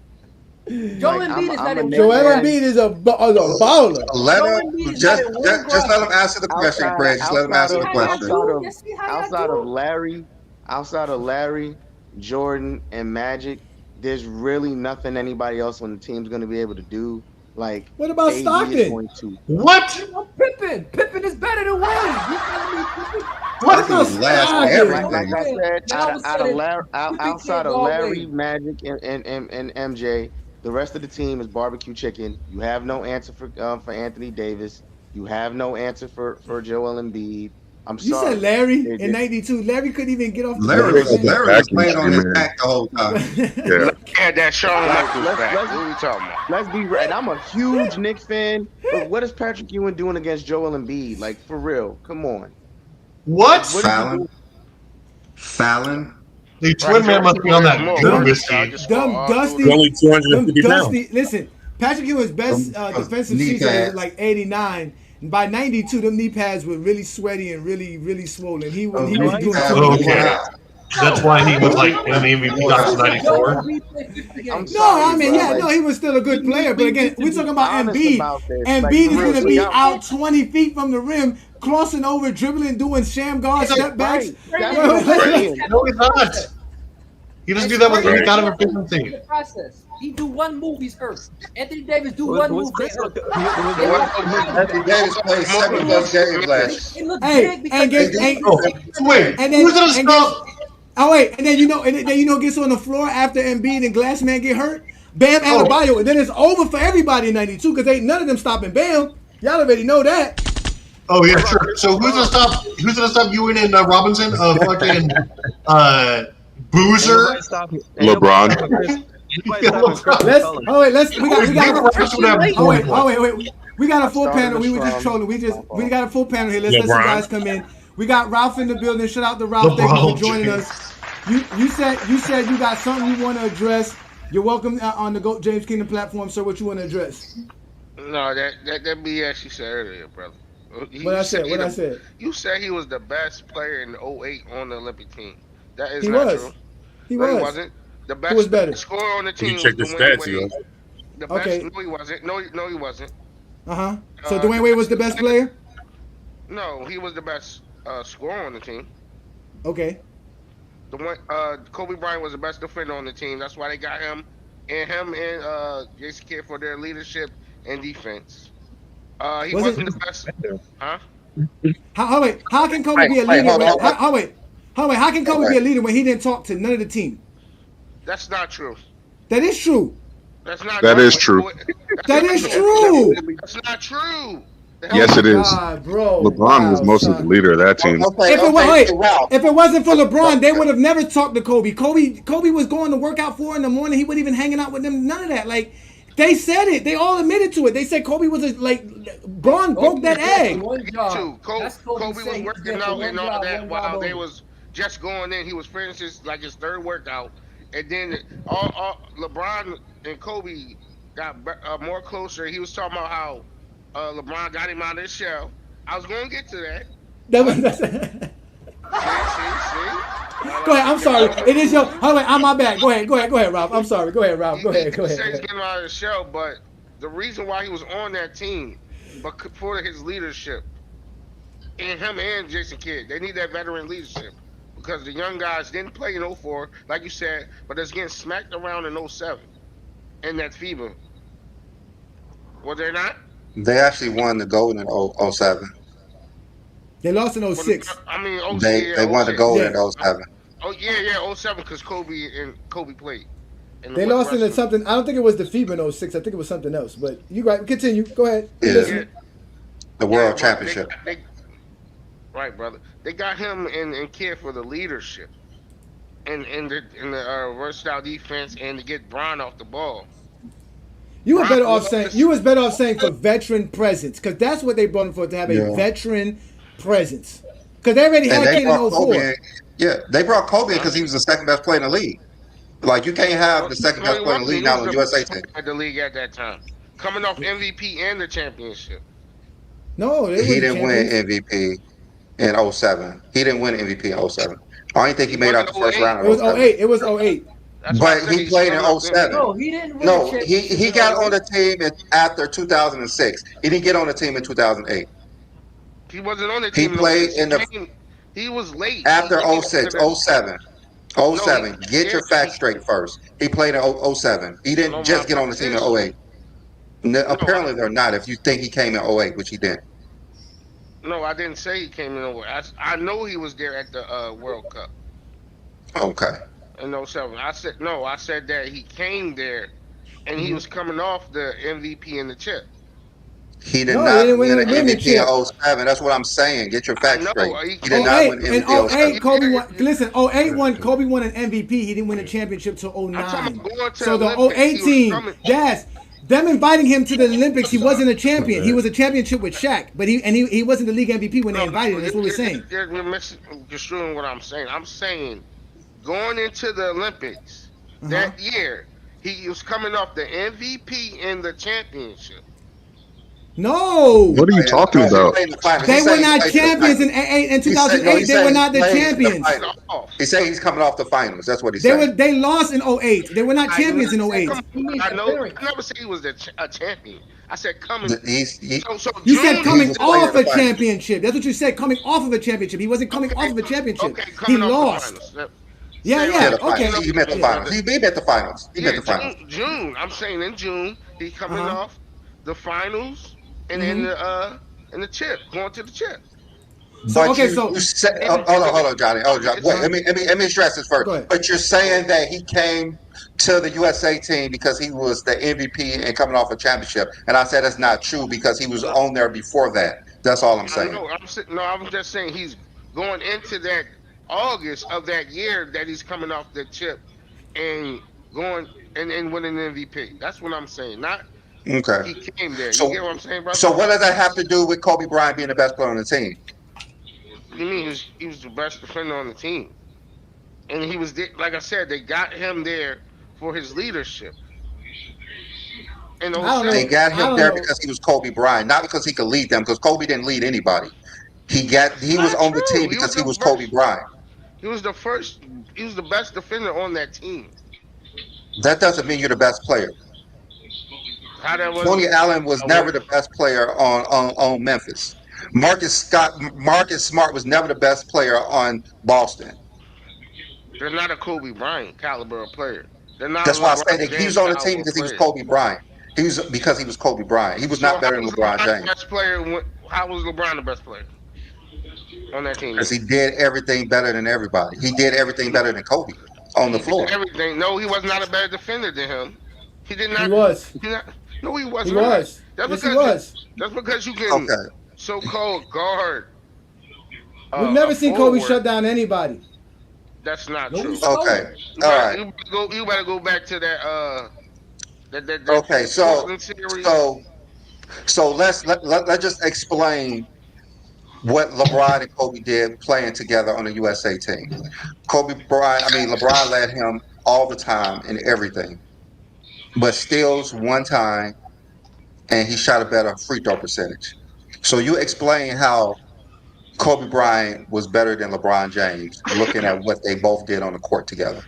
Joel Like Embiid is not I'm a in Knicks one Joel fan. grasp. Embiid is a baller. Let Joel him Embiid is not in one just let grasp. him answer the question, outside Craig. Just let him outside answer See the of how y'all question. outside do? of You see how y'all outside of do? Larry, outside of Larry, Jordan, and Magic, there's really nothing anybody else on the team's going to be able to do. Like What about KD is Stockton? going to. What? You know, Pippen. Pippen is better than Wade. You telling me Pippen? What What? Stockton about was last in Stockton? Like everything. I Man, said, and all of a out of sudden, Larry, Pippen outside can't of guard Larry, Wade. Magic, and MJ, the rest of the team is barbecue chicken. You have no answer for Anthony Davis. You have no answer for Joel Embiid. I'm You said sorry. Larry They, in they, '92. Larry couldn't even get off the Larry Larry bench, was had that man. Larry was back laying on injury, his man. back the whole time. Yeah. Had that Shawn like Michaels back. What are we talking about? let's be right. I'm a huge Knicks fan, but what is Patrick Ewing doing against Joel Embiid? Like for real, come on. Like what What? is he doing? Fallon. The Right, twin man Jordan must be on is that more Dumb, Goobus versatile. team. Just score dumb, all through He's the. dusty, only dumb, 250 pounds. dusty. Listen, Patrick Ewing's best defensive Knee season was pads. like '89. And by '92, them knee pads were really sweaty and really swollen. He was Those he knee was What? doing pads too were many Okay. worn things. out. That's why he was How like many in the MVP Wore class out. of seasons Joel '94. Embiid played 50 I'm games? No, I sorry, mean, bro. yeah, Like no, he was still a good player. But again, need to we're be talking about honest Embiid. about this. Like Embiid for is real. going to So be y'all out 20 feet from the rim, crossing over, dribbling, doing sham guard step backs. right. That's Training what in I'm Right. practice saying. No, in he's the not. process. He doesn't And do that with any spraying Right. kind of Jordan in efficiency. the process. He do one move, he's hurt. Anthony Davis do Was, one was move, they Chris hurt. was, They What was, lost the was body Anthony back. Davis played They 70+ look, games last year. they look Hey, big because and They get did. and, Oh, wait. and Who's then gonna and guess. stop? Oh wait, and then you know gets on the floor after Embiid and Glassman get hurt. Bam Oh, Adebayo, and then it's over for everybody in '92 because ain't none of them stopping Bam. Y'all already know that. oh yeah, Hold on. sure. So who's Hold gonna on. stop? Who's gonna stop Ewing and Robinson? Fucking ain't Boozer. nobody stopping LeBron. Chris. Ain't nobody Yeah, stopping Chris LeBron. Let's. McCollum. Oh wait, let's. Who's We got bigger a. Robinson would have Oh scoring wait, oh points? wait. We got a I full started panel. the We were just scrum. trolling. My We fault. got a full panel here. Let's let some LeBron. guys come in. We got Ralph in the building. Shout out to Ralph. Thank you for LeBron joining James. us. You said you got something you want to address. You're welcome on the Go James Kingdom platform, sir. What you want to address? No, that BS you said earlier, brother. What You I said said. What I said. you said he was the best player in '08 on the Olympic team. That is He not true. was. He No, he was. wasn't. Who was The better? best scorer on the You team was check the Dwayne stats, yo. Wade. The best? Okay. No, he wasn't. No, he wasn't. Uh-huh. So The Dwayne Wade was best the best player? No, he was the best scorer on the team. Okay. Kobe Bryant was the best defender on the team. That's why they got him and Jason Kidd for their leadership and defense. He Was it wasn't the best, huh? how can Kobe Wait, be a wait, leader hold when on. how can Kobe Wait. be a leader when he didn't talk to none of the team? That's not true. That is true. That's not That true. is true. That's That not is true. true. That's not true. The hell Oh Yes, my it is. God, bro. LeBron was Wow, mostly the son. leader of that team. Okay, If it was okay, wait, hey, Ralph. if it wasn't for LeBron, they would have never talked to Kobe. Kobe was going to work out 4 in the morning. He wasn't even hanging out with them. None of that. Like they said it. They all admitted to it. They said Kobe was Braun broke that egg. One job. Too. That's Kobe Kobe was saying he's there working for out one and all job, that one job while they only. was just going in. He was finishing his third workout, and then all LeBron and Kobe got more closer. He was talking about how LeBron got him out of his shell. I was going to get to that. See. Go ahead. I'm sorry. It is your. Oh wait, I'm my bad. Go ahead, Ralph. I'm sorry. Go ahead, Ralph. Go ahead. He said he's getting out of the shell, but the reason why he was on that team but for his leadership, and him and Jason Kidd, they need that veteran leadership because the young guys didn't play in '04, like you said, but it's getting smacked around in '07 in that FIBA. Was they not? They actually won the gold in '07. They lost in Well, '06. I mean, oh They yeah, they won the '06. gold Yeah. in '07. Oh yeah, '07 because Kobe played, and They what the lost rest in of them. something. I don't think it was the FIBA in '06. I think it was something else. But you right. Continue. Go ahead. We Yeah, Yeah, listen. the yeah, world but championship. right, brother. They got him and Kid for the leadership and the versatile defense and to get Bron off the ball. You were Bron better off saying was for veteran presence because that's what they brought him for, to have a Yeah. veteran presence because they already And had they Kid in brought Kobe '04. in. Yeah, they brought Kobe in huh? because he was the second best player in the league. Like you can't have No, the second no, best he player in the wasn't. league He now was on the the USA best player team. in the league at that time, coming off MVP and the championship. No, they He wasn't didn't win champions. MVP in '07. He didn't win MVP in '07. I don't think He he made won in out the first '08. round It in was '07. '08. It was '08. That's why I But said he he's played in coming off '07. No, MVP. he didn't win a No, championship he in got on '08. the team after 2006. He didn't get on the team in 2008. He wasn't on the He team in played '06. He in the came. He was late. He after came after '06, the. '07. No, he '07. Get yeah. your facts straight first. He played in '07. He didn't No, my just get on the fact team in is '08. no. Apparently they're not if you think he came in '08, which he didn't. No, I didn't say he came in over. I know he was there at the World Cup Okay. in '07. I said no. I said that he came there and he Hmm. was coming off the MVP and the chip. He did No, they not didn't win an win the MVP in chip. '07. That's what I'm saying. Get your I facts know straight. he He did came. not win '08 an and MVP in '08 '07. Kobe Yeah, won. Listen, '08 won. Kobe won an MVP. He didn't win a championship till I'm talking '09. about going to the So the Olympics. '08 He was team, coming. that's them inviting him to the Olympics. He wasn't a champion. He was a championship with Shaq, but he wasn't the league MVP when they No, invited him. no, That's what we're saying. you're misconstruing what I'm saying. I'm saying going into the Olympics Uh huh. that year, he was coming off the MVP and the championship. No, What are you talking No, he about? played in the finals. He they said were he not played in the champions finals. in He said no. He 2008. They were said he not the played in the champions. finals. Off. He said he's coming off the finals. That's what he They said. were they lost in '08. They were not I never champions in said come. '08. He means I know. I appearance. never said he was a champion. I said coming. He So You said June he coming was he playing in off the a finals. championship. That's what you said. Coming off of a championship. He wasn't coming off okay of a championship. okay He coming off the lost. finals. Yeah, Stay Yeah, right. yeah. the Coming finals. Okay. off He the meant the Yeah. finals. brother. He meant the finals. He meant Yeah, the finals. June. I'm saying in June he Uh coming huh. off the finals and Mm-hmm. in the chip going to the chip. So But okay. you So said, And, hold on, Johnny. Oh, John, it's wait. uh huh. Let me stress this first. Go ahead. But you're saying that he came to the USA team because he was the MVP and coming off a championship, and I said that's not true because he was no, on there before that. That's all I'm I saying. know. No. I'm just saying he's going into that August of that year that he's coming off the chip and going and winning the MVP. That's what I'm saying. Not Okay. he came there. You So, get what I'm saying, brother? so what does that have to do with Kobe Bryant being the best player on the team? You mean he was the best defender on the team, and he was like I said, they got him there for his leadership in I don't They know. '07. got I him don't there know. because he was Kobe Bryant, not because he could lead them. Because Kobe didn't lead anybody. He was Not on the true. team He was because he the was Kobe first. Bryant. He was the first. He was the best defender on that team. That doesn't mean you're the best player. How that Tony wasn't? Allen was Well, never the best player on Memphis. Marcus Smart was never the best player on Boston. they're not a Kobe Bryant caliber of player. They're not a That's why I say LeBron that he was James on the team caliber because he was player. Kobe Bryant. He was because he was Kobe Bryant. He was So not how better than was LeBron LeBron the James best player? How was LeBron the best player on that team because then? he did everything better than everybody. He did everything better than Kobe on the He did floor. everything. No, he was not a better defender than him. He did He not. was. He not. No, he was He not. was. That's Yes, he because you. was. That's because you can Okay. so-called guard We've a never seen Kobe forward. shut down anybody. That's not No, he true. Okay. stole. All right. You better go back to that Okay. Portland series. So so let's just explain what LeBron and Kobe did playing together on the USA team. LeBron led him all the time in everything, but steals one time, and he shot a better free throw percentage. So you explain how Kobe Bryant was better than LeBron James, looking at what they both did on the court together.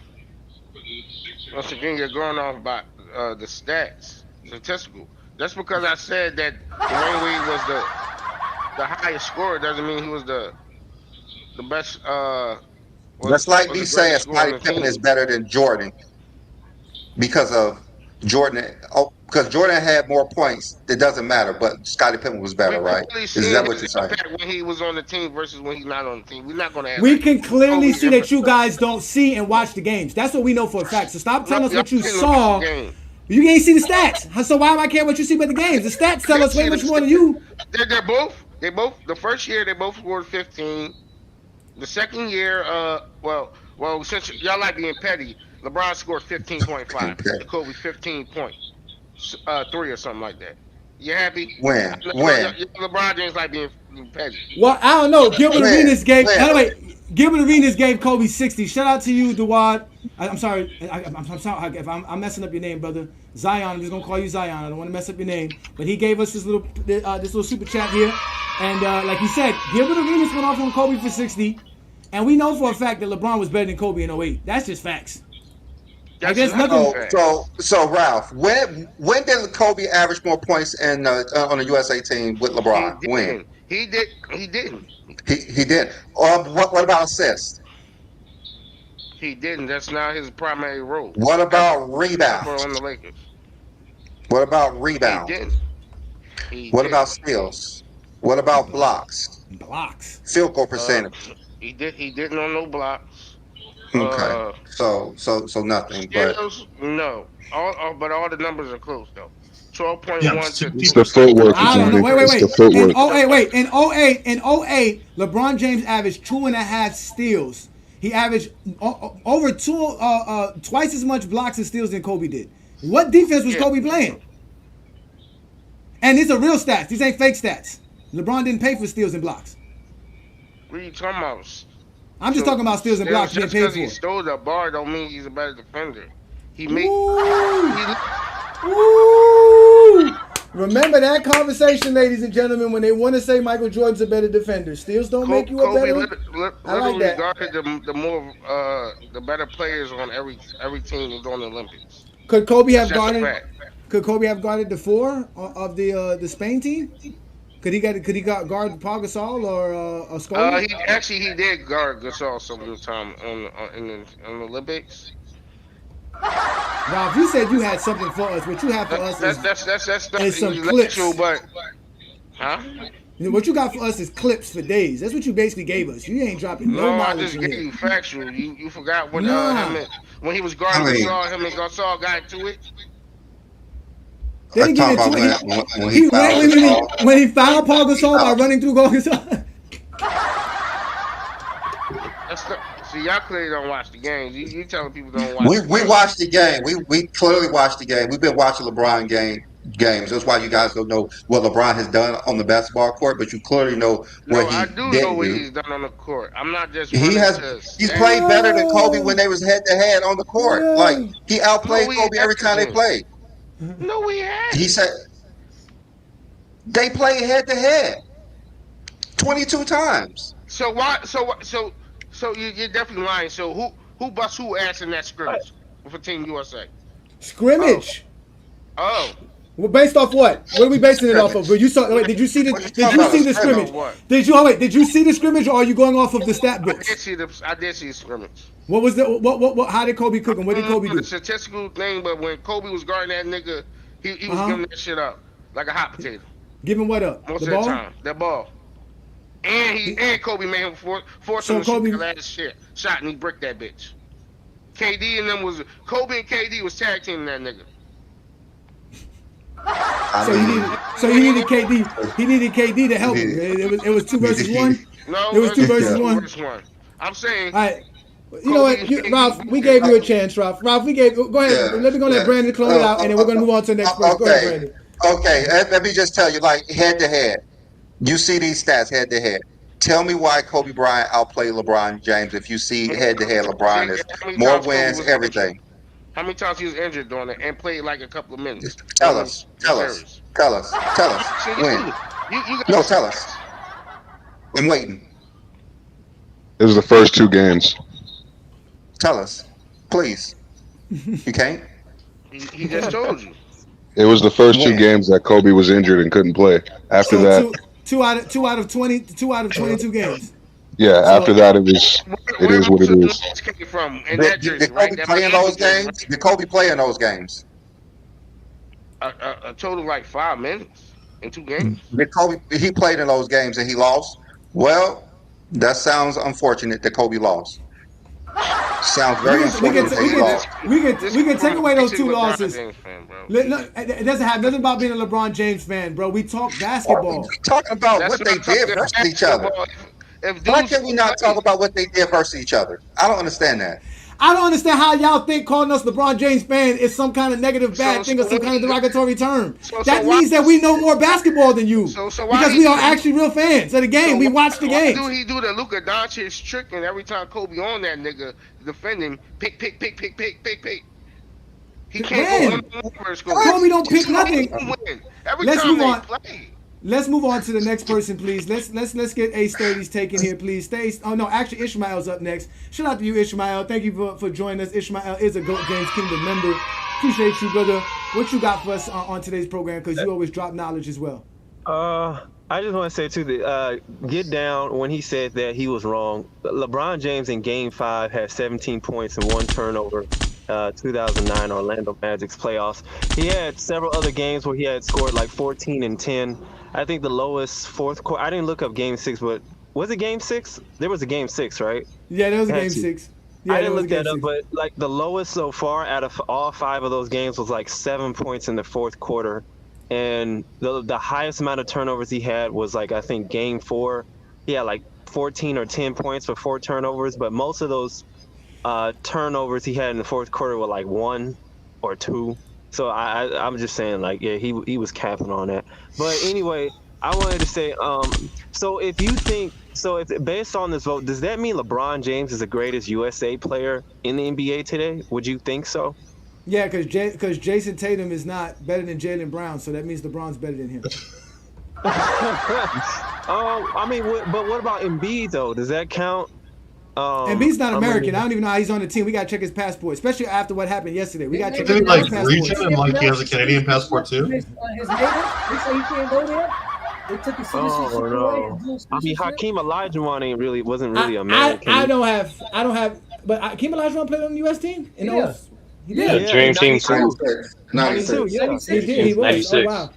Once again, you're going off by the stats, statistical. Just because I said that Dwayne Wade was the highest scorer doesn't mean he was the best. Just like Was me the saying greatest scorer on Scottie the Pippen is team. better than Jordan because of Jordan. Oh, because Jordan had more points. It doesn't matter, but Scottie Pippen was We better, right? clearly Is seen that what his you're saying? impact when he was on the team versus when he's not on the team. We're not gonna act We like can clearly Kobe's see that impact. you guys don't see and watch the games. That's what we know for a fact. So stop No, telling us y'all what you didn't watch the saw. game. You ain't see the stats. So why do I care what you see about the games? The stats tell They us way see much the more than you. they're both the first year they both scored 15. The second year, since y'all like being petty, LeBron scored 15.5 Okay. to Kobe's 15.3 or something like that. You happy? When? I know When? LeBron James like being petty. Well, I don't know. Gilbert When? Arenas gave. When? By the way, Gilbert Arenas gave Kobe 60. Shout out to you, Dewad. I'm sorry. I'm sorry if I'm messing up your name, brother. Zion. I'm just gonna call you Zion. I don't want to mess up your name. But he gave us this little super chat here, and like you said, Gilbert Arenas went off on Kobe for 60, and we know for a fact that LeBron was better than Kobe in '08. That's just facts. Like That's there's not a nothing. fact. So Ralph, when did Kobe average more points on the USA team with He LeBron? When? didn't. He did. He didn't. He did. What about assists? He didn't. That's not his primary role. What Ever. about Ever rebounds? on the Lakers. What about He rebounds? didn't. He What about didn't. steals? What about blocks? Blocks. Field goal Uh, percentage. he didn't on no blocks. Okay. Uh, So nothing. But Steals, no. But all the numbers are close though. Yeah, 12.1 to It's the footwork, I don't know. Johnny. Wait. It's the In footwork. '08, in '08, LeBron James averaged 2.5 steals. He averaged over twice as much blocks and steals than Kobe did. What defense was yeah. Kobe playing? And these are real stats. These ain't fake stats. LeBron didn't pay for steals and blocks. What are you talking about? I'm just So talking about steals and blocks being just paid because he for. stole the bar don't mean he's a better defender. He made Ooh. he Ooh. Remember that conversation, ladies and gentlemen, when they want to say Michael Jordan's a better defender. Steals don't make you a Kobe better. I like literally that. guarded the better players on every team that's on the Olympics. Could Kobe That's have just a guarded? fact. Could Kobe have guarded the four of the Spain team? Could he guard Paul Gasol or Scully? He did guard Gasol some of the time on the Olympics. Now, if you said you had something for us, what you have for us That's not is some clips. intellectual, but huh? What you got for us is clips for days. That's what you basically gave us. You ain't dropping no No, I knowledge just in gave here. you factual. You forgot when Nah. when he was I guarding mean, Gasol, him and Gasol got into it. They I'm didn't get talking into about it. when he fouled Gasol. When he fouled Paul He Gasol by fouled. running through Gasol. See, y'all clearly don't watch the games. You telling people don't watch. We watched the game. We clearly watched the game. We've been watching LeBron games. That's why you guys don't know what LeBron has done on the basketball court, but you clearly know No, what I he do know didn't what do. he's done on the court. I'm not just He running has to he's stats. played better than Kobe when they was head to head on the court. Like Yeah. he No, outplayed we Kobe every time they hasn't. played. No, we He hasn't. said they played head to head 22 times. So why? So you're definitely lying. So who bust who ass in that scrimmage for Team USA? Scrimmage. Oh, Well, based off what? What are we basing it off of? Well, you saw. Wait, did you see the? What you Did talking you about, see the scrimmage? scrimmage? What? Did you see the scrimmage, or are you going off of the stat books? I did see the scrimmage. What was the what? How did Kobe cook him? What did Kobe The do? statistical thing, but when Kobe was guarding that nigga, he was giving that shit up like a hot potato Give him what up? most The of the ball. time. That ball. And Kobe made him force So him to Kobe- shoot that last shot, and he bricked that bitch. KD and them was Kobe and KD was tag teaming that nigga. So he needed KD. He needed KD to help him. It was two versus one. No, It was two versus two one. versus one. I'm saying. All right. You know what, Ralph? We gave you a chance, Ralph. Ralph, we gave. Go ahead. Let me go. Let Brandon close it out, and then we're gonna move on to the next person. Go ahead, Brandon. Okay. Let me just tell you, like head to head, you see these stats head to head. Tell me why Kobe Bryant outplayed LeBron James. If you see head to head, LeBron is How many more times Kobe wins, was everything. injured? How many times he was injured during it and played like a couple of minutes? Tell us. When? No, tell us. I'm waiting. It was the first two games. Tell us, please. You can't. He just told you. It was the first two When? games that Kobe was injured and couldn't play. After So that, two out of 20, 22 games. yeah, after So that it Where is what most it of the is. numbers came from in Did, that did, jersey, did right? Kobe That play in Miami those jersey, games? Did Kobe play in those games? right? A total of like 5 minutes in 2 games. Did Kobe? He played in those games and he lost. Well, that sounds unfortunate that Kobe lost. Sounds we very can we can unfortunate that he lost. This we came can take from a away those basic two LeBron losses. James fan, bro. Look, it doesn't have nothing about being a LeBron James fan, bro. We talk What are we basketball. talking about? That's What what they I'm did talking versus each other. basketball. If Why dudes can we don't not talk play, about what they did versus each other? I don't understand that. I don't understand how y'all think calling us LeBron James fan is some kind of negative, so bad so thing or some when kind of he, derogatory term. so That why means that we know more basketball than you so why because he we do are the actually real fans of the game. so We why, watch the why do games. he do the Luka Doncic trick and every time Kobe on that nigga defend him, pick. He can't go one When on one versus Kobe. Kobe don't pick So he nothing. don't win every Let's time move they on. play. Let's move on to the next person, please. Let's get Ace 30's taken here, please. Stay. Oh no, actually Ishmael's up next. Shout out to you, Ishmael. Thank you for joining us. Ishmael is a GOAT James Kingdom member. Appreciate you, brother. What you got for us on today's program? Because you always drop knowledge as well. I just want to say too that get down when he said that he was wrong. LeBron James in Game 5 had 17 points and one turnover. 2009 Orlando Magic's playoffs. He had several other games where he had scored like 14 and 10. I think the lowest fourth quarter. I didn't look up Game 6, but was it Game 6? There was a Game 6, right? Yeah, that was It a had game to. 6. Yeah, I that didn't was a look game that up, 6. but like the lowest so far out of all 5 of those games was like 7 points in the fourth quarter, and the highest amount of turnovers he had was like I think Game 4, he had like 14 or 10 points for 4 turnovers, but most of those turnovers he had in the fourth quarter were like 1 or 2. So I'm just saying like yeah he was capping on that. But anyway, I wanted to say so if you think so if based on this vote, does that mean LeBron James is the greatest USA player in the NBA today? Would you think so? Yeah, because Jason Tatum is not better than Jaylen Brown, so that means LeBron's better than him. I mean, but what about Embiid though? Does that count? Embiid's not I American. mean, I don't even know how he's on the team. We got to check his passport, especially after what happened yesterday. We got to check Isn't he everybody's like passports. Norwegian and like he has a Canadian passport too? His neighbor, they say he can't go there. They took his citizenship oh away. no. His dual I mean, citizenship. Hakeem Olajuwon wasn't really I American. don't have, but Hakeem Olajuwon played on the U.S. team. In Yeah. those, he Yeah. did. Dream in Team 92. 96. 92, yeah. 96. He did. He was. 96. Oh wow.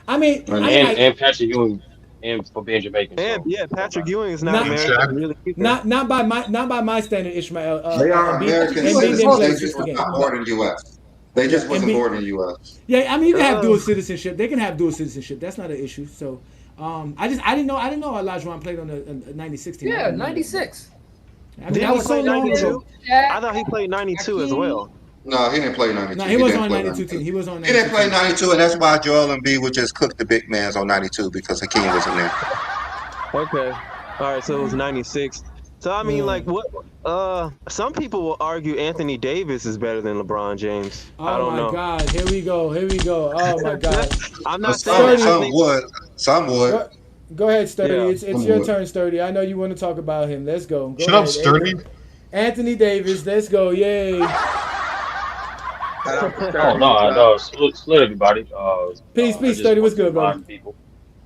I mean, And Patrick Ewing and for being Jamaican. And So yeah, Patrick Ewing is not Not- American really either. not by my standard, Ishmael. They are Embiid- American Embiid didn't citizens. play They a just 60 was game. not born in the U.S. They just wasn't Embiid- born in the U.S. Yeah, I mean you can have Uh. dual citizenship. They can have dual citizenship. That's not an issue. So, I didn't know Olajuwon played on the 96 team. I Yeah, didn't know that. 96. I mean Did that he was so play long 92? ago. I thought he played 92 as well. No, he didn't play 92. No, he wasn't on didn't play 92 team. He was on He 92 didn't play team. 92, and that's why Joel Embiid would just cook the big mans on 92 because Hakeem wasn't there. Okay. All right, so it was 96. So I mean, Yeah. like, what? Some people will argue Anthony Davis is better than LeBron James. I Oh don't my know. God! Here we go! Oh my God! I'm not saying. Some, I some think, would. Some would. Go ahead, Sturdy. Yeah. It's your turn, Sturdy. I know you want to talk about him. Let's go. Shut up, Sturdy. Anthony Davis. Let's go! Yay! oh no, salute everybody. Peace, I peace, just Sturdy. want What's to good, brother? remind people.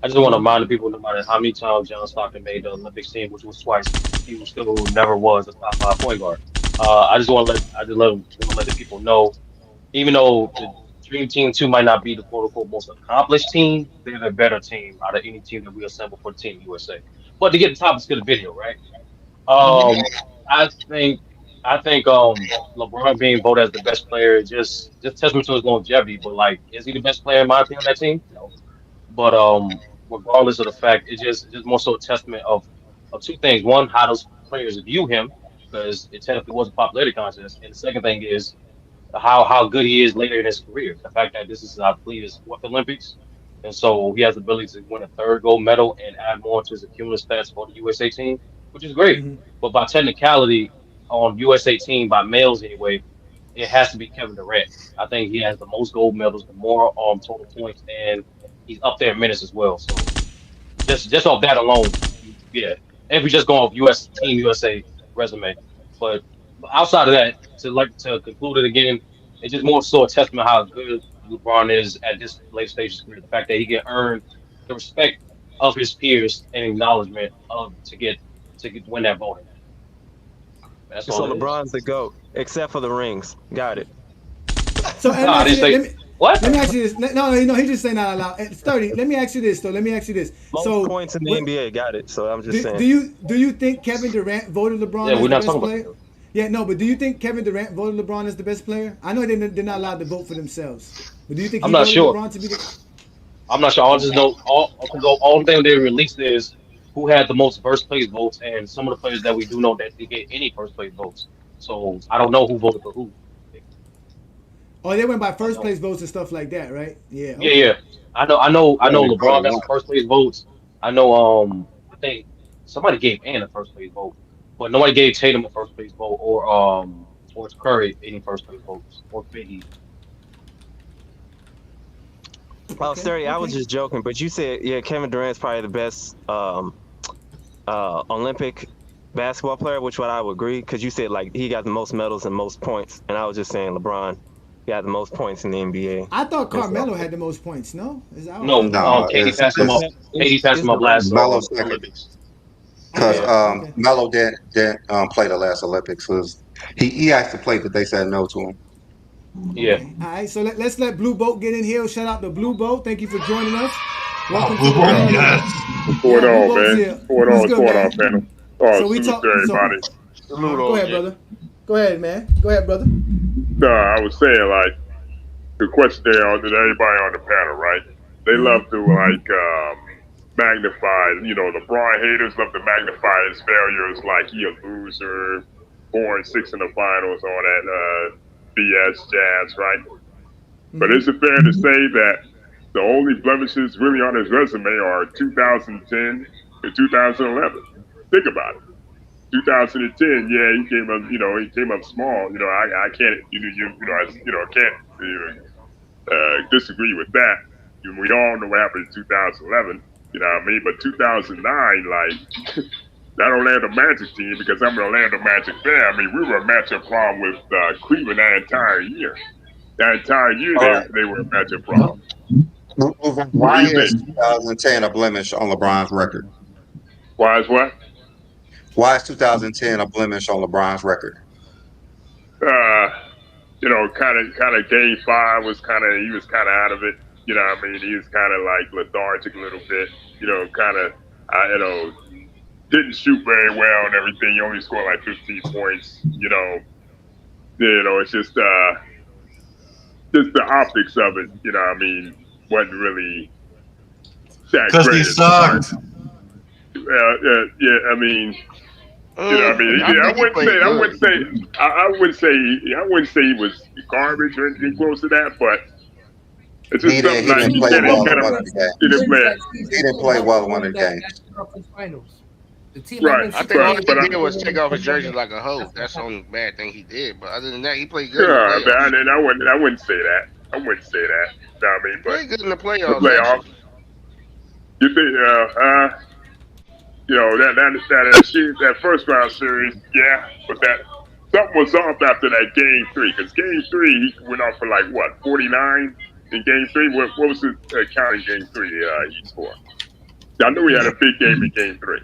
I just want to remind the people, no matter how many times John Stockton made the Olympics team, which was twice, he was still never was a top 5 point guard. I just want to let the people know, even though the Dream Team 2 might not be the quote unquote most accomplished team, they're the better team out of any team that we assemble for Team USA. But to get the topics of the video, right? I think LeBron being voted as the best player is just testament to his longevity. But like, is he the best player in my opinion on that team? No. But regardless of the fact, it's just more so a testament of two things. One, how those players view him, because it technically was a popularity contest, and the second thing is how good he is later in his career. The fact that this is, I believe, his fourth Olympics, and so he has the ability to win a third gold medal and add more to his accumulative stats for the USA team, which is great. Mm-hmm. But by technicality, on USA team by males anyway, it has to be Kevin Durant. I think he has the most gold medals, the more total points, and he's up there in minutes as well. So just off that alone, yeah. If we just go off US Team USA resume, but outside of that, to conclude it again, it's just more so a testament how good LeBron is at this late stage of his career. The fact that he can earn the respect of his peers and acknowledgement of to get win that voting. That's So all it is. LeBron's the GOAT, except for the rings. Got it. So No, I didn't say what. let me ask you this. No, he just saying that out loud. It's 30. Let me ask you this though. Let me ask you this. Most So points in the NBA. Got it. So I'm just do, saying. do you do you think Kevin Durant voted LeBron Yeah, as we're the not best talking player? about that. Yeah, no, but do you think Kevin Durant voted LeBron as the best player? I know they're not allowed to vote for themselves, but do you think I'm he not voted sure. LeBron to be the? I'm not sure. I just know all thing they released is who had the most first place votes, and some of the players that we do know that they get any first place votes. So I don't know who voted for who. Oh, they went by I first don't. place votes and stuff like that, right? Yeah. Yeah, Okay. yeah. I know. Only LeBron probably got one. some first place votes. I know. I think somebody gave Ant a first place vote, but nobody gave Tatum a first place vote or Curry any first place votes or Biggie. Oh, Okay. sorry, I was Okay. just joking. But you said, yeah, Kevin Durant's probably the best Olympic basketball player, which what I would agree, because you said like he got the most medals and most points, and I was just saying LeBron got the most points in the NBA. I thought And so Carmelo had the most points. No, I No, don't know. No, it's KD passed him up. KD passed it's him up last Melo second Olympics. because Okay. yeah. Okay. Melo didn't play the last Olympics. He asked to play, but they said no to him. Yeah. Okay. All right. So let's let Blue Boat get in here. Shout out to Blue Boat. Thank you for joining us. Wow, Welcome to Blue the Bolt, panel. yes. What's going Yeah, Blue on, Boat's man? here. What's What's good, going on, man? panel? Oh, So we salute talk. to everybody. Salute, Go ahead, OG. brother. Go ahead, man. Go ahead, brother. No, I was saying, like, the question there on that everybody on the panel, right? They love to, like, magnify, LeBron haters love to magnify his failures like he a loser, 4-6 in the finals, all that BS jazz, right? But is it fair to say that the only blemishes really on his resume are 2010 and 2011? Think about it. 2010, yeah, he came up, he came up small. I can't, I can't, disagree with that. We all know what happened in 2011. You know what I mean? But 2009, like that Orlando Magic team, because I'm an Orlando Magic fan. I mean, we were a matchup problem with Cleveland that entire year. That entire year, All right. they were a matchup problem. What do Why you is think? 2010 a blemish on LeBron's record? Why is what? Why is 2010 a blemish on LeBron's record? Uh, kind of game five was he was kind of out of it. You know what I mean? He was kind of like lethargic a little bit. Kind of, didn't shoot very well and everything. He only scored like 15 points. It's just the optics of it. You know what I mean? Wasn't really that Because great he as far as, sucked. yeah, I mean, I mean, I I think he wouldn't played say, I good. wouldn't say, I wouldn't say he was garbage or anything close to that, but it's just He something didn't. He like didn't he play kind of, well in one of the He he games. didn't wins play that it season. He didn't He play helped well in them one win of the that games. conference finals. The team that right, went I to think all right, the but he I, did was take off his jersey NBA. like a hoe. That's what That's the happened. only bad thing he did. But other than that, he played good in the yeah, playoffs. and I wouldn't say that. You know what I mean? But Played good in the the playoffs, playoffs, actually. you think, that first round series, yeah, but that something was off after that game three, because game three he went off for like what 49 in game three. What was the count in game three? He scored. I knew he had a big game in game three.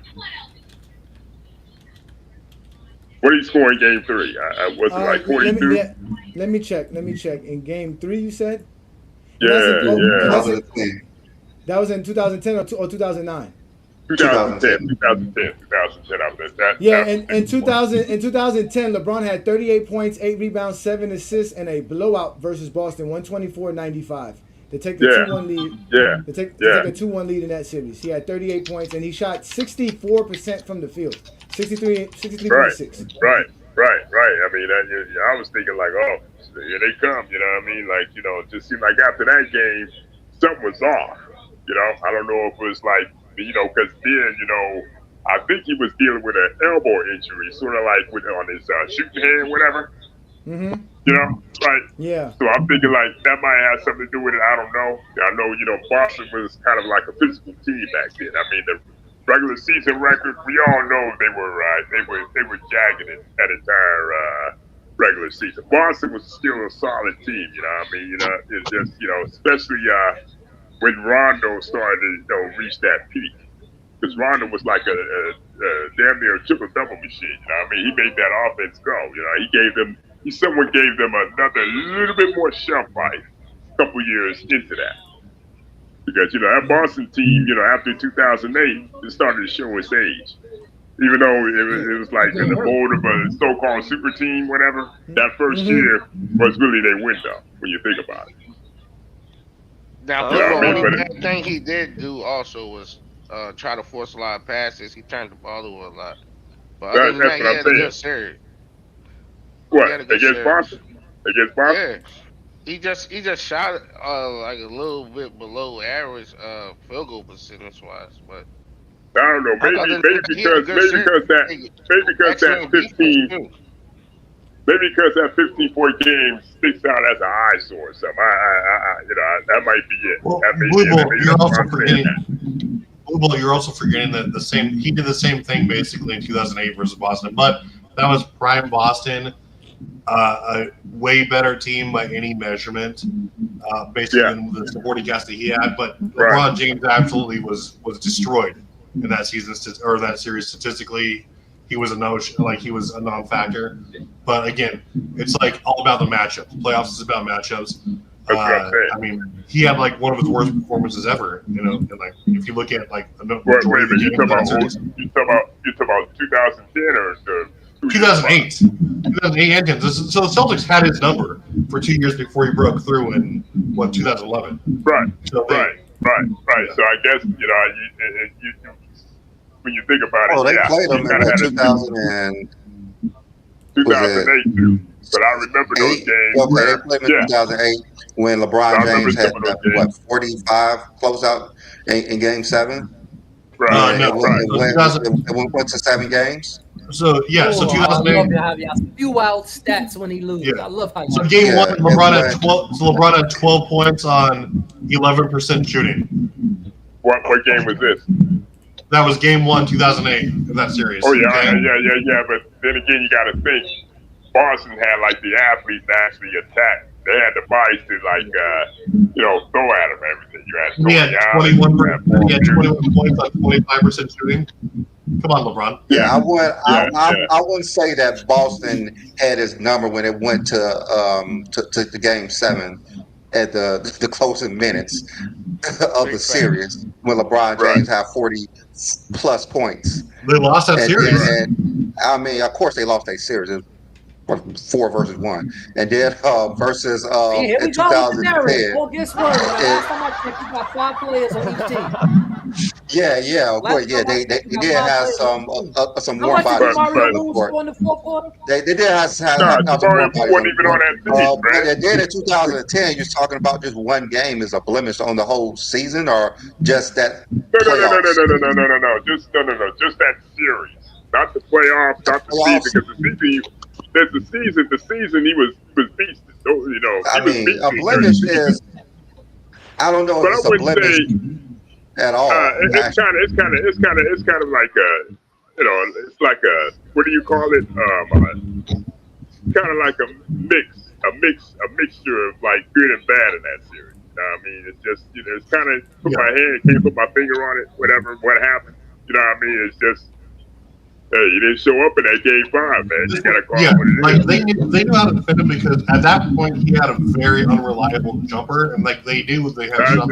What did he score in game three? Was it like Let me 42? yeah, let me check. Let me check. In game three, you said, and that's in Yeah, and yeah. that's it. 2010. That was in 2010 or 2009. 2010, 2010. 2010, 2010. I was Yeah, that was and the big one. in 2010, LeBron had 38 points, 8 rebounds, 7 assists, and a blowout versus Boston, 124-95. To take the Yeah, 2-1 lead. yeah, To take yeah. a 2-1 lead in that series. He had 38 points and he shot 64% from the field. 63.6. Right, right, right. I mean, I was thinking like, oh, here they come. You know what I mean? Like, it just seemed like after that game, something was off. I don't know if it was like, because then, I think he was dealing with an elbow injury, sort of like on his shooting hand, whatever. Mhm. Right. Yeah. So I'm thinking like that might have something to do with it. I don't know. I know, Boston was kind of like a physical team back then. I mean, the regular season record, we all know they were jagging it that entire regular season. Boston was still a solid team. You know, what I mean, it's just especially when Rondo started to reach that peak. Because Rondo was like a damn near triple double machine. You know, what I mean, he made that offense go. You know, he somewhat gave them another little bit more shelf life a couple years into that. Because that Boston team, after 2008, it started to show its age. Even though it was like in the mold of a so-called super team, whatever. That first year was really their window when you think about it. Now, the only bad thing he did do also was try to force a lot of passes. He turned the ball over a lot. But other than that, he had a good series. What, against Boston? Against Boston? Yeah. He just shot like a little bit below average field goal percentage wise, but I don't know. Maybe because that 15-point game sticks out as an eyesore or something. That might be it. Well, you're also forgetting that he did the same thing basically in 2008 versus Boston, but that was prime Boston, a way better team by any measurement, basically than the supporting cast that he had. But LeBron James absolutely was destroyed in that season or that series statistically. He was a non-factor. But again, it's like all about the matchup. Playoffs is about matchups. I mean, he had like one of his worst performances ever. And like if you look at like the majority of the games, you talk about 2010 or the 2008 and 10. So the Celtics had his number for 2 years before he broke through in 2011. Right. So right. So I guess when you think about it, they played him in 2008 too. But I remember those games. Okay, they played him in 2008 when LeBron James had 45 closeout in Game 7. Right. It went to 7 games. So 2008. I love to have a few wild stats when he loses. I love how. So game 1, LeBron had 12. So LeBron had 12 points on 11% shooting. What game was this? That was game 1, 2008 of that series. Oh yeah, okay? yeah. But then again, you got to think Boston had like the athletes to actually attack. They had the bodies to throw at him everything. He had 21 points on 25% shooting. Come on, LeBron. Yeah, I wouldn't say that Boston had his number when it went to the Game 7 at the closing minutes of the series when LeBron James had 40 plus points. They lost that series. And, I mean, of course, they lost that series. It was 4 versus 1, and then versus here we in go with the narrative. 2010. Well, guess what? Last time I checked, you got 5 players on each team. They did have some more bodies on the court. They did have some more bodies on the court. But then in 2010, you're talking about just one game is a blemish on the whole season, or just that? No. Just that series, not the playoffs, not the season. Because the season he was beasted. A blemish is. I don't know if it's a blemish at all. It's kind of like it's like a, what do you call it? Kind of like a mixture of like good and bad in that series. I mean, it's just it's kind of can't put my finger on it. What happened? You know what I mean? It's just. Hey, you didn't show up in that game 5, man. You gotta call it. They knew how to defend him because at that point he had a very unreliable jumper, and like they knew they had. That was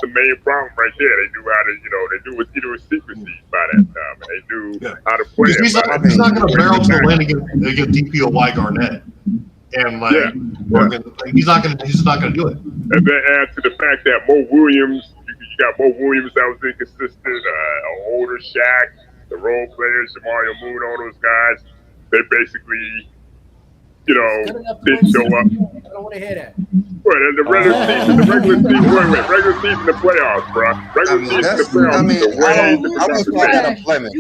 the main problem right there. They knew how to, they knew it was secrecy by that time, and they knew how to play. He's not going to barrel to the lane against DPOY Garnett, and he's not going to do it. And then add to the fact that Mo Williams. You got Mo Williams that was inconsistent, older Shaq, the role players, Jamario Moon, all those guys. They basically, didn't show up. I don't want to hear that. But in the regular season, the playoffs, bro. Regular season, the playoffs. I wouldn't call that a blemish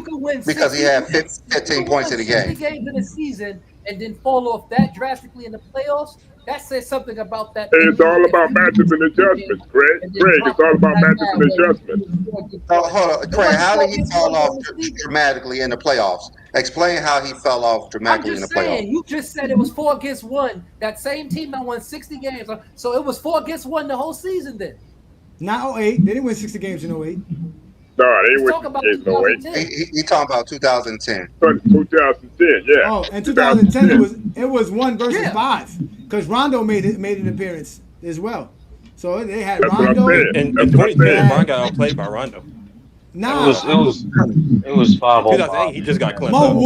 because he had 15 points in the game. 60 games in the season and then fall off that drastically in the playoffs. that says something about that. It's all about matchup and adjustments, Craig. Craig, it's all about matchup and adjustments. Hold on, Craig. How did he fall off dramatically in the playoffs? Explain how he fell off I'm dramatically in the just saying, playoffs. you just said it was 4-1. That same team that won 60 games. So it was 4-1 the whole season then. Not 08. They didn't win 60 games in 08. No, they Let's went talk about 2008. He talking about 2010. 2010, yeah. Oh, in 2010 it was 1 versus 5 because Rondo made an appearance as well. So they had That's what I'm Rondo. saying. In That's what I'm 2010, saying. LeBron got outplayed by Rondo. Nah, It was 5 on 2008, he just got clipped Mo up.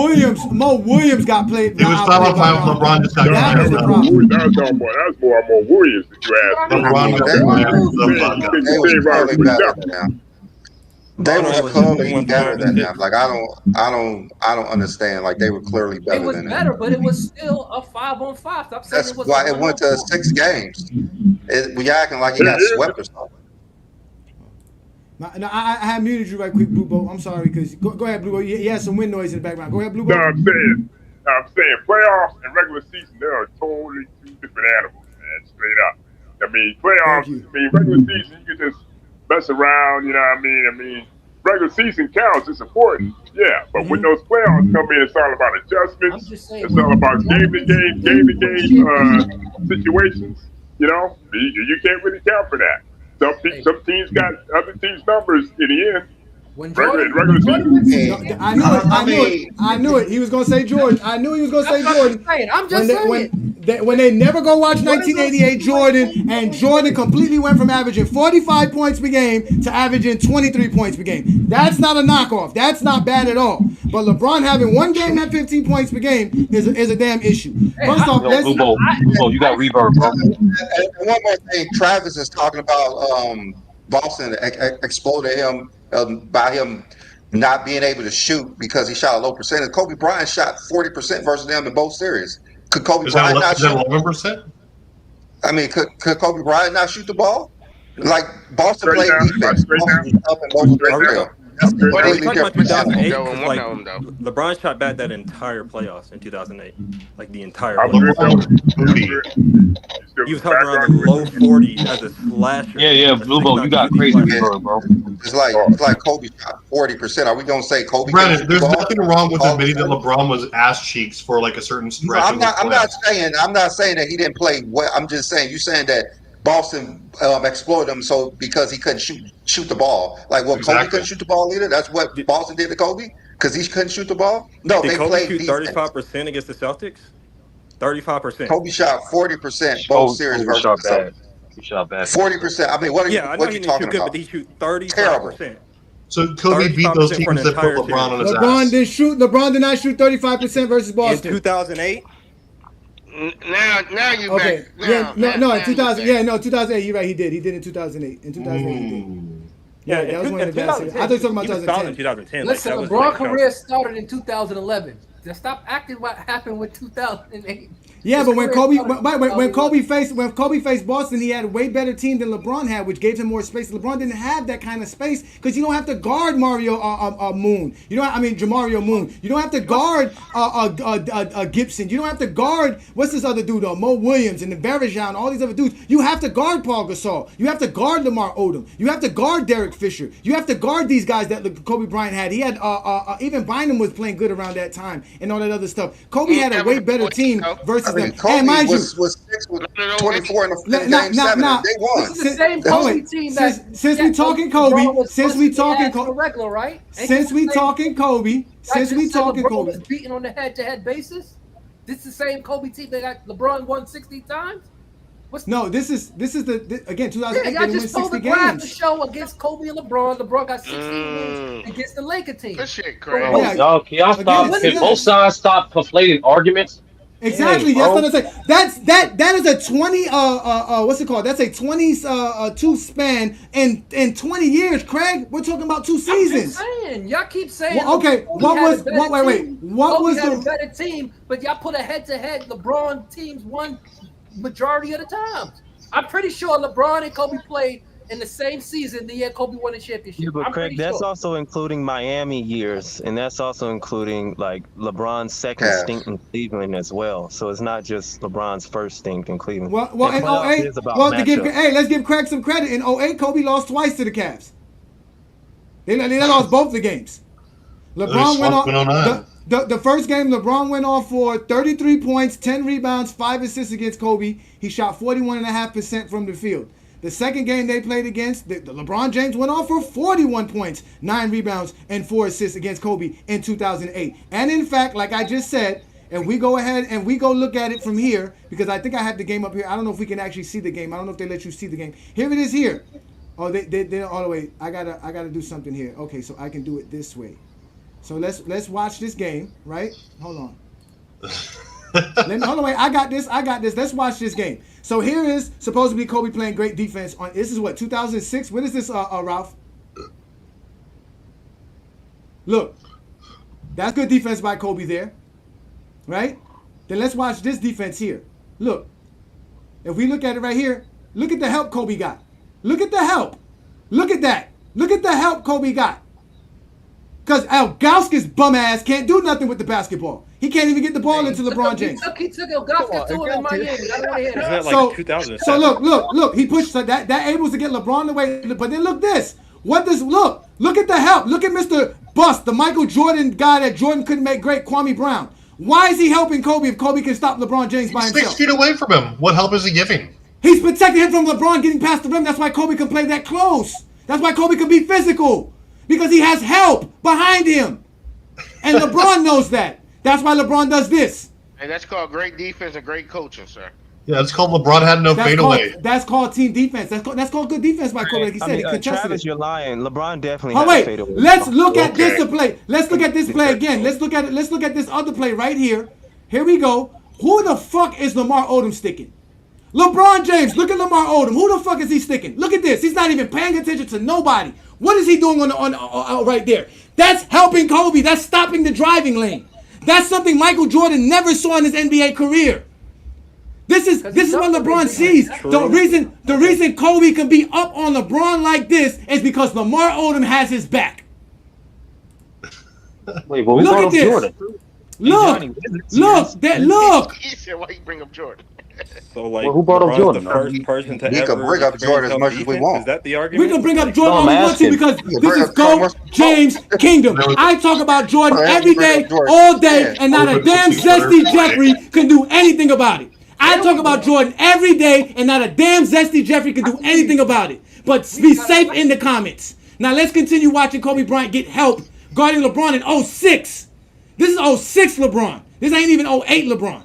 Williams got played. It was 5-on-5. LeBron just got No, That was the that problem. was more Mo Williams that you asked. LeBron got They They were say Robert clearly was better up. than them. They Rondo were was clearly went better 5 than and them. 6. Like I don't understand. Like they were clearly It better was than better, them. but it was still a 5-on-5. Stop saying That's it was why a it went to 1-on-4. 6 games. We acting like he got swept or something. No, I had muted you right quick, Blue Boat. I'm sorry, because go ahead, Blue Boat. You had some wind noise in the background. Go ahead, Blue No, Boat. I'm saying playoffs and regular season, they are totally two different animals, man. Straight up. I mean, playoffs. Regular season, you can just mess around. You know what I mean? I mean, regular season counts. It's important. Yeah, but when those playoffs come in, it's all about I'm adjustments. just saying, It's all about game to game situations. You know, you can't really count for that. Some teams got other teams' numbers in the end. When Regular season. No, I knew it. He was gonna say Jordan. I knew he was gonna say Jordan. I'm just saying. When they never go watch 1988 Jordan, and Jordan completely went from averaging 45 points per game to averaging 23 points per game. That's not a knockoff. That's not bad at all. But LeBron having one game at 15 points per game is a damn issue. First off, Blue Bowl, you got reverb, bro. And one more thing, Travis is talking about Boston exploded him by him not being able to shoot because he shot a low percentage. Kobe Bryant shot 40% versus them in both series. Could Kobe Bryant not shoot? 11%? I mean, could Kobe Bryant not shoot the ball? Like Boston played defense. Boston up and both straight. That's Are we completely talking about different. 2008? Though, Because one like of them, though. LeBron shot bad that entire playoffs in 2008, like the entire. I playoffs. agree with He was hovering around the low 40s as a slasher. Yeah, Blue Bowl, you got crazy reverb, bro. It's like Kobe shot 40%. Are we gonna say Kobe? Brandon, there's nothing wrong with admitting that LeBron was ass cheeks for like a certain stretch. I'm not saying that he didn't play well. I'm just saying you saying that Boston exploited him so because he couldn't shoot the ball. Like Kobe couldn't shoot the ball either. That's what Boston did to Kobe because he couldn't shoot the ball. No, Did they Kobe played shoot defense. 35% against the Celtics? 35%. Kobe shot 40% both series versus shot the Celtics. He shot bad. 40%. I mean, what are you? Yeah, I know What he you didn't talking shoot good, about? but he shoot 35%. Terrible. So Kobe beat those 35% for an teams that put entire LeBron on his LeBron ass. didn't shoot. LeBron did not shoot 35% versus In Boston. 2008? Now you Okay. back. No, in 2000. Yeah, no, 2008. You're right. He did in 2008. In 2008, he did. Yeah, that was one of the best series. I thought you were talking about He was solid in 2010. 2010. Listen, that was LeBron like career started in 2011. Just stop acting what happened with 2008. Yeah, His but when career Kobe started when Kobe faced Boston, he had a way better team than LeBron had, which gave him more space. LeBron didn't have that kind of space because you don't have to guard Mario Moon. Jamario Moon. You don't have to guard Gibson. You don't have to guard what's this other dude? Mo Williams and the Bergeron, all these other dudes. You have to guard Paul Gasol. You have to guard Lamar Odom. You have to guard Derek Fisher. You have to guard these guys that Kobe Bryant had. He had even Bynum was playing good around that time and all that other stuff. Kobe had a way better team versus them. Kobe And mind you, was 6 with 24 in game 7. And they won. This is the same Kobe team since we talking Kobe, since we talking regular, right? Since we talking Kobe, was beaten on the head-to-head basis. This is the same Kobe team that got LeBron won 60 times. This is again 2008. Yeah, I they just won told the 60 graph games. to show against Kobe and LeBron. LeBron got 16 wins against the Laker team. This shit crazy. Y'all, can y'all stop? Again, Can both sides stop conflating arguments? Exactly. Hey, that's what I'm saying. That is a 20 what's it called? That's a 22 span in 20 years, Craig. We're talking about 2 seasons. I'm just saying. Y'all keep saying Well, okay, what was a better team, but y'all put a head-to-head LeBron teams won majority of the times. I'm pretty sure LeBron and Kobe played in the same season the year Kobe won a Yeah, championship. but I'm Craig, pretty that's sure. also including Miami years, and that's also including like LeBron's second Cavs. stint in Cleveland as well. So it's not just LeBron's first stint in Cleveland. Well, And in playoffs '08, is about well, to give, matchups. hey, let's give Craig some credit. In '08, Kobe lost twice to the Cavs. They lost both the games. LeBron went off. in 09. The first game, LeBron went off for 33 points, 10 rebounds, 5 assists against Kobe. He shot 41.5% from the field. The second game they played against, the LeBron James went off for 41 points, 9 rebounds, and 4 assists against Kobe in 2008. And in fact, like I just said, and we go ahead and we go look at it from here, because I think I have the game up here. I don't know if we can actually see the game. I don't know if they let you see the game. Here it is here. Oh, they're all the way. I gotta do something here. Okay, so I can do it this way. So let's watch this game, right? Hold on. Hold on, wait. I got this. Let's watch this game. So here is supposed to be Kobe playing great defense on. This is what 2006. What is this, Ralph? Look, that's good defense by Kobe there, right? Then let's watch this defense here. Look, if we look at it right here, look at the help Kobe got. Look at the help. Look at that. Look at the help Kobe got. Because Ilgauskas bum ass can't do nothing with the basketball. He can't even get the ball into LeBron James. He took Ilgauskas to him in Miami. I don't want to hear Isn't that. that like 2007? So look. He pushed that able to get LeBron away. But then look this. Look at the help. Look at Mr. Bust, the Michael Jordan guy that Jordan couldn't make great, Kwame Brown. Why is he helping Kobe if Kobe can stop LeBron James by He's himself? 6 feet away from him. What help is he giving? He's protecting him from LeBron getting past the rim. That's why Kobe can play that close. That's why Kobe can be physical. Because he has help behind him. And LeBron knows that. That's why LeBron does this. And that's called great defense and great coaching, sir. Yeah, it's called LeBron had no fadeaway. That's called team defense. That's called good defense by Kobe. Like he said, he contested Travis, it. you're lying. LeBron definitely Oh had a wait, fadeaway. let's look at this play. Let's look at this play again. Let's look at this other play right here. Here we go. Who the fuck is Lamar Odom sticking? LeBron James. Look at Lamar Odom. Who the fuck is he sticking? Look at this. He's not even paying attention to nobody. What is he doing on right there? That's helping Kobe. That's stopping the driving lane. That's something Michael Jordan never saw in his NBA career. This is what LeBron sees. The reason Kobe can be up on LeBron like this is because Lamar Odom has his back. Wait, but we brought up Jordan. Look. He said, "Why you bring up Jordan?" So like, Well, who brought up LeBron's Jordan? the first person to We ever could bring up Jordan as much as we defense? want. Is that the argument? We can bring up Jordan all No, we I'm want to asking. because Yeah, this bring is up Jordan. GOAT James Kingdom. I talk about Jordan Bring up every day, Jordan. all day, Yeah. and not a damn zesty Jeffrey can do anything about it. I talk about Jordan every day, and not a damn zesty Jeffrey can do anything about it. But be safe in the comments. Now let's continue watching Kobe Bryant get help guarding LeBron in 06. This is 06 LeBron. This ain't even 08 LeBron.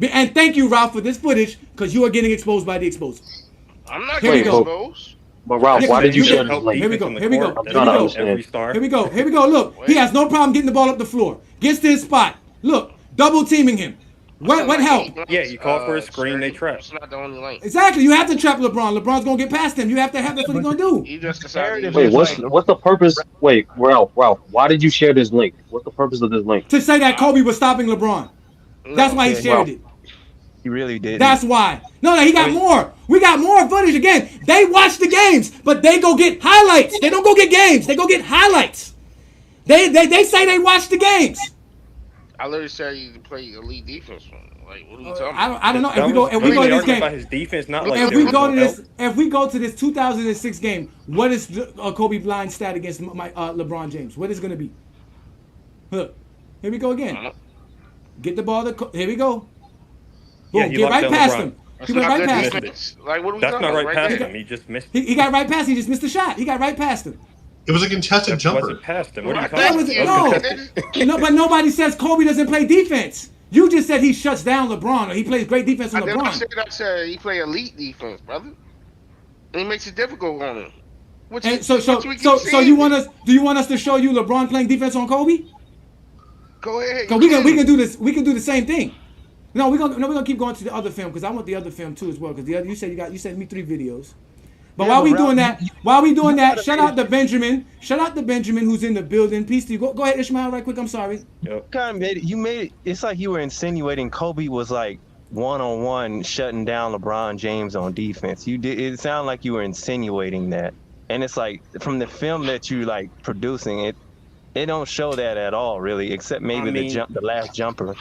And thank you, Ralph, for this footage, because you are getting exposed by the exposer. I'm not Here we getting go. exposed. But Ralph, Yeah, why did you you share can this link? Here we go. Here we go. I'm trying to understand. Every star. Here we go. Look, he has no problem getting the ball up the floor. Gets to his spot. Look, double teaming him. What help? Yeah, you call for a screen, they trap. It's not the only lane. Exactly. You have to trap LeBron. LeBron's gonna get past him. You have to have that's what he's gonna do. He just decided. Wait, what's the purpose? Wait, Ralph, why did you share this link? What's the purpose of this link? To say that Kobe was stopping LeBron. That's why he shared it. He really did. That's why. No, he got more. We got more footage. Again, they watch the games, but they go get highlights. They don't go get games. They go get highlights. They say they watch the games. I literally said you to play elite defense. Like, what are you talking about? I don't know. If we go to this game, about his defense, not like if there we was go no to this, help. if we go to this 2006 game, what is Kobe Bryant's stat against LeBron James? What is it going to be? Look, here we go again. Get the ball. Here we go. Yeah, Boom, he get locked right down past LeBron. him. That's He went not right good past him. defense. Like, what are we That's talking not about? right past there? him. He just missed. He got right past him. He just missed the shot. He got right past him. It was a contested That jumper. wasn't past him. What are you That talking was- about? No. No, but nobody says Kobe doesn't play defense. You just said he shuts down LeBron or he plays great defense on I didn't LeBron. say that. I said he play elite defense, brother. And he makes it difficult on him. Which And is- so which we keep you seeing. want us? Do you want us to show you LeBron playing defense on Kobe? Go ahead. Cause we can do this. We can do the same thing. No, we're gonna keep going to the other film because I want the other film too as well. Because the other you sent me 3 videos. But while we doing that, shout out to Benjamin. Shout out to Benjamin who's in the building. Peace to you. Go ahead, Ishmael, right quick. I'm sorry. Kind of made it. You made it. It's like you were insinuating Kobe was like one-on-one shutting down LeBron James on defense. You did. It sounded like you were insinuating that, and it's like from the film that you like producing it. It don't show that at all, really, except maybe the last jumper.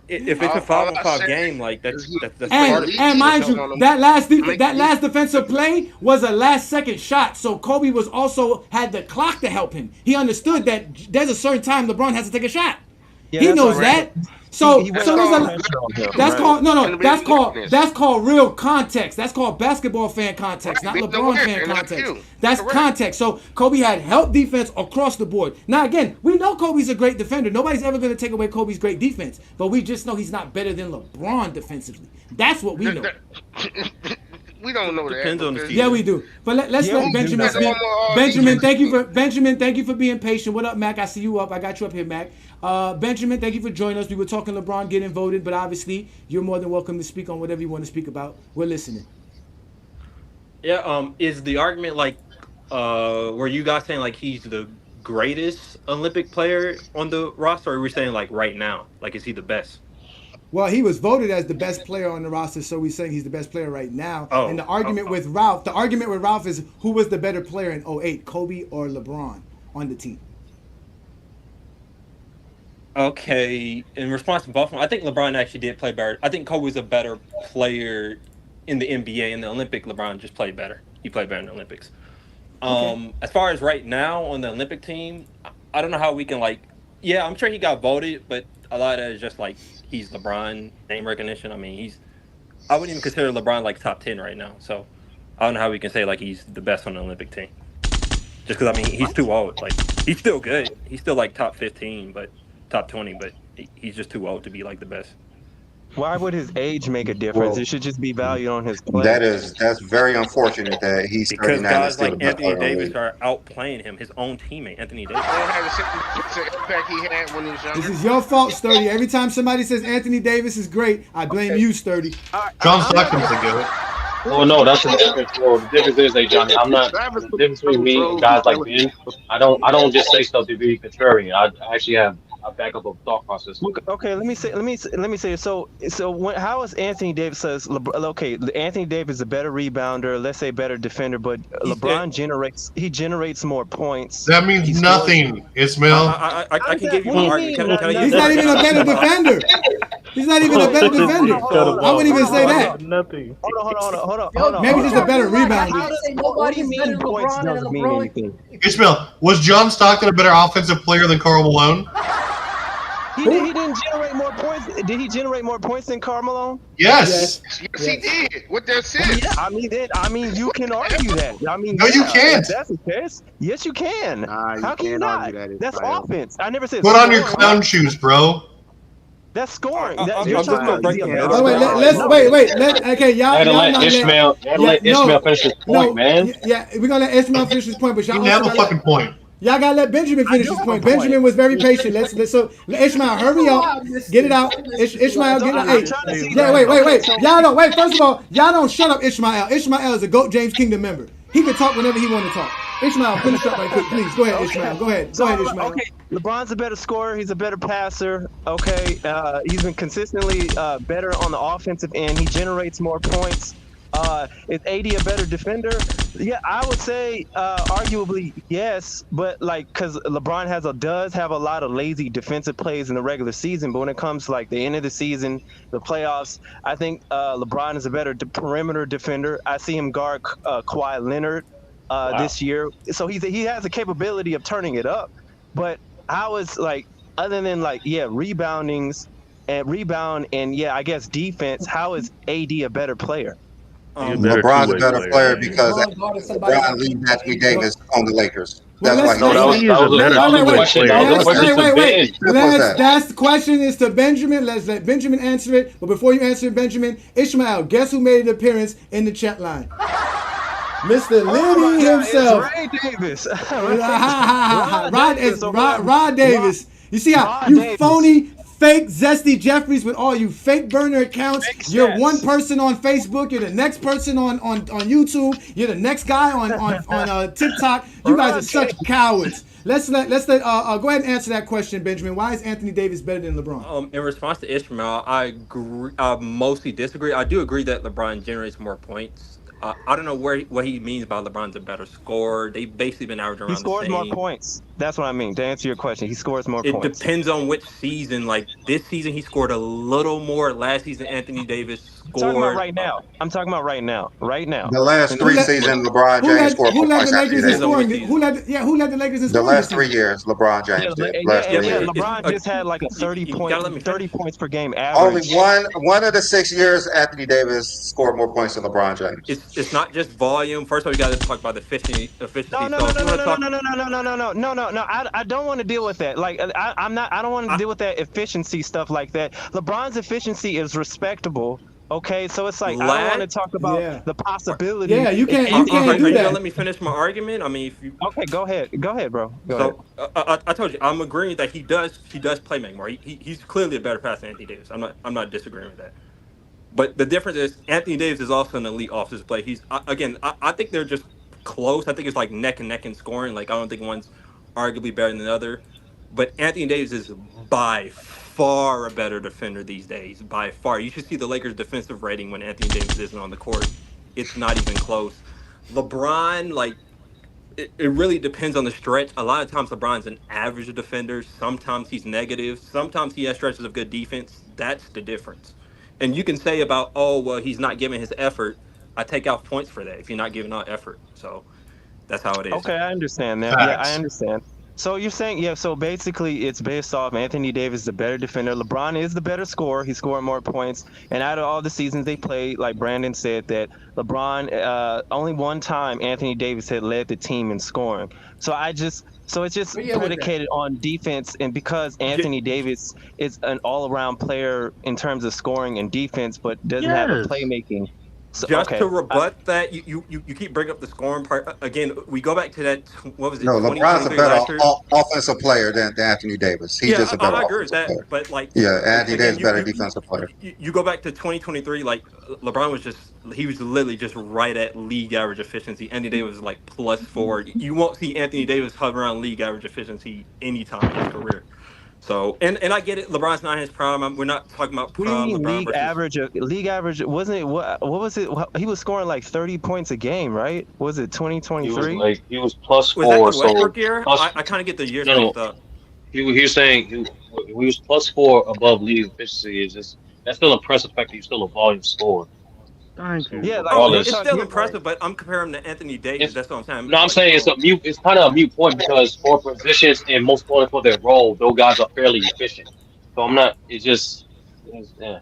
If it's a 5-on-5 game, like that's part of it. And mind you, that last defensive play was a last-second shot, so Kobe was also had the clock to help him. He understood that there's a certain time LeBron has to take a shot. Yeah, he knows that. So that's called real context. That's called basketball fan context, not LeBron fan context. That's context. So Kobe had help defense across the board. Now again, we know Kobe's a great defender. Nobody's ever going to take away Kobe's great defense, but we just know he's not better than LeBron defensively. That's what we know. We don't know that. Depends on the season. Yeah, we do. But let's let Benjamin speak. Benjamin, thank you for being patient. What up, Mac? I see you up. I got you up here, Mac. Benjamin, thank you for joining us. We were talking LeBron getting voted, but obviously you're more than welcome to speak on whatever you want to speak about. We're listening. Yeah. Is the argument like, were you guys saying like he's the greatest Olympic player on the roster, or are we saying like right now, like is he the best? Well, he was voted as the best player on the roster, so we're saying he's the best player right now. And the argument with Ralph is who was the better player in 2008, Kobe or LeBron on the team? Okay, in response to both, I think LeBron actually did play better. I think Kobe was a better player in the NBA. In the Olympic, LeBron just played better. He played better in the Olympics. As far as right now on the Olympic team, I don't know how we can like. Yeah, I'm sure he got voted, but a lot of it is just like he's LeBron name recognition. I mean, I wouldn't even consider LeBron like top 10 right now. So I don't know how we can say like he's the best on the Olympic team. Just because I mean he's too old. Like he's still good. He's still like top 15, but top 20. But he's just too old to be like the best. Why would his age make a difference? It should just be valued on his play. That's very unfortunate that he's because guys like Anthony Davis are outplaying him. His own teammate, Anthony Davis. Impact he had when he was younger. This is your fault, Sturdy. Every time somebody says Anthony Davis is great, I blame you, Sturdy. John Stockton's a good. Oh no, that's the difference. Well, the difference is, Johnny, I'm not. The difference between me and guys like Ben, I don't just say stuff to be contrarian. I actually have a backup of thought process. Okay, let me say. So how is Anthony Davis says? Okay, Anthony Davis is a better rebounder, let's say better defender, but LeBron generates more points. That means nothing, Ismail. I can give you an argument. He's not even a better defender. He's not even a better defender. I wouldn't even say that. Nothing. Hold on. Maybe just a better rebounder. What do you mean points doesn't mean anything? Ismail, was John Stockton a better offensive player than Karl Malone? He didn't generate more points. Did he generate more points than Karl Malone? Yes, he did. With that said, yeah, I mean, you can argue that. I mean, no, you can't. If that's the case. Yes, you can. How can you not? That's offense. I never said. Put on your clown shoes, bro. That's scoring. Wait. Okay, y'all let Ishmael finish his point, man. Yeah, we're gonna let Ishmael finish his point, but y'all didn't have a fucking point. Y'all gotta let Benjamin finish his point. Benjamin was very patient. Let's Ishmael, hurry up, get it out. Ishmael, get it out. Wait. Y'all don't wait. First of all, y'all don't shut up Ishmael. Ishmael is a GOAT James Kingdom member. He can talk whenever he want to talk. Ishmael, finish up right quick, please. Go ahead, Ishmael. Go ahead, Ishmael. Okay, LeBron's a better scorer. He's a better passer. Okay, he's been consistently better on the offensive end. He generates more points. Is AD a better defender? Yeah, I would say arguably yes, but because LeBron does have a lot of lazy defensive plays in the regular season, but when it comes to the end of the season, the playoffs, I think LeBron is a better perimeter defender. I see him guard Kawhi Leonard this year, so he has the capability of turning it up. But how is other than rebound and I guess defense, how is AD a better player? LeBron's a better player because LeBron leads Anthony Davis on the Lakers. That's why That's the question is to Benjamin. Let's let Benjamin answer it. But before you answer it, Benjamin, Ishmael, guess who made an appearance in the chat line? Mr. Liddy himself. Ray Davis. Rod Davis. You see how you phony fake Zesty Jeffries with all you fake burner accounts. You're one person on Facebook. You're the next person on YouTube. You're the next guy on TikTok. You guys are such cowards. Let's let go ahead and answer that question, Benjamin. Why is Anthony Davis better than LeBron? In response to Ishmael, I agree. I mostly disagree. I do agree that LeBron generates more points. I don't know what he means by LeBron's a better scorer. They've basically been averaging He around the scores more same. points. That's what I mean. To answer your question, he scores more It points. depends on which season. Like this season, he scored a little more. Last season, Anthony Davis I'm talking about scored. right now. I'm talking about right now. Right now. The last In Who three this led season. seasons, LeBron James scored who more led the points than Lakers Anthony in Depends on Davis. which scoring? season. Who led the Lakers in The scoring this last 3 season? years, LeBron Yeah, James did. yeah, Last yeah, 3 yeah. Wait, years. LeBron just had like a you gotta let me 30 finish. points per game Only average. one of the 6 years, Anthony Davis scored more points than LeBron James. It's not just volume. First of all, you got to talk about the efficiency. No, no, So no, if no, you no, want to no, no, talk, no, no, no, no, no, no, no, no, no. I don't want to deal with that. Like I'm not. I don't want to I, deal with that efficiency stuff like that. LeBron's efficiency is respectable. Okay, so it's like I don't want to last. talk about Yeah. the possibility. Yeah, you If can't Are do you gonna that. let me finish my argument? I mean, if you Okay, go ahead, bro. Go ahead. so I told you I'm agreeing that he does play make more. He's clearly a better passer than Anthony Davis. I'm not disagreeing with that. But the difference is Anthony Davis is also an elite offensive play. I think they're just close. I think it's like neck and neck in scoring. Like I don't think one's arguably better than the other. But Anthony Davis is by far a better defender these days. By far. You should see the Lakers defensive rating when Anthony Davis isn't on the court. It's not even close. LeBron, like it really depends on the stretch. A lot of times LeBron's an average defender. Sometimes he's negative. Sometimes he has stretches of good defense. That's the difference. And you can say about, oh, well, he's not giving his effort. I take out points for that if you're not giving out effort. So that's how it is. Okay, I understand that. Yeah, I Facts. understand. So you're saying, yeah, so basically it's based off Anthony Davis, the better defender. LeBron is the better scorer. He's scoring more points. And out of all the seasons they played, like Brandon said, that LeBron, only one time Anthony Davis had led the team in scoring. So it's just But yeah, with that. predicated on defense. And because J- Anthony Davis is an all around player in terms of scoring and defense, but doesn't have a Yes. playmaking. So, Just okay. to rebut that, you keep bringing up the scoring part again. We go back to that. What was it? No, LeBron's a 2023 better last year. offensive player than Anthony Davis. He's Yeah, just a better I agree with offensive that. player. But like Yeah, Anthony again, Davis better defensive player. you go back to 2023. Like LeBron he was literally just right at league average efficiency. Anthony Davis was like +4. You won't see Anthony Davis hover around league average efficiency anytime in his career. So and I get it. LeBron's not in his prime. We're not talking about What do you prime mean LeBron league versus. average? League average wasn't it? What was it? He was scoring like 30 points a game, right? Was it He was 2023? like he was plus Was that four, the so Westbrook year? plus I kind of get the years no, mixed up. he was saying he was +4 above league efficiency. Is just that's still impressive fact that he's still a volume scorer. Thank So you. Yeah, like Oh, we're it's regardless, still talking. impressive, but I'm comparing him to Anthony Davis. it's That's what I'm saying. no, I'm Like, saying it's kind of a mute point because for positions and most importantly for their role, those guys are fairly efficient. So I'm not. Yeah.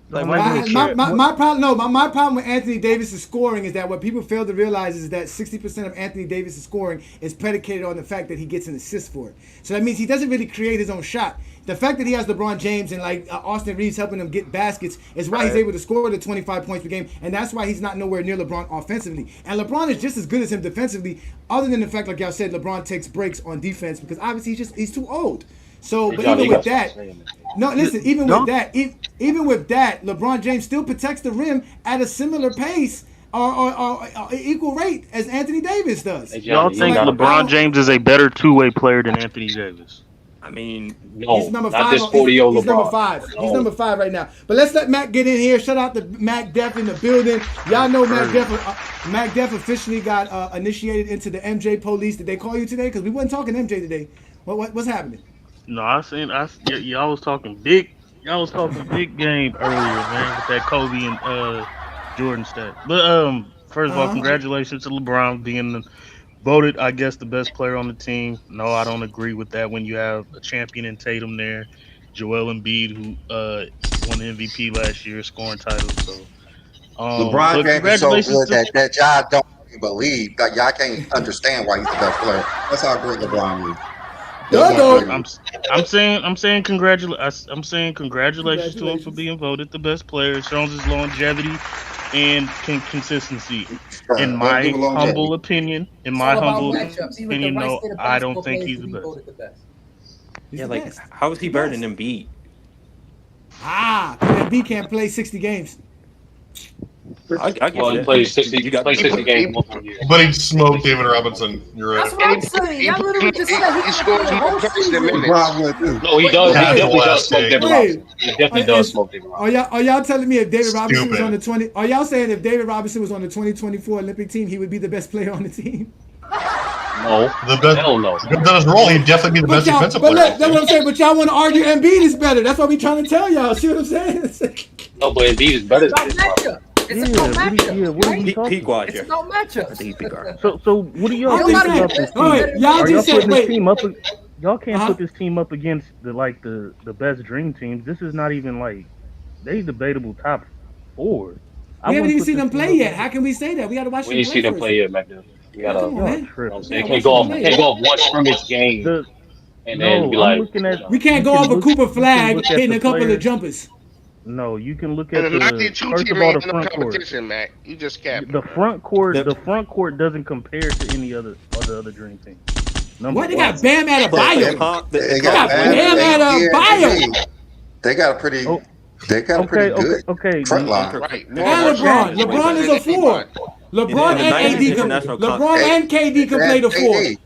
Like Don't why make do me. we care? My problem, no, my problem with Anthony Davis' scoring is that what people fail to realize is that 60% of Anthony Davis' scoring is predicated on the fact that he gets an assist for it. So that means he doesn't really create his own shot. The fact that he has LeBron James and like Austin Reeves helping him get baskets is why he's able to score the 25 points per game, and that's why he's not nowhere near LeBron offensively. And LeBron is just as good as him defensively, other than the fact, like y'all said, LeBron takes breaks on defense because obviously he's too old. So, but Johnny, even you with got that, something to say, man. no, listen. Even Don't- with that, even with that, LeBron James still protects the rim at a similar pace or equal rate as Anthony Davis does. Hey, Y'all Johnny, you think got LeBron James is a better two-way player than Anthony Davis? I mean, no, He's number not five. this 40-year-old He's number LeBron. five. No. He's number 5 right now. But let's let Mac get in here. Shout out to Mac Def in the building. Y'all know Mac Def officially got initiated into the MJ police. Did they call you today? Because we wasn't talking MJ today. What's happening? No, y'all was talking big. Y'all was talking big game earlier, man, with that Kobe and Jordan stat. But first of all, congratulations to LeBron being voted, I guess, the best player on the team. No, I don't agree with that when you have a champion in Tatum there, Joel Embiid, who won the MVP last year, scoring titles. So, LeBron but James is so congratulations good to that y'all don't even believe. Like y'all can't understand why he's the best player. That's how great LeBron is. I'm saying congratulations to him for being voted the best player. It shows his longevity and consistency. In my humble opinion, no, I don't think he's the best. yeah, like how is he better than Embiid? Because Embiid can't play 60 games. I get Well, he that. played 60. You got Played 60 games multiple years. But he smoked David Robinson. You're right. That's what I'm saying. Y'all literally just said he scores played the more whole points than season. minutes. LeBron would too. No, he But- does. but- He Half definitely the does last smoke game. David Wait. Robinson. He definitely does smoke David Robinson. Are y'all telling me if David Robinson was Stupid. on the 20? Are y'all saying if David Robinson was on the 2024 Olympic team, he would be the best player on the team? No, The best, hell no. if done his role, he'd definitely be the But best y'all, defensive but player. look, that's what I'm saying. But y'all want to argue Embiid is better. That's what we trying to tell y'all. See what I'm saying? No, but Embiid is better It's than about David Robinson. matchup. It's about matchup. what are we Peak talking? wise, It's yeah. about matchups. I think he peak guard. So what are y'all I'm thinking just about saying. this All team? right, y'all Are y'all just said putting this wait. team up? Y'all can't Uh-huh. put this team up against the best dream teams. This is not even like they debatable top 4. We haven't even seen them play yet. How can we say that? We got to watch We them ain't play see them first. play yet, McDuff. We Yeah, gotta. come on, Y'all man. You know what I'm Yeah, saying? watch Can't go them off. play. Can't go off one scrimmage game The, and no, then be I'm like. looking at. We can't you go can over look- Cooper you can Flag look at hitting the a couple players. of jumpers. No, you can look And at the the 92 first team of all the ain't no front court. competition, Mac. You just capping. The front court, The- the front court doesn't compare to any other dream team. Number What? They one. got Bam But the Adebayo. comp, They the got comp Bam wins. Bam, at a AD, bio. and Embiid. They got a pretty. Oh, They got a pretty good okay. front line. Right. And LeBron. LeBron is a 4. LeBron In the and 90s AD can. international LeBron and KD can play the 4. AD. Is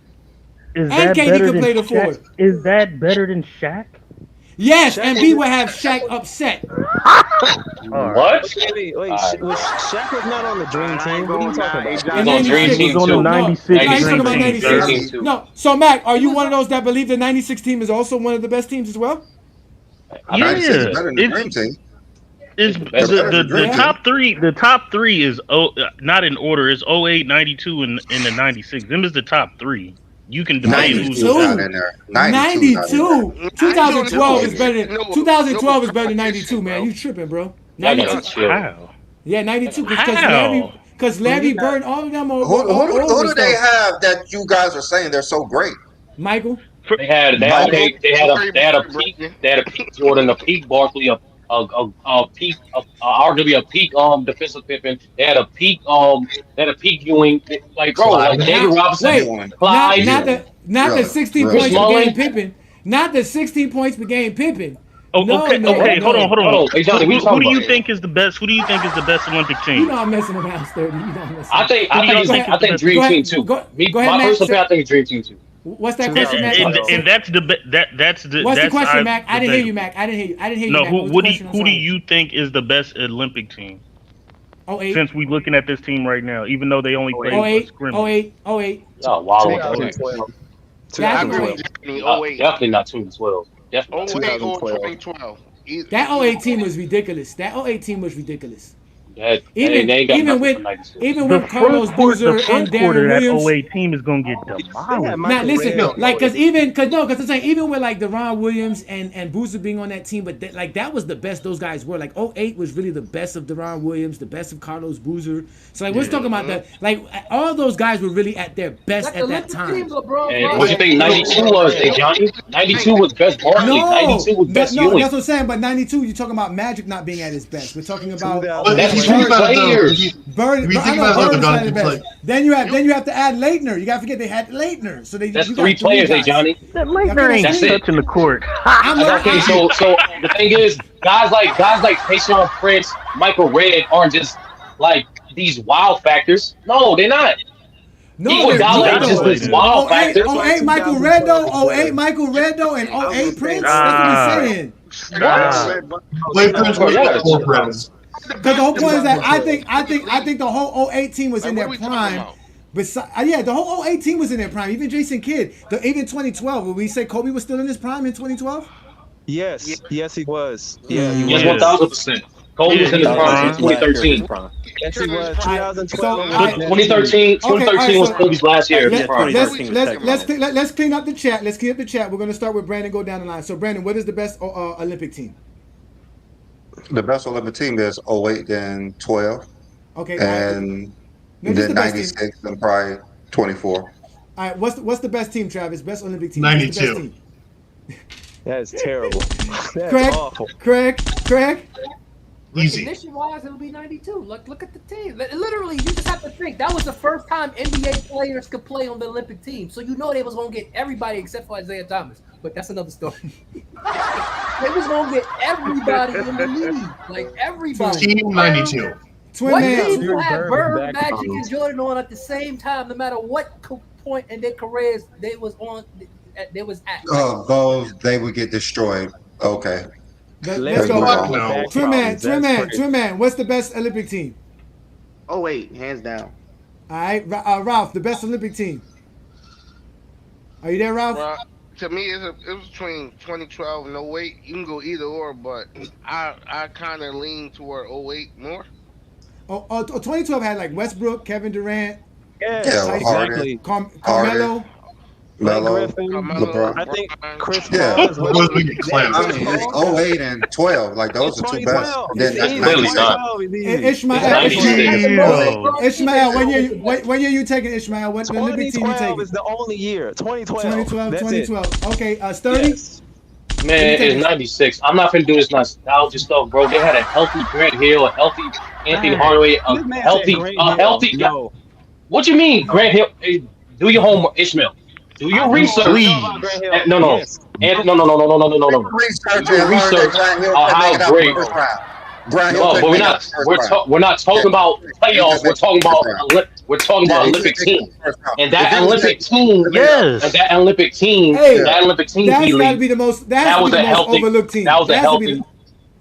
And that KD better can than play the Shaq? 4. Is that better than Shaq? Yes, and B will have Shaq upset. What? Wait, Alright. Shaq was not on the dream team. What are you talking about? He was on Dream He Team was on the too. 96 No, he's Dream talking about Team. 96. Dream Team. No, so Mac, are you one of those that believe the 96 team is also one of the best teams as well? I Yeah, mean, 96 is better than the it's- Dream Team. Is the best the, player the, in the the dream top three? The top 3 is not in order. It's 08, 92, and the 96. Them is the top 3. You can debate who's 92 92. not in there. 92 not in there. 92. 2012 is better than No, 2012 is no better than 92, competition, man. bro. You tripping, bro? y'all 92. gotta chill. How? Yeah, 92 How? because Larry Bird, all of them are Who over do they stuff. have that you guys are saying they're so great? Michael. They had okay. They had a peak. They had a peak Jordan, a peak Barkley, a peak, arguably a peak defensive Pippen. They had a peak they had a peak Ewing. Like bro, like David Robinson, Wait, Clyde, not the 16 Really? points per Mullen? game Pippen. Not the 16 points per game Pippen. Oh, No, okay, no, okay. no. Hold on. Hold on. Hey, Johnny, what you Who talking do you about? think is the best? Who do you think is the best Olympic You team? know I'm messing around, Sturdy. You know I'm messing I think Go ahead. Dream Go Team ahead. too. Go Me, ahead, my Matt. personal opinion, I think Dream Team too. What's that And, question, Mac? and that's that's the. What's the that's question, Mac? I didn't hear you, debatable. Mac. I didn't hear you. No, Mac. who What was what the do you, question? I'm who do sorry. you think is the best Olympic team? 08, Since we looking at this team right now, even though they only played 08, scrimmage. 08, 08. Oh, wow. That's agree great. with Johnny, 08. Definitely not 2012. Definitely. 08 or 2012. That 08 team was ridiculous. That 08 team was ridiculous. That, Even they ain't got even nothing with for 96. even The with Carlos front court, Boozer the front and court of Darren that Williams. 08 team is gonna get demolished. Now listen, like because I'm saying even with like Deron Williams and Boozer being on that team, but that was the best those guys were. Like 08 was really the best of Deron Williams, the best of Carlos Boozer. So like we're talking about that. Like all those guys were really at their best at that time. And what you think 92 was, hey Johnny? 92 was best Barkley. 92 was best no, Ewing. that's what I'm saying. But 92, you're talking about Magic not being at his best. We're talking about But if you think about it, though, if you think about it, the guys who play. Then you have to add Leitner. You gotta forget they had Leitner. So That's you got 3 players, hey guys. Johnny. That Leitner ain't That's it. touching the court. Okay, so the thing is, guys like Tayshaun Prince, Michael Redd aren't just like these wow factors. No, they're not. Iguodala is just this wow factor. 08 Michael Reddo, 08 Michael Reddo, and 08 Prince. That's what he's saying. Play Prince or Prince. Because the whole point is that I think the whole 08 team was in their prime. The whole 08 team was in their prime. Even Jason Kidd, even 2012. Would we say Kobe was still in his prime in 2012? Yes, he was. Yeah, he Yes, was. 1000%. Kobe was in his prime in 2013. Yes, he was. 2013 was Kobe's last year. Let's clean up the chat. We're going to start with Brandon. Go down the line. So Brandon, what is the best Olympic team? The best Olympic team is 08 and 12. Okay. And No, then 96 and probably 24. All right. What's the best team, Travis? Best Olympic team. 92. That is terrible. That's Craig, awful. Craig. Easy. Recognition-wise, it'll be 92. Look at the team. Literally, you just have to think that was the first time NBA players could play on the Olympic team. So you know they was gonna get everybody except for Isaiah Thomas. But that's another story. They was gonna get everybody in the league, like everybody. Team 92. Twin What man. team will Larry have Bird was Bird, back in Magic, college. and Jordan on at the same time, no matter what point in their careers they was on? They was at. Like, Those they would get destroyed. Okay. Let's Larry go. Bird Fuck was no. back in Twin man, college. twin That's man, crazy. twin man. What's the best Olympic team? Oh wait, hands down. All right, Ralph, the best Olympic team. Are you there, Ralph? Well, to me, it was between 2012 and '08. You can go either or, but I kind of lean toward '08 more. 2012 had like Westbrook, Kevin Durant, Yes, Yeah, exactly. Carmelo. Blake Melo, Griffin. Carmelo, LeBron. I think LeBron. Chris Yeah. Paul as What well. was the clan? I mean, it's 08 and 12. Like those It's are two best. 2012. And then It's that's easy. Clearly 96. not. 2012 is easy. Ishmael. It's 96. Ishmael, what year you taking, Ishmael? What Olympic team you 2012 taking? is the only year. 2012. 2012, That's 2012. Okay, Sturdy. It. Yes. Man, it's 96. I'm not finna do this nostalgia stuff, bro. They had a healthy Grant Hill, a healthy Anthony Hardaway, This a man healthy, said Grant a Hill. healthy. No. What you mean, Grant Hill? Hey, do your homework, Ishmael. Do your research. Please. No. Yes. And no. Research Do your and learn that research Grant Hill on can make how it out great. the first round. Grant Hill No, can but make it out the first round. we're not talking about playoffs. We're talking about Olympic team. And that Olympic team, Yes. and that Olympic team, Hey, that Olympic team, That's got to D-League, be the most. That that has to was be a the most healthy, overlooked team. that was a That has to be healthy,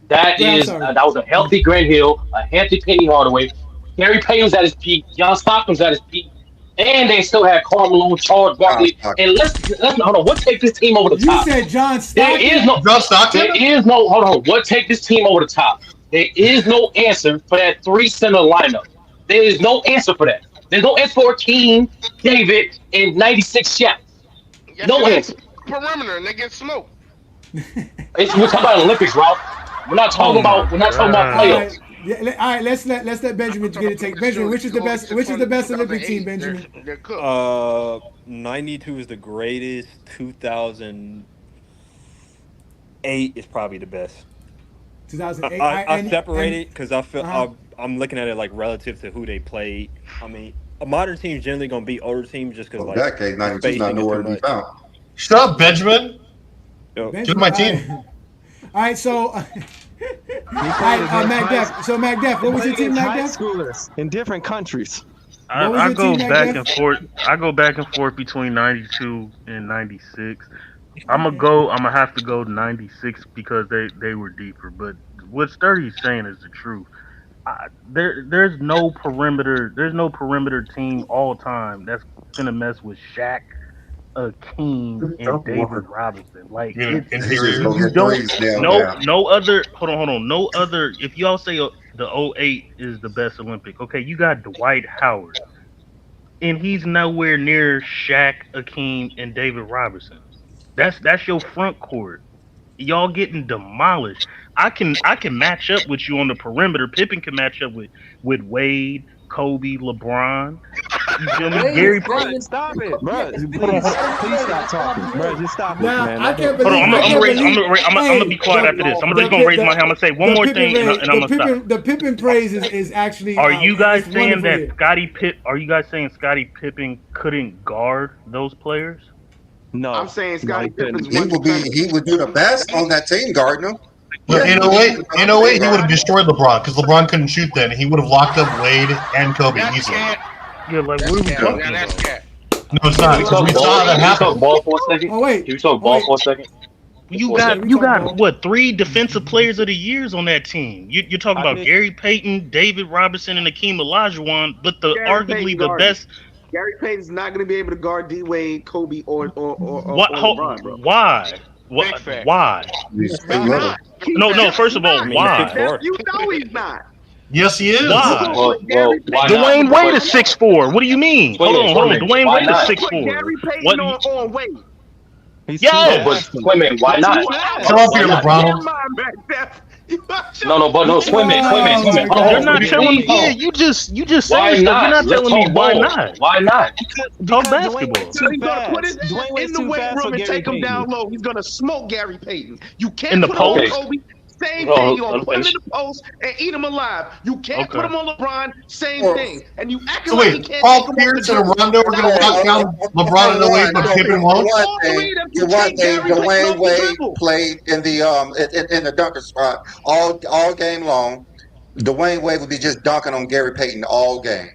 the- I'm sorry. that was a healthy Grant Hill, a healthy Penny Hardaway. Gary Payton was at his peak. John Stockton was at his peak. And they still had Karl Malone, Charles Barkley. And let's hold on. What take this team over the You top? said John There Stockton. is no John Stockton? There is no hold on. What take this team over the top? There is no answer for that 3 center lineup. There is no answer for that. There's no answer for King, David, and 96 Shaq. Yes, No it answer. is. Perimeter and they get smoked. We're talking about Olympics, Ralph. We're not talking about playoffs. Yeah, all right, let's let Benjamin get a take. Benjamin, which is the best? Which is the best Olympic team, Benjamin? They're cooked. 92 is the greatest. 2008 is probably the best. 2008. I separate it because I feel I'm looking at it like relative to who they played. I mean, a modern team is generally going to beat older teams just because In like that case, 92 is not nowhere to be found. Shut up, Benjamin. Benjamin, my team. All right, so. MacDef. So MacDef, what was your team, High MacDef? schoolers in different countries. I go back and forth. I go back and forth between 92 and 96. I'm gonna have to go 96 because they were deeper. But what Sturdy's saying is the truth. There's no perimeter team all time that's gonna mess with Shaq, Akeem, and David Robinson. Like no other. Hold on. No other. If y'all say the 08 is the best Olympic, okay, you got Dwight Howard, and he's nowhere near Shaq, Akeem, and David Robinson. That's your front court. Y'all getting demolished. I can match up with you on the perimeter. Pippen can match up with Wade, Kobe, LeBron. You feel me? Gary Payton. Stop it, bro. Please stop talking, bro. Just stop it, Now, man. I can't Hold on, believe. I'm gonna be quiet after this. I'm just gonna raise my hand. I'm gonna say one more thing, and I'm gonna stop. The Pippen praise is actually. Are you guys it's saying wonderful that Are you guys saying Scottie Pippen couldn't guard those players? No, I'm saying Scottie Pippen's He would do the best on that team, Gardner. But in 08, he would have destroyed LeBron because LeBron couldn't shoot then. He would have locked up Wade and Kobe easily. Yeah, like what are we talking about? No, it's not. Because we saw that happen. Can we talk ball for a second? Oh wait. Can we talk ball for a second? You got what 3 defensive players of the years on that team? You're talking about Gary Payton, David Robinson, and Akeem Olajuwon, but arguably the best. Gary Payton's not going to be able to guard D Wade, Kobe, or LeBron, bro. Why? Why? No. First of all, why? You know he's not. Yes, he is. Why? Why Dwayne not? Wade is 6'4". What do you mean? Hold on. Dwayne Why Wade not? is Put 6'4". Gary Payton What? on Wade. Yeah. But women, why not? Come up here, LeBron. No, swim it. You're not telling me. Yeah, you just Why saying stuff. not? You're not Let's telling me talk why ball. not. Why not? Talk basketball. He's gonna put his ass in the weight room and take him down low. He's gonna smoke Gary Payton. You can't In the put him on post? Kobe. Same Oh, thing. You're gonna put him finish. in the post and eat him alive. You can't Okay. put him on LeBron. Same thing. And you acting So like he wait, can't Paul take him Pierce off and the Rondo are going to lock down LeBron in 08, but Pippen won't? For one thing, Dwayne Wade played in the dunker spot all game long. Dwayne Wade would be just dunking on Gary Payton all game.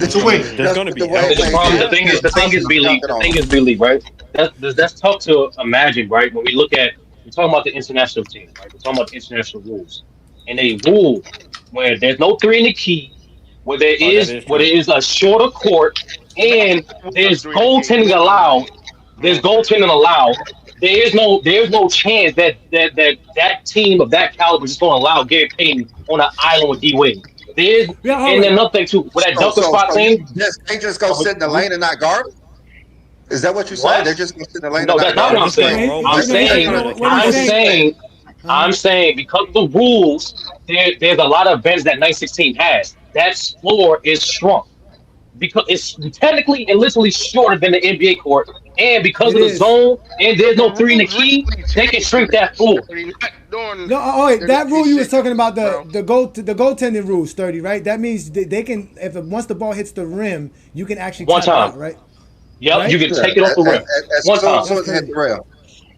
So wait, there's going to be Dwayne The Wade problem, did. the thing is, Billy, right? That's tough to imagine, right? When we're talking about the international team, right? We're talking about the international rules, and a rule where there's no three in the key, where there Oh, that is true. is a shorter court, and there's Three in the key. goaltending allowed. There's goaltending allowed. There's no chance that team of that caliber is just going to allow Gary Payton on an island with D Wade. And another thing too, with that dunker spot thing, They just go sit in the lane and not guard him? Is that what you're saying? They're just going to sit in the lane no, and that's not not what guard I'm saying. I'm saying because of the rules, there's a lot of advantage that 916 has. That floor is shrunk because it's technically and literally shorter than the NBA court, and because of the zone and there's no three in the key, they can shrink that floor. No, wait, that rule you was talking about the goaltending rule, Sturdy, right? That means they can once the ball hits the rim, you can actually one tap time, out, right? Yep, right? You can take it off the rim one time. So hit the rim.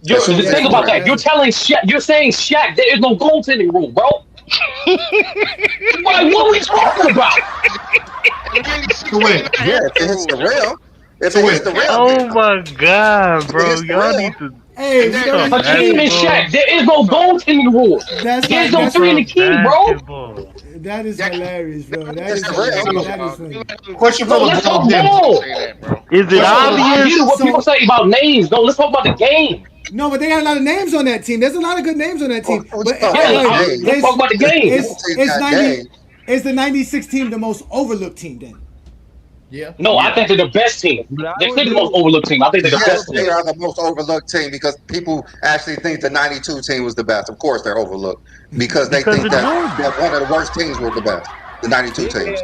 The thing about that, you're saying Shaq, there is no goaltending rule, bro. Like, what are we talking about? So wait, if it hits the rim, oh my God, bro, y'all need to. Hey, Hakeem and Shaq, there is no goaltending rule. There's no three in the key, bro. That is hilarious, bro. That is funny. Question for let's talk ball. Is it obvious? What people say about names? No, let's talk about the game. No, but they got a lot of names on that team. There's a lot of good names on that team. But let's talk about the game. Is the 96 team the most overlooked team then? Yeah. No, I think they're the best team. They're still the most overlooked team. I think they're the best team. They are the most overlooked team because people actually think the 92 team was the best. Of course, they're overlooked because they think that one of the worst teams was the best. The 92 teams.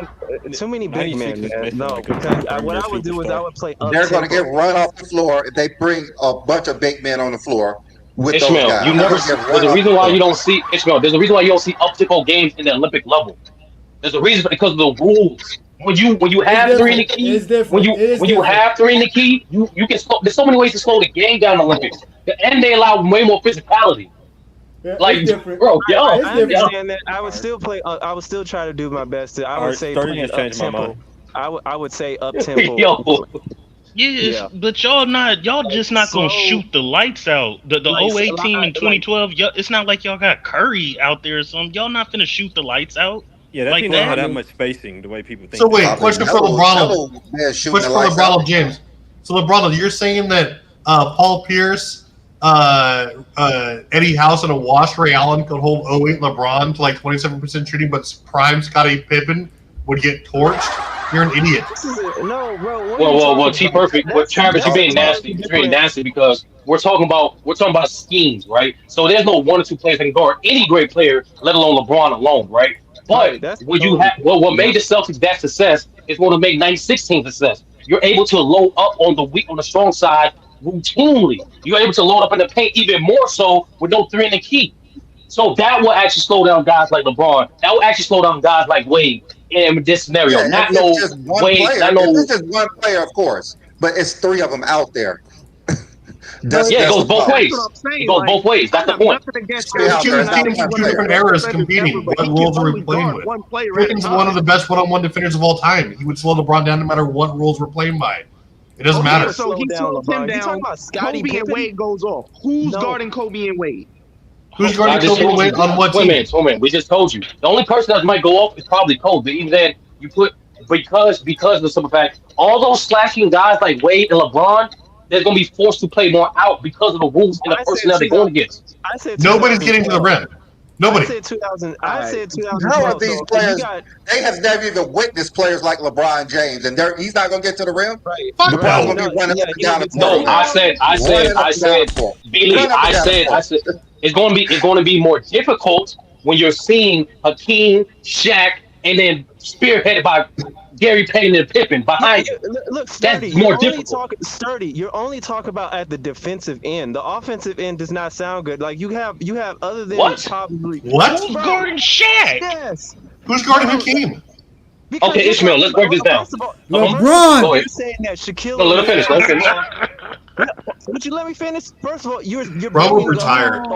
Too many big men, man. No, because what I would do is I would play up. They're going to get run off the floor if they bring a bunch of big men on the floor with Ishmael, those guys. you never. There's a reason why you don't see Ishmael. There's a reason why you don't see up-tempo games in the Olympic level. There's a reason because of the rules. When you have three in the key, when you have three in the key, you can slow. There's so many ways to slow the game down in the Olympics. And they allow way more physicality. Yeah, like, bro, yo, I understand that. I would still play. I would still try to do my best. I would say play up tempo. I would say up tempo. Yeah, but y'all just not gonna shoot the lights out. The 08 team in 2012, it's not like y'all got Curry out there or something. Y'all not finna shoot the lights out. Yeah, that team don't have that much spacing the way people think. So wait, question for LeBron James. So LeBron, you're saying that Paul Pierce, Eddie House, and a wash Ray Allen could hold 08 LeBron to like 27% shooting, but prime Scottie Pippen would get torched? You're an idiot. No, bro. Well, T Perfect. But Travis, you're being nasty. You're being nasty because we're talking about schemes, right? So there's no one or two players that can guard any great player, let alone LeBron alone, right? But what made the Celtics that success is what made 96 team success. You're able to load up on the strong side routinely. You're able to load up in the paint even more so with no three in the key. So that will actually slow down guys like LeBron. That will actually slow down guys like Wade in this scenario. Yeah, not no Wade. It's just one player, of course, but it's three of them out there. It goes both ways. It goes both ways. That's the point. Two different eras competing. What rules are we playing with? Pippen's one of the best one-on-one defenders of all time. He would slow LeBron down no matter what rules we're playing by. It doesn't matter. So he slows him down. Kobe and Wade goes off. Who's guarding Kobe and Wade? Who's guarding Kobe and Wade on what team? Wait a minute. We just told you. The only person that might go off is probably Kobe. Even then, you put because of the simple fact, all those slashing guys like Wade and LeBron, they're going to be forced to play more out because of the rules and the personnel they're going against. Nobody's getting to the rim. Nobody. I said 2000. I said 2012. None of these players, they have never even witnessed players like LeBron James, and he's not going to get to the rim. Right. LeBron's going to be running up and down the court. No, I said, Billy, I said, it's going to be more difficult when you're seeing Hakeem, Shaq, and then spearheaded by Gary Payton and Pippen behind you. Look, Sturdy, that's more difficult. You're only talking about at the defensive end. The offensive end does not sound good. Like you have other than probably what? Who's guarding Shaq? Yes. Who's guarding Hakeem? Okay, Ishmael, let's break this down. LeBron. You're saying that Shaquille. No, let him finish. Would you let me finish? First of all, you're Bro, bringing retired.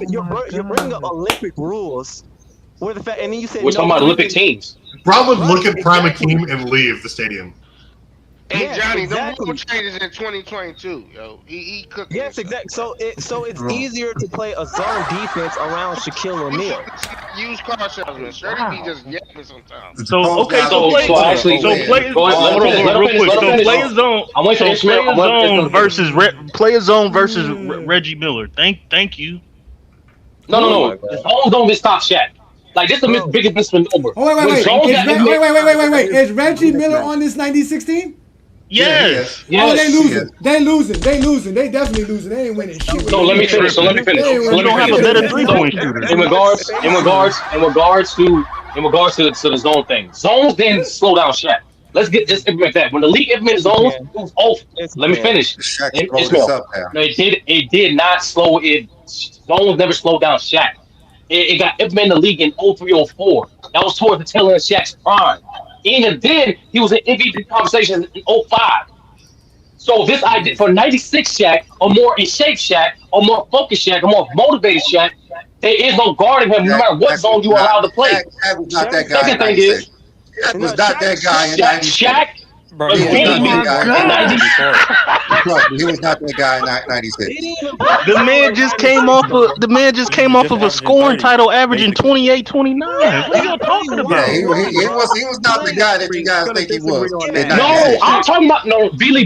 you're bringing up Olympic rules Where the fact, and then you said We're talking about Olympic teams. Brown would look at Prime Akeem and leave the stadium. Hey Yes, Johnny, exactly. the rule changes in 2022, yo. He cooked. Yes, exactly. So it's easier to play a zone defense around Shaquille O'Neal. Used car salesman. Shirley be just yapping sometimes. So okay, So actually, play. Go ahead, Hold on, real quick. So play a zone. I want to Play a zone versus Reggie Miller. Thank you. No. Zones don't just stop Shaq. Like this is the biggest misnomer. Oh wait. Is Reggie Miller on this '96 team? Yes. Oh, they losing. They definitely losing. They ain't winning shit. So let me finish. We don't have a better 3-point shooter. In regards to the zone thing, zones didn't slow down Shaq. Let's just implement that. When the league implemented zones, it was off. Let me finish. It did not slow it. Zones never slowed down Shaq. It got implemented in the league in 03-04. That was towards the tail end of Shaq's prime. Even then, he was in MVP conversations in 05. So this idea for 96 Shaq, or more in shape Shaq, or more focused Shaq, or more motivated Shaq, there is no guarding him no matter what zone you allow to play. Shaq was not that guy. Second thing is, Shaq was not that guy in 96. Shaq Bro, He was not that guy in 96. 96. Bro, he was not that guy in 96. The man just came off of a scoring title averaging 28, 29. What are you talking about? Yeah, he was not the guy that you guys think he was. No, I'm talking about Billy.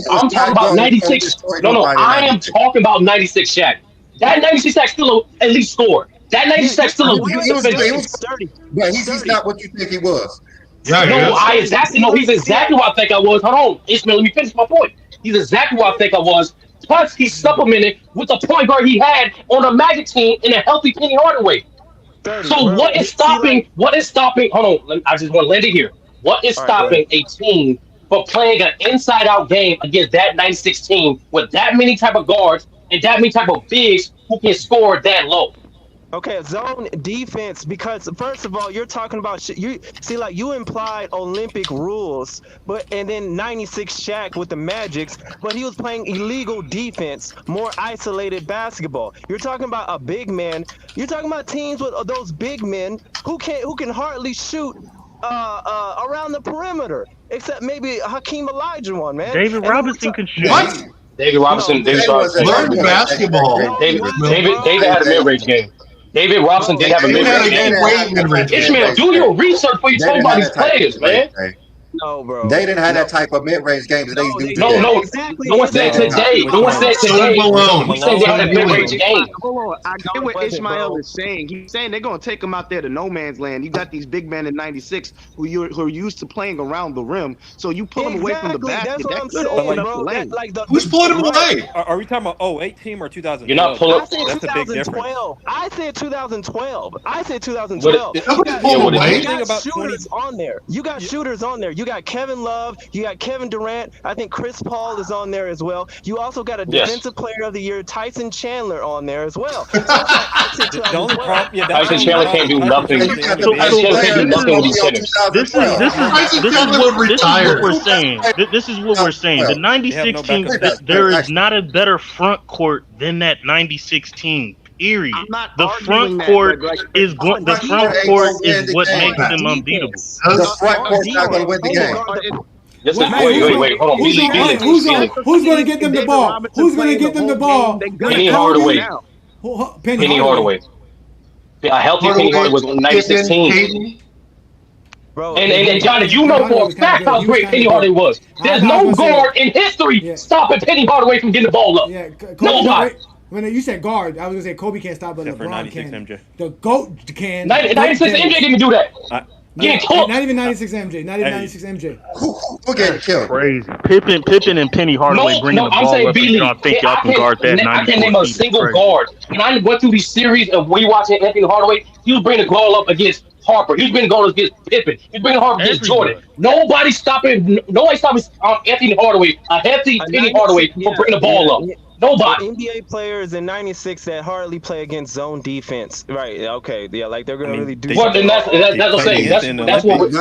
I'm talking about 96. No, I am talking about 96 Shaq. That 96 Shaq still at least scored. That 96 Shaq still he was 30. But he's not what you think he was. Yeah, he's exactly what I think I was. Hold on, Ishmael, let me finish my point. He's exactly what I think I was. Plus, he's supplemented with the point guard he had on a Magic team in a healthy Penny Hardaway. So what is stopping? Hold on, I just want to land it here. What is stopping a team from playing an inside-out game against that 96 team with that many type of guards and that many type of bigs who can score that low? Okay, zone defense, because first of all, you're talking about you implied Olympic rules, and then 96 Shaq with the Magics, but he was playing illegal defense, more isolated basketball. You're talking about a big man. You're talking about teams with those big men who can hardly shoot around the perimeter, except maybe Hakeem Olajuwon, man. David Robinson can shoot. What? David Robinson. Learn basketball. David had a mid-range game. David Robinson did have a mid-range game. Ishmael, do your research before you talk about these players, man. No, bro. They didn't have that type of mid-range game that they do today. No. Exactly. No one said today. No one said today. We said they had a mid-range game. Hold on. I get what Ishmael is saying. He's saying they're going to take him out there to no man's land. You got these big men in 96 who are used to playing around the rim. So you pull them away from the basket. That's what I'm could saying, open up bro. the lane. Who's pulling him away? Are we talking about 08 team or 2012? You're not pulling. I said That's a big difference. 2012. I said 2012. Nobody pulled away. You got shooters on there. You got Kevin Love. You got Kevin Durant. I think Chris Paul is on there as well. You also got a Defensive Player of the Year, Tyson Chandler, on there as well. Tyson Chandler can't do nothing. Tyson Chandler can't do nothing with these centers. This is what we're saying. This is what we're saying. The 96 team, there is not a better front court than that 96 team. Period. The front court is what makes them unbeatable. The front court's not going to win the game. Wait, hold on. Who's going to get them the ball? Who's going to get them the ball? Penny Hardaway. Penny Hardaway. A healthy Penny Hardaway was on 96 team. Bro, and Johnny, you know for a fact how great Penny Hardaway was. There's no guard in history stopping Penny Hardaway from getting the ball up. Nobody. When you said guard, I was gonna say Kobe can't stop, but LeBron can. MJ. The GOAT can. 96 MJ didn't do that. Not even 96 MJ. Not even 96 MJ. Who getting killed? Crazy. Pippen and Penny Hardaway bringing the ball up. Y'all think y'all can guard that? I can't name a single guard. When I went through these series of we watching Anthony Hardaway, he was bringing the ball up against Harper. He was bringing the goal against Pippen. He was bringing Harper against Jordan. Nobody stopping Anthony Hardaway, a healthy Penny Hardaway, from bringing the ball up. Nobody. NBA players in 96 that hardly play against zone defense. Right. Okay. Yeah. Like they're gonna really do. Well, then that's what I'm saying. That's what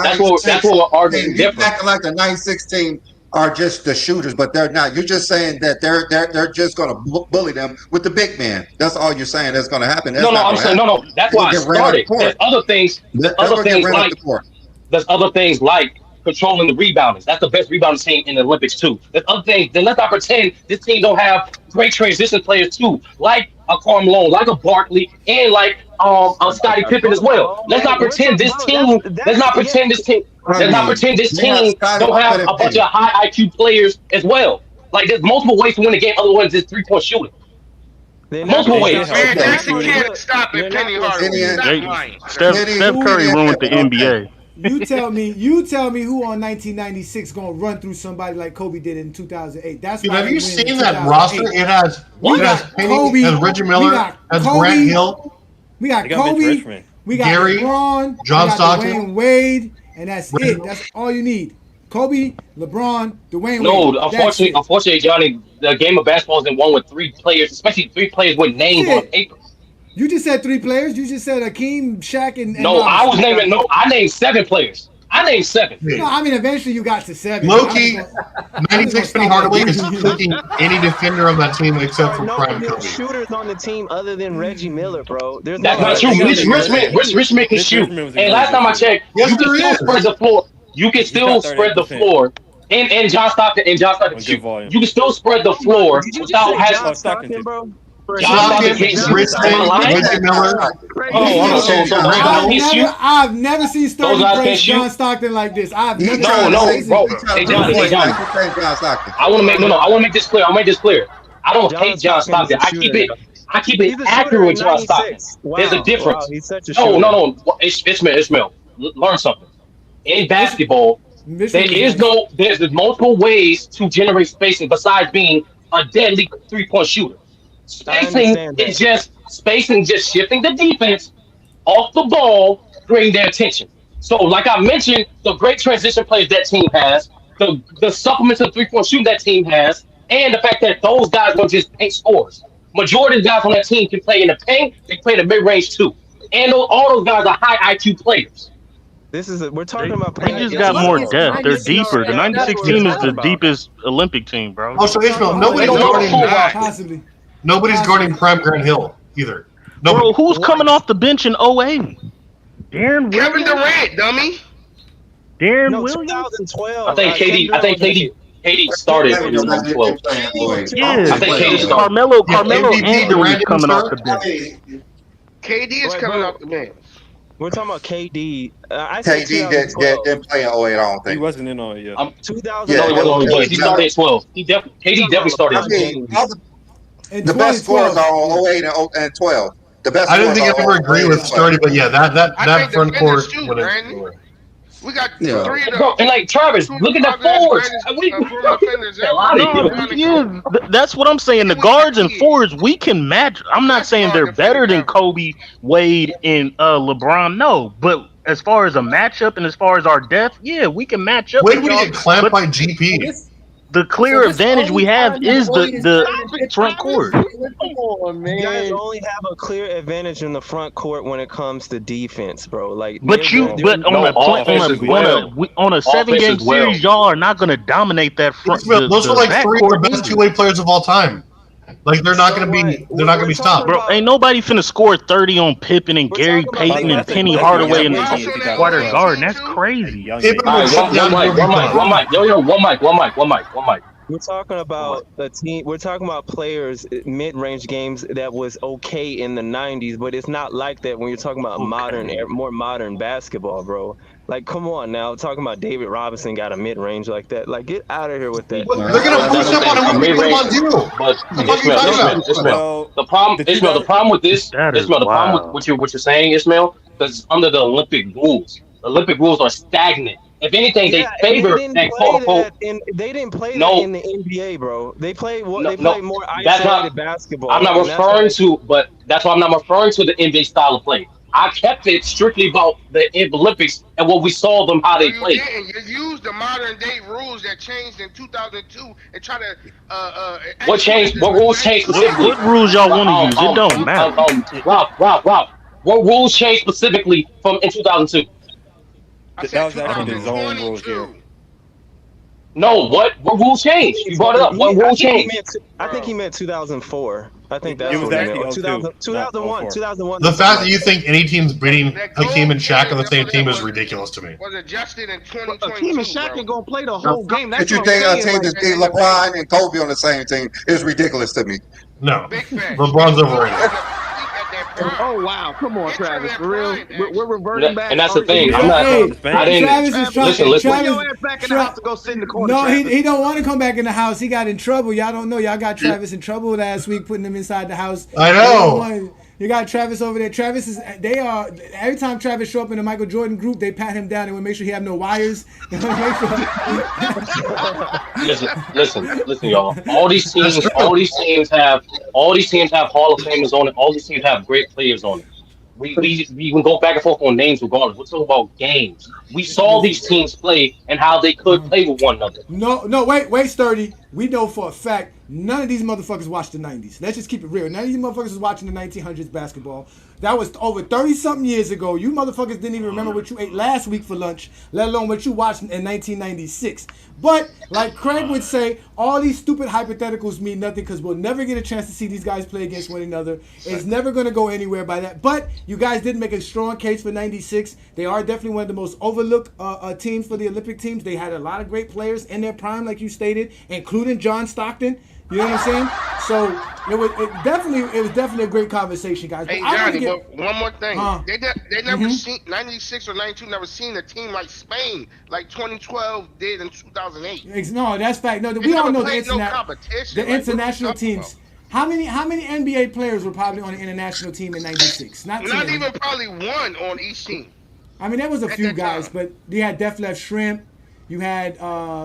we're arguing different. Acting like the 96 team are just the shooters, but they're not. You're just saying that they're just going to bully them with the big man. That's all you're saying that's going to happen. That's No, not I'm going to saying happen. no. That's They're why going I to get ran up the started. court. There's other things. They're going to get ran up the court. There's other things like controlling the rebounders. That's the best rebounding team in the Olympics too. There's other things. Then let's not pretend this team don't have great transition players too, like a Karl Malone, like a Barkley, and like a Scottie Pippen as well. Let's not pretend this team. Let's not pretend this team. Let's not pretend this team don't have a bunch of high IQ players as well. Like there's multiple ways to win the game other than just 3-point shooting. Multiple ways. Man, Jason can't stop it. Penny Hardaway. Stop lying. Steph Curry ruined the NBA. You tell me who on 1996 gonna run through somebody like Kobe did in 2008. That's why. Have you seen that roster? It has Penny, Kobe, has Reggie Miller, has Grant Hill. We got Kobe. We got Gary, LeBron. John we got Stockton, Dwayne Wade, and that's it. That's all you need. Kobe, LeBron, Dwayne Wade. No, unfortunately, Johnny, the game of basketball is won with 3 players, especially 3 players with names on paper. You just said 3 players. You just said Hakeem, Shaq, and no, I was naming. No, I named 7 players. I named 7. No, I mean eventually you got to 7. Loki, 96 Penny Hardaway is cooking any defender on that team except for Prime Kobe. Shooters on the team other than Reggie Miller, bro. That's not true. Richmond can shoot. And last time I checked, you can still spread the floor. You can still spread the floor. And John Stockton can shoot. You can still spread the floor without having John Stockton, bro. I've never seen Sterling praise John Stockton like this. I've never. No, bro. Hey, Johnny. I want to make this clear. I don't hate John Stockton. I keep it accurate with John Stockton. There's a difference. No. Ishmael, learn something. In basketball, there's multiple ways to generate spacing besides being a deadly 3-point shooter. Spacing is just shifting the defense off the ball, bring their attention. So, like I mentioned, the great transition plays that team has, the supplements of 3-point shooting that team has, and the fact that those guys don't just paint scores. Majority of the guys on that team can play in the paint, they play in the mid range too, and all those guys are high IQ players. We're talking about. They just got more depth. They're deeper. The '96 team is the deepest Olympic team, bro. Oh, so Ishmael, nobody's guarding that. Nobody's guarding Prime Grant Hill either. Bro, who's coming off the bench in 08? Kevin Durant, dummy. Williams. 2012. I think KD started in 2012. Yeah, I think KD started. Carmelo Anthony coming off the bench. KD is coming off the bench. We're talking about KD. KD didn't play in 08, I don't think. He wasn't in 08 yet. 2000. He started at 12. KD definitely started at 12. The best scores are on 08 and 12. The best. I don't think I ever agree with Sturdy, but yeah, that front court. We got 3 of them. Bro, and like Travis, look at the forwards. That's what I'm saying. The guards and forwards, we can match. I'm not saying they're better than Kobe, Wade, and LeBron. No, but as far as a matchup and as far as our depth, yeah, we can match up. When we get clamped by GP? The clear advantage we have is the front court. Come on, man. You guys only have a clear advantage in the front court when it comes to defense, bro. Like, on a 7-game series, y'all are not going to dominate that front. Those are like 3 of the best 2-way players of all time. Like they're not going to be stopped, bro. Ain't nobody finna score 30 on Pippen and Gary Payton and Penny Hardaway and Quarter Garden. That's crazy. One mic. We're talking about a team. We're talking about players mid-range games that was okay in the '90s, but it's not like that when you're talking about more modern basketball, bro. Like, come on now, talking about David Robinson got a mid-range like that. Like, get out of here with that. They're gonna push up on him when we put him on zero. But Ishmael, the problem with this, Ishmael, the problem with what you're saying, Ishmael, because under the Olympic rules are stagnant. If anything, they favor that quote-unquote. They didn't play that in the NBA, bro. They play more isolated basketball. I'm not referring to, but that's why I'm not referring to the NBA style of play. I kept it strictly about the Olympics and what we saw them how they played. You used the modern day rules that changed in 2002 and try to. What changed? What rules changed specifically? What rules y'all want to use? It don't matter. Rob. What rules changed specifically from in 2002? That was actually the zone rules here. No, what rule changed? You brought it up. What rule changed? I think he meant 2004. I think It that's was what he meant. actually Or 02, 2001. 2001. The fact that you think any team's beating That Hakeem and Shaq on the same goal team is was- ridiculous to me. Was adjusted in Akeem 2022, and Shaq bro. ain't gonna play the Now, whole game. that That's you what I'm think a saying. team Like, that beat LeBron and Kobe on the same team is ridiculous to me. No, Big fact. LeBron's overrated. At their prime. oh wow, come on, Get Travis, your for real. prime, We're reverting back. And that's the thing. Yeah, I'm not. hey, I didn't. Travis is trying. Listen. Put Travis, your ass back in the house to go sit in the corner. no, Travis. he don't want to come back in the house. He got in trouble. Y'all don't know. Y'all got Travis in trouble last week, putting him inside the house. I know. You got Travis over there. Travis is. They are. Every time Travis show up in the Michael Jordan group, they pat him down and will make sure he have no wires. Listen, y'all. All these teams have Hall of Famers on it. All these teams have great players on it. We can go back and forth on names regardless. We're talking about games. We saw these teams play and how they could play with one another. No, wait, Sturdy. We know for a fact none of these motherfuckers watched the 90s. Let's just keep it real. None of these motherfuckers was watching the 1900s basketball. That was over 30-something years ago. You motherfuckers didn't even remember what you ate last week for lunch, let alone what you watched in 1996. But, like Craig would say, all these stupid hypotheticals mean nothing because we'll never get a chance to see these guys play against one another. It's never going to go anywhere by that. But you guys did make a strong case for 96. They are definitely one of the most overlooked teams for the Olympic teams. They had a lot of great players in their prime, like you stated, including John Stockton. You know what I'm saying? So it was definitely a great conversation, guys. Hey Johnny, but one more thing. They never seen 96 or 92. Never seen a team like Spain, like 2012 did in 2008. No, that's fact. No, we all know the international teams. How many NBA players were probably on the international team in '96? Not even probably one on each team. I mean, there was a few guys, but you had Def Left Shrimp. You had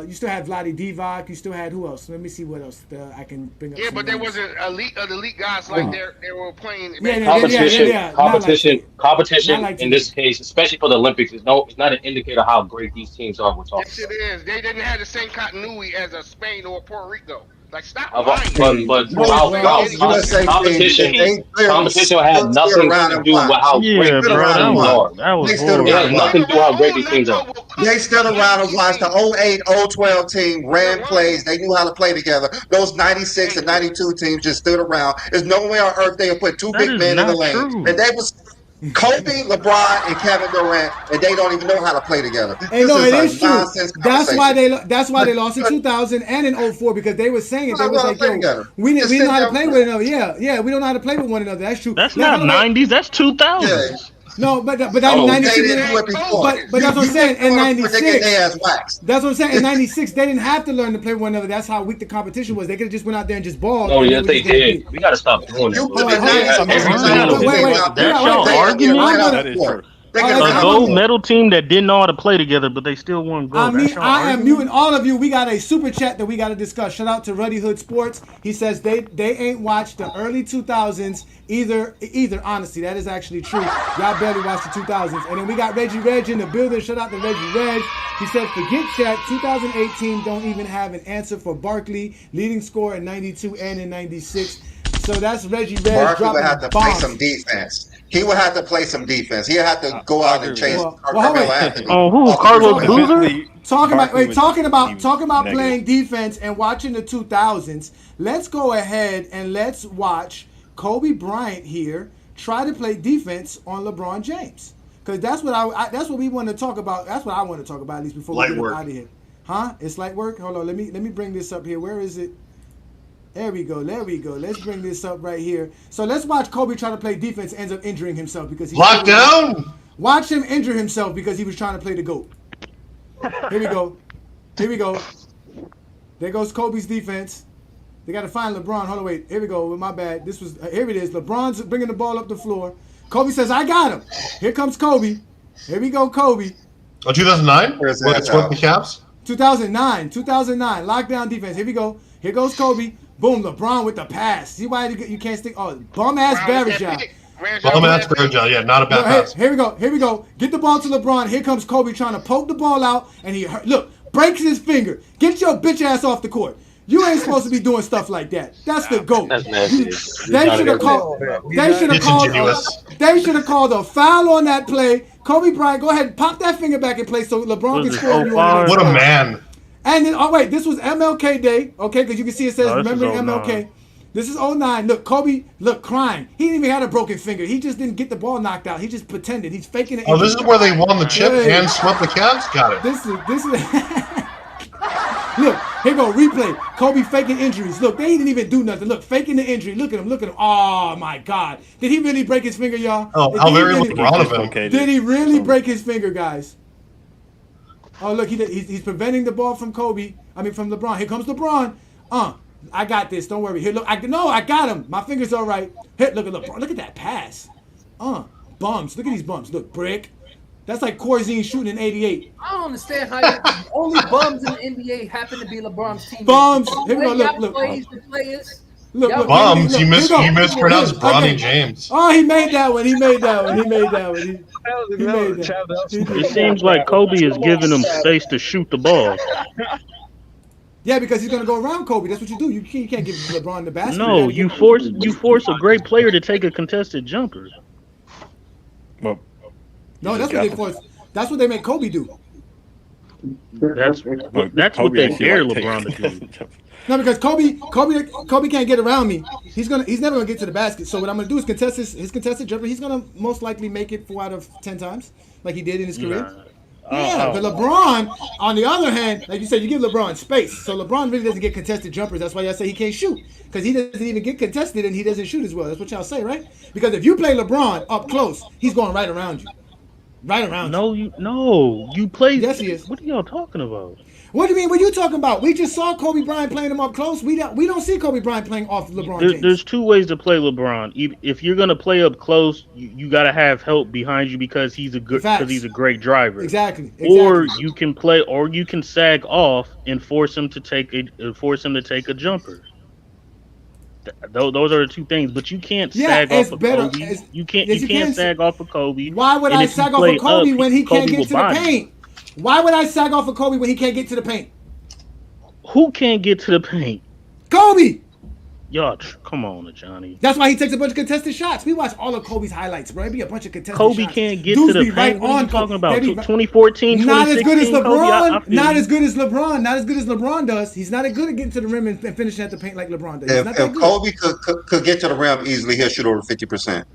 you still had Vlade Divac. You still had who else? Let me see what else I can bring up. Yeah, but there wasn't elite guys like they were playing. Competition in this case, especially for the Olympics, it's not an indicator how great these teams are. We're talking. Yes, it is. They didn't have the same continuity as a Spain or Puerto Rico. Like stop lying. But competition had nothing to do with how great these teams are. It had nothing to do with how great these teams are. They stood around and watched the 08, 012 team, ran plays. They knew how to play together. Those 96 and 92 teams just stood around. There's no way on earth they would put two big men in the lane. And they was Kobe, LeBron, and Kevin Durant, and they don't even know how to play together. Hey, no, it is true. That's why they lost in 2000 and in 04 because they were saying it. They was like, yo, we know how to play with another. Yeah, we don't know how to play with one another. That's true. That's not 90s. That's 2000s. No, but that 96. But that's what I'm saying. In 96, that's what I'm saying. In 96, they didn't have to learn to play with one another. That's how weak the competition was. They could have just went out there and just balled. Oh, yes, they did. We got to stop doing that. That's y'all argument. That is true. A gold medal team that didn't know how to play together, but they still won gold. I am muting all of you. We got a super chat that we got to discuss. Shout out to Ruddy Hood Sports. He says they ain't watched the early 2000s either. Honestly, that is actually true. Y'all barely watched the 2000s. And then we got Reggie Reg in the building. Shout out to Reggie Reg. He said, forget Shaq. 2018 don't even have an answer for Barkley, leading scorer in 92 and in 96. So that's Reggie Reg. Barkley would have to play some defense. He would have to play some defense. He'd have to go out and chase Carmelo Anthony. Oh, who? Carlos Boozer? Talking about playing defense and watching the 2000s. Let's go ahead and let's watch Kobe Bryant here try to play defense on LeBron James, because that's what we want to talk about. That's what I want to talk about at least before we get out of here. Huh? It's light work. Hold on. Let me bring this up here. Where is it? There we go. Let's bring this up right here. So let's watch Kobe try to play defense, ends up injuring himself because he locked down. Watch him injure himself because he was trying to play the GOAT. Here we go. There goes Kobe's defense. They got to find LeBron. Hold on, wait. Here we go. My bad. Here it is. LeBron's bringing the ball up the floor. Kobe says, "I got him." Here comes Kobe. Here we go, Kobe. Oh, 2009? What's the Caps? 2009. Lockdown defense. Here we go. Here goes Kobe. Boom, LeBron with the pass. See why you can't stick? Oh, bum-ass Barrett. Bum-ass Barrett, yeah, not a bad pass. Here we go. Get the ball to LeBron. Here comes Kobe trying to poke the ball out, and he breaks his finger. Get your bitch ass off the court. You ain't supposed to be doing stuff like that. That's the GOAT. That's nasty. They should have called a foul on that play. Kobe Bryant, go ahead and pop that finger back in place so LeBron can score. What a man. And then, oh wait, this was MLK Day, okay? Because you can see it says No, this is remembering 09. MLK. This is 09. Look, Kobe, look, crying. He didn't even have a broken finger. He just didn't get the ball knocked out. He just pretended. He's faking it. Oh, this is where they won the chip and swept the Cavs? Got it. This is. Look, here go, replay. Kobe faking injuries. Look, they didn't even do nothing. Look, faking the injury. Look at him, look at him. Oh, my God. Did he really break his finger, y'all? Oh, how very LeBron of him. Did he really break his finger, guys? Oh, look, he's preventing the ball from Kobe. I mean, from LeBron. Here comes LeBron. I got this. Don't worry. Here, look. I got him. My finger's all right. Here, look at that pass. Bumps. Look at these bumps. Look, brick. That's like Corzine shooting in '88. I don't understand how only bums in the NBA happen to be LeBron's team. Bums. Here we go. Look. Look. Bums. You mispronounced Bronny James. Oh, he made that one. He made that one. It seems like Kobe is giving him space to shoot the ball. Yeah, because he's gonna go around Kobe. That's what you do. You can't give LeBron the basket. No, you force a great player to take a contested jumper. Well, no, that's what they force. That's what they make Kobe do. That's what they dare LeBron to do. No, because Kobe can't get around me. He's never gonna get to the basket. So what I'm gonna do is contest his contested jumper. He's gonna most likely make it 4 out of 10 times, like he did in his career. Yeah, but LeBron, on the other hand, like you said, you give LeBron space. So LeBron really doesn't get contested jumpers. That's why y'all say he can't shoot. Because he doesn't even get contested and he doesn't shoot as well. That's what y'all say, right? Because if you play LeBron up close, he's going right around you. Right around you. You play. Yes, he is. What are y'all talking about? What do you mean? What are you talking about? We just saw Kobe Bryant playing him up close. We don't see Kobe Bryant playing off LeBron James. There's 2 ways to play LeBron. If you're gonna play up close, you gotta have help behind you because he's a great driver. Exactly. Or you can sag off and force him to take a jumper. Those are the 2 things, but you can't sag off of Kobe. You can't sag off of Kobe. Why would I sag off of Kobe when he can't get to the paint? Why would I sag off of Kobe when he can't get to the paint? Who can't get to the paint? Kobe! Y'all, come on, Johnny. That's why he takes a bunch of contested shots. We watch all of Kobe's highlights, bro. It'd be a bunch of contested shots. Kobe can't get to the paint. Right what are you talking about? 2014, 2016? Not as good as LeBron. Kobe, not as good as LeBron. Not as good as LeBron does. He's not as good at getting to the rim and finishing at the paint like LeBron does. If Kobe could get to the rim easily, he'll shoot over 50%.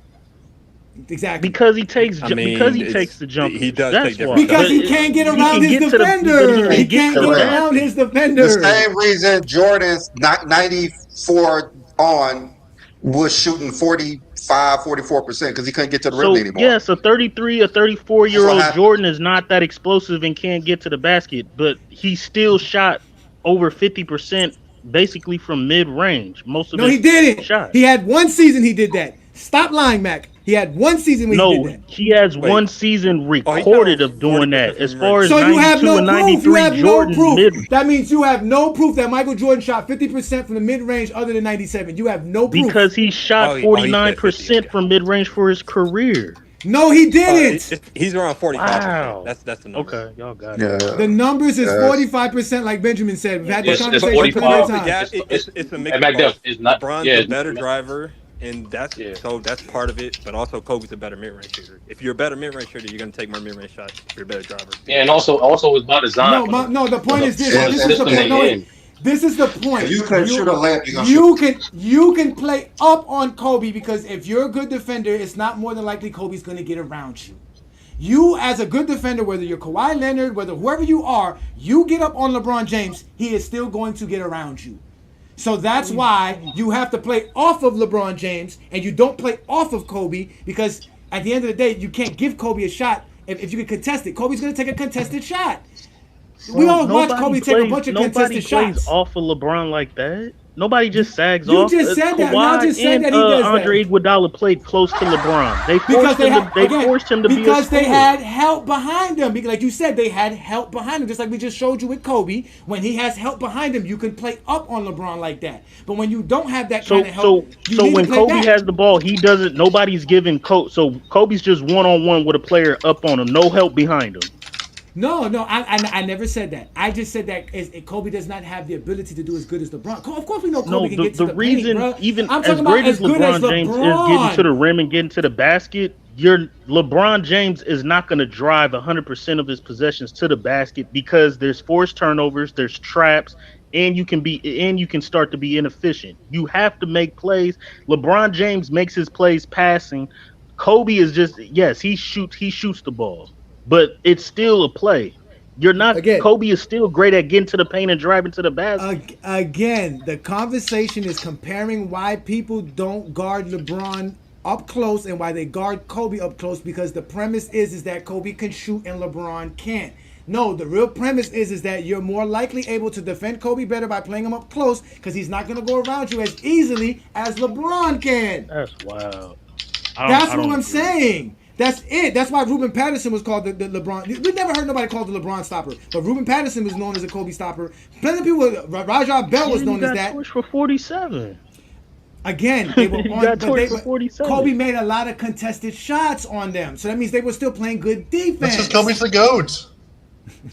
Exactly. Because he takes the jump. He does That's take why. Because he can't get around his defender. He can't get around his defender. The same reason Jordan's 94 on was shooting 44% because he couldn't get to the rim anymore. Yes, a 34-year-old Jordan is not that explosive and can't get to the basket, but he still shot over 50% basically from mid-range. He didn't. He had one season he did that. Stop lying, Mac. He had one season when he did that. He has one season recorded of doing that. As far as so 92 you have no and proof. 93, You have Jordan no proof. That means you have no proof that Michael Jordan shot 50% from the mid-range other than 97. You have no proof. Because he shot 49% from mid-range for his career. No, he didn't. He's around 45%. Wow. That's the number. Okay, y'all got it. Yeah. The numbers is 45%, like Benjamin said. We've had this conversation for the first time. It's a mix. It's not. LeBron's a better driver, and that's part of it. But also, Kobe's a better mid-range shooter. If you're a better mid-range shooter, you're gonna take more mid-range shots. If you're a better driver. Yeah, and also it's by design. No. The point is this. This is the point. This is the point. You can shoot a layup. You can play up on Kobe because if you're a good defender, it's not more than likely Kobe's going to get around you. You, as a good defender, whether you're Kawhi Leonard, whether whoever you are, you get up on LeBron James, he is still going to get around you. So that's why you have to play off of LeBron James and you don't play off of Kobe because at the end of the day, you can't give Kobe a shot if you can contest it. Kobe's going to take a contested shot. We all watch Kobe take a bunch of contested shots. Nobody plays off of LeBron like that. Nobody just sags off. You just said that. Kawhi I just said that he does that. Andre Iguodala played close to LeBron. They forced him to be a because they scorer. had help behind him. Because, like you said, they had help behind him. Just like we just showed you with Kobe. When he has help behind him, you can play up on LeBron like that. But when you don't have that kind of help, so when Kobe has the ball, he doesn't. Nobody's giving Kobe. So Kobe's just one-on-one with a player up on him, no help behind him. No, I never said that. I just said that Kobe does not have the ability to do as good as LeBron. Of course, we know Kobe can get to the reason, paint, bro. Even I'm as talking great about as LeBron James is getting to the rim and getting to the basket, your LeBron James is not going to drive 100% of his possessions to the basket because there's forced turnovers, there's traps, and you can start to be inefficient. You have to make plays. LeBron James makes his plays passing. Kobe is just yes, he shoots the ball, but it's still a play. You're not Again, Kobe is still great at getting to the paint and driving to the basket. Again, the conversation is comparing why people don't guard LeBron up close and why they guard Kobe up close, because the premise is that Kobe can shoot and LeBron can't. No, the real premise is that you're more likely able to defend Kobe better by playing him up close because he's not going to go around you as easily as LeBron can. That's wild. That's what I'm saying. That's it. That's why Ruben Patterson was called the LeBron. We never heard nobody called the LeBron stopper, but Ruben Patterson was known as a Kobe stopper. Plenty of people. Rajah Bell was known as that. Torched for 47. Again, they were on. For 47. Kobe made a lot of contested shots on them, so that means they were still playing good defense. That's because Kobe's the GOAT.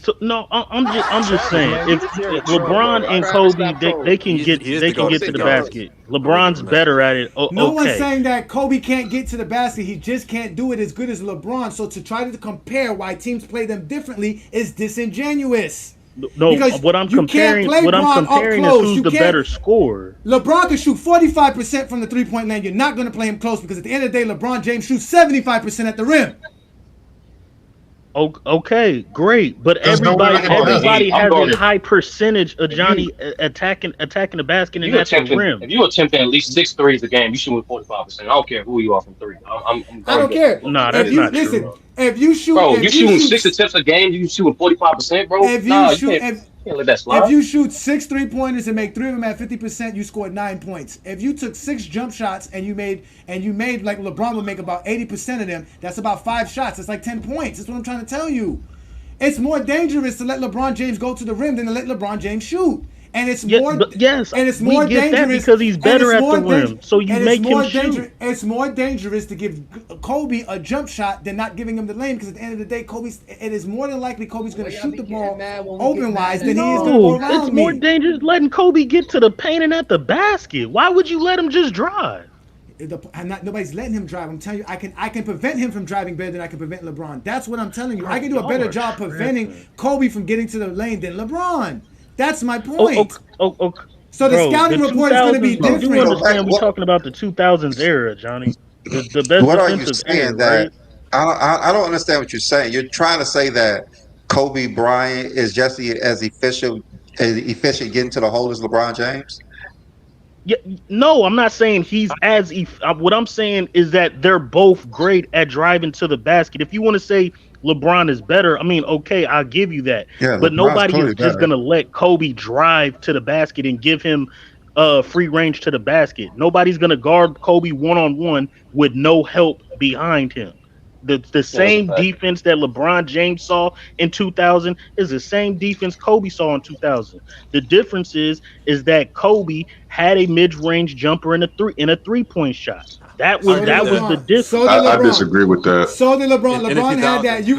So no, I'm just saying if LeBron and Kobe they can get to the basket. LeBron's better at it. No one's saying that Kobe can't get to the basket. He just can't do it as good as LeBron. So to try to compare why teams play them differently is disingenuous. No, what I'm comparing is who's the better scorer. LeBron can shoot 45% from the three-point line. You're not going to play him close because at the end of the day, LeBron James shoots 75% at the rim. Okay, great, but everybody has a high percentage of Johnny attacking the basket and that's the rim. If you attempt at least 6 threes a game, you shoot with 45%. I don't care who you are from three. I don't care. No, that's not true. If you shoot, bro, you shooting 6 attempts a game, you shoot with 45%, bro. Can't let that slide. If you shoot 6 3-pointers and make 3 of them at 50%, you scored 9 points. If you took 6 jump shots and you made like LeBron would make about 80% of them, that's about 5 shots. That's like 10 points. That's what I'm trying to tell you. It's more dangerous to let LeBron James go to the rim than to let LeBron James shoot. And it's more dangerous because he's better at the rim. So you make him shoot. It's more dangerous to give Kobe a jump shot than not giving him the lane, because at the end of the day, it is more than likely Kobe's going to shoot the ball open wise than he is going to go around. It's more dangerous letting Kobe get to the paint and at the basket. Why would you let him just drive? Nobody's letting him drive. I'm telling you, I can prevent him from driving better than I can prevent LeBron. That's what I'm telling you. I can do a better job preventing Kobe from getting to the lane than LeBron. That's my point. So the scouting report is going to be different. You understand we're talking about the 2000s era, Johnny. The best what are you saying era, that? Right? I don't understand what you're saying. You're trying to say that Kobe Bryant is just as efficient getting to the hole as LeBron James? Yeah, no, I'm not saying he's as. What I'm saying is that they're both great at driving to the basket. If you want to say LeBron is better, I mean, okay, I'll give you that. Yeah, but LeBron's nobody is better. just going to let Kobe drive to the basket and give him free range to the basket. Nobody's going to guard Kobe one-on-one with no help behind him. The same defense that LeBron James saw in 2000 is the same defense Kobe saw in 2000. The difference is that Kobe had a mid-range jumper in a three-point shot. That was the difference. I disagree with that. So did LeBron. LeBron had that. You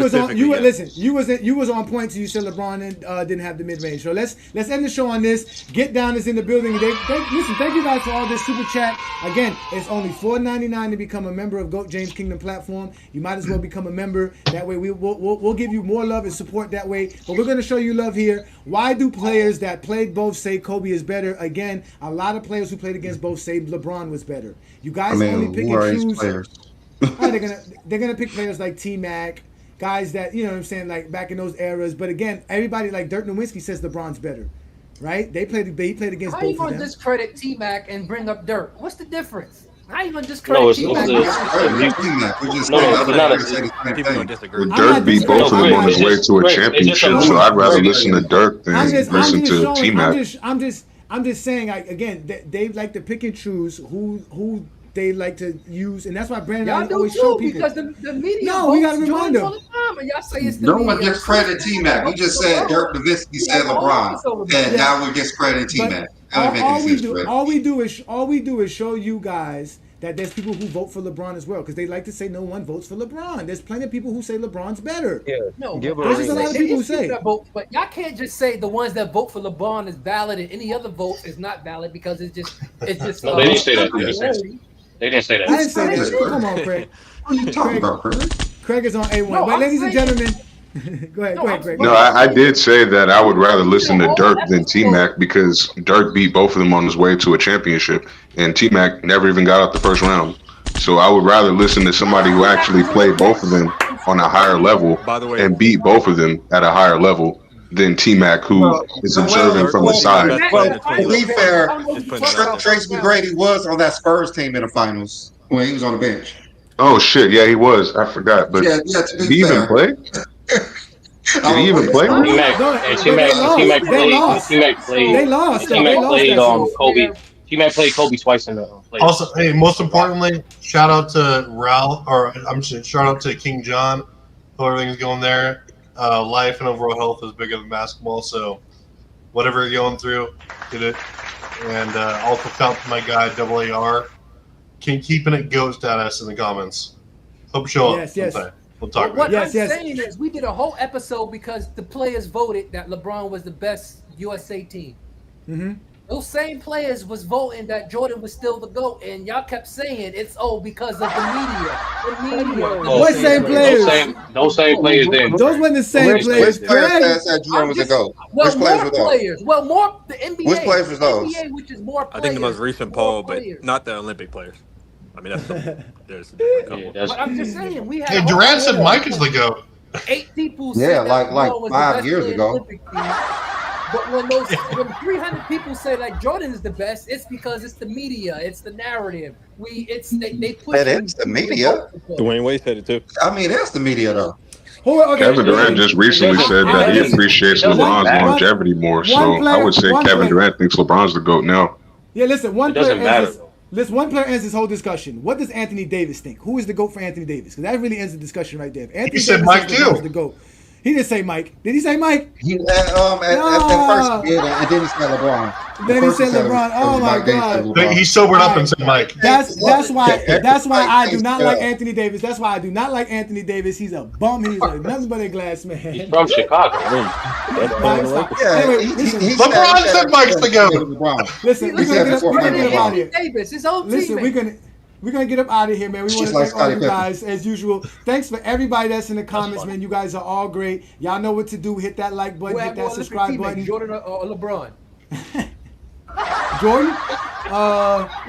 was on point. So you said LeBron didn't have the mid range. So let's end the show on this. Get Down is in the building. Listen, thank you guys for all this super chat. Again, it's only $4.99 to become a member of GOAT James Kingdom platform. You might as well become a member. That way we'll give you more love and support that way. But we're gonna show you love here. Why do players that played both say Kobe is better? Again, a lot of players who played against both say LeBron was better. You guys only pick and choose. They're gonna pick players like T-Mac, guys that, you know what I'm saying, like back in those eras. But again, everybody like Dirk Nowitzki says LeBron's better, right? He played against both of them. How you gonna discredit T-Mac and bring up Dirk? What's the difference? How you gonna discredit T-Mac? Dirk beat both of them on his way to a championship, so I'd rather listen to Dirk than listen to T-Mac. I'm just saying, again, they like to pick and choose who they like to use, and that's why Brandon y'all always show people. Because the media. No, we got to remind them. And y'all say it's the no media. one discredited T-Mac. We just said Dirk Nowitzki said LeBron, and now we're discrediting T-Mac. All we do is show you guys that there's people who vote for LeBron as well, because they like to say no one votes for LeBron. There's plenty of people who say LeBron's better. Yeah, no, there's just a lot of people who say. Vote, but y'all can't just say the ones that vote for LeBron is valid and any other vote is not valid, because it's just. No, they didn't say that. They didn't say that. I didn't say that. Come on, Craig. What are you talking about, Craig? Craig is on A1. No, But I'm ladies and saying- gentlemen, go ahead, Craig. No, I did say that I would rather listen to Dirk than T-Mac because Dirk beat both of them on his way to a championship, and T-Mac never even got out the first round. So I would rather listen to somebody who actually played both of them on a higher level and beat both of them at a higher level than T-Mac, who is observing from the side. Well, to be fair, Tracy McGrady was on that Spurs team in the finals when he was on the bench. Oh shit! Yeah, he was. I forgot. But Yeah, to be did he even fair. play? Did he even play? T-Mac played. They lost. T-Mac played Kobe. T-Mac played Kobe twice in the playoffs. Also, hey, most importantly, shout out to Ralph, or I'm saying shout out to King John, how everything's going there. Life and overall health is bigger than basketball, so whatever you're going through, get it. And also shout out to my guy AAR, keeping it GOAT status in the comments. Hope show up sometime. We'll talk But what about I'm saying is, we did a whole episode because the players voted that LeBron was the best USA team. Mm-hmm. Those same players was voting that Jordan was still the GOAT, and y'all kept saying it's because of the media. The media. What same players? Those same players didn't. Those weren't the same players. Which players said Jordan was a GOAT? Which players were those? Well, more the NBA. Which players was those? NBA, which is more players. I think the most recent poll, but not the Olympic players. I mean, there's a different couple. But I'm just saying, we had. Hey, Durant said Mike is the GOAT. 8 people Yeah, said like LeBron was 5 the best years player in ago. the Olympic team. But when 300 people say like Jordan is the best, it's because it's the media, it's the narrative. They push. But it's the media. Dwayne Wade said it too. I mean, that's the media though. Kevin Durant just recently said that he appreciates LeBron's longevity more. So I would say Kevin Durant thinks LeBron's the GOAT now. Yeah, listen, one player ends this whole discussion. What does Anthony Davis think? Who is the GOAT for Anthony Davis? Because that really ends the discussion right there. If Anthony He said Davis Mike says too. LeBron's the GOAT. He didn't say Mike. Did he say Mike? He at first he did, and then he said LeBron. Then he said LeBron. Oh my God! He sobered up and said Mike. That's why I do not like Anthony Davis. That's why I do not like Anthony Davis. He's a bum. He's nothing but a glass man. He's from Chicago. Anyway, LeBron said Mike's the GOAT. Listen, we're gonna get up out of here. Davis, his own Listen, teammate. we're gonna get up out of here, man. We want to like thank all you Scottie guys as usual. Thanks for everybody that's in the comments, man. You guys are all great. Y'all know what to do. Hit that like button, hit that subscribe button. Jordan or LeBron? Jordan?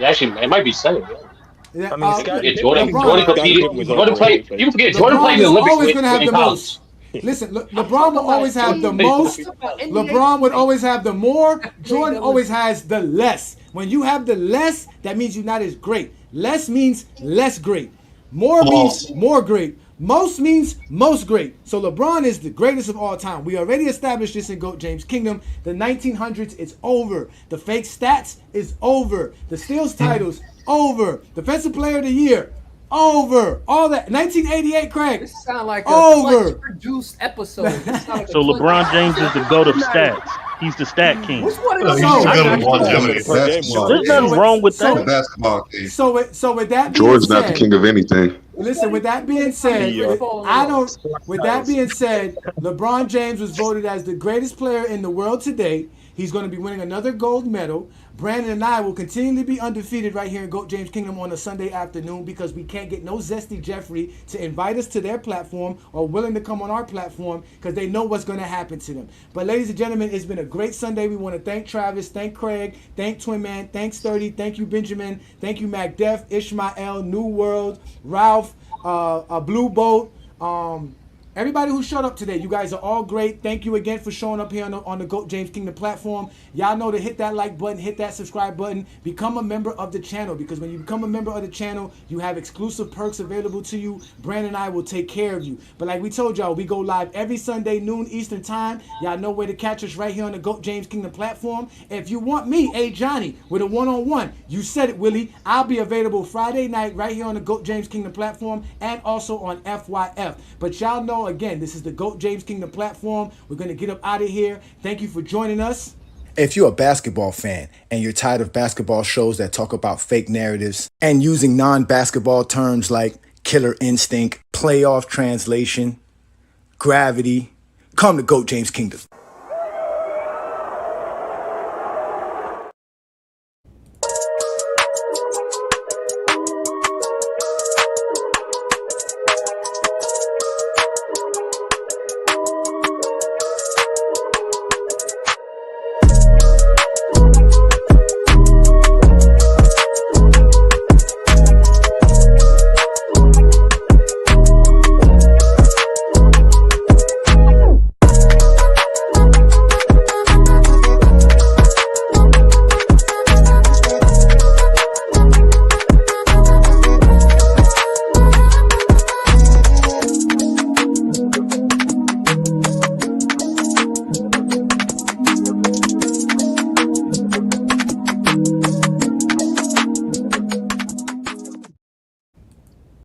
Actually, it might be second. Yeah, Jordan competed. Jordan played. You forget Jordan played in the Olympics always gonna have in the college. most. Listen, LeBron will always have the most. LeBron would always have the more. Jordan always has the less. When you have the less, that means you're not as great. Less means less great. More means more great. Most means most great. So LeBron is the greatest of all time. We already established this in GOAT James Kingdom. The 1900s, it's over. The fake stats is over. The steals titles, over. Defensive Player of the Year, over. All that. 1988, Craig. This sounds like over. Produced episode. So LeBron James is the GOAT of stats. He's the stat king. Which one of He's those? good at longevity. There's nothing wrong with that. Basketball team. So with that being Jordan's said, not the king of anything. Listen, with that being said, with that being said, LeBron James was voted as the greatest player in the world today. He's going to be winning another gold medal. Brandon and I will continue to be undefeated right here in GOAT James Kingdom on a Sunday afternoon because we can't get no Zesty Jeffrey to invite us to their platform or willing to come on our platform because they know what's going to happen to them. But ladies and gentlemen, it's been a great Sunday. We want to thank Travis, thank Craig, thank Twin Man, thanks 30, thank you Benjamin, thank you MacDef, Ishmael, New World, Ralph, Blue Boat, everybody who showed up today. You guys are all great. Thank you again for showing up here on the GOAT James Kingdom platform. Y'all know to hit that like button, hit that subscribe button, become a member of the channel because when you become a member of the channel, you have exclusive perks available to you. Brandon and I will take care of you. But like we told y'all, we go live every Sunday noon Eastern time. Y'all know where to catch us right here on the GOAT James Kingdom platform. If you want me, Johnny, with a one-on-one, you said it, Willie, I'll be available Friday night right here on the GOAT James Kingdom platform and also on FYF. But y'all know, again, this is the GOAT James Kingdom platform. We're going to get up out of here. Thank you for joining us. If you're a basketball fan and you're tired of basketball shows that talk about fake narratives and using non-basketball terms like killer instinct, playoff translation, gravity, come to GOAT James Kingdom.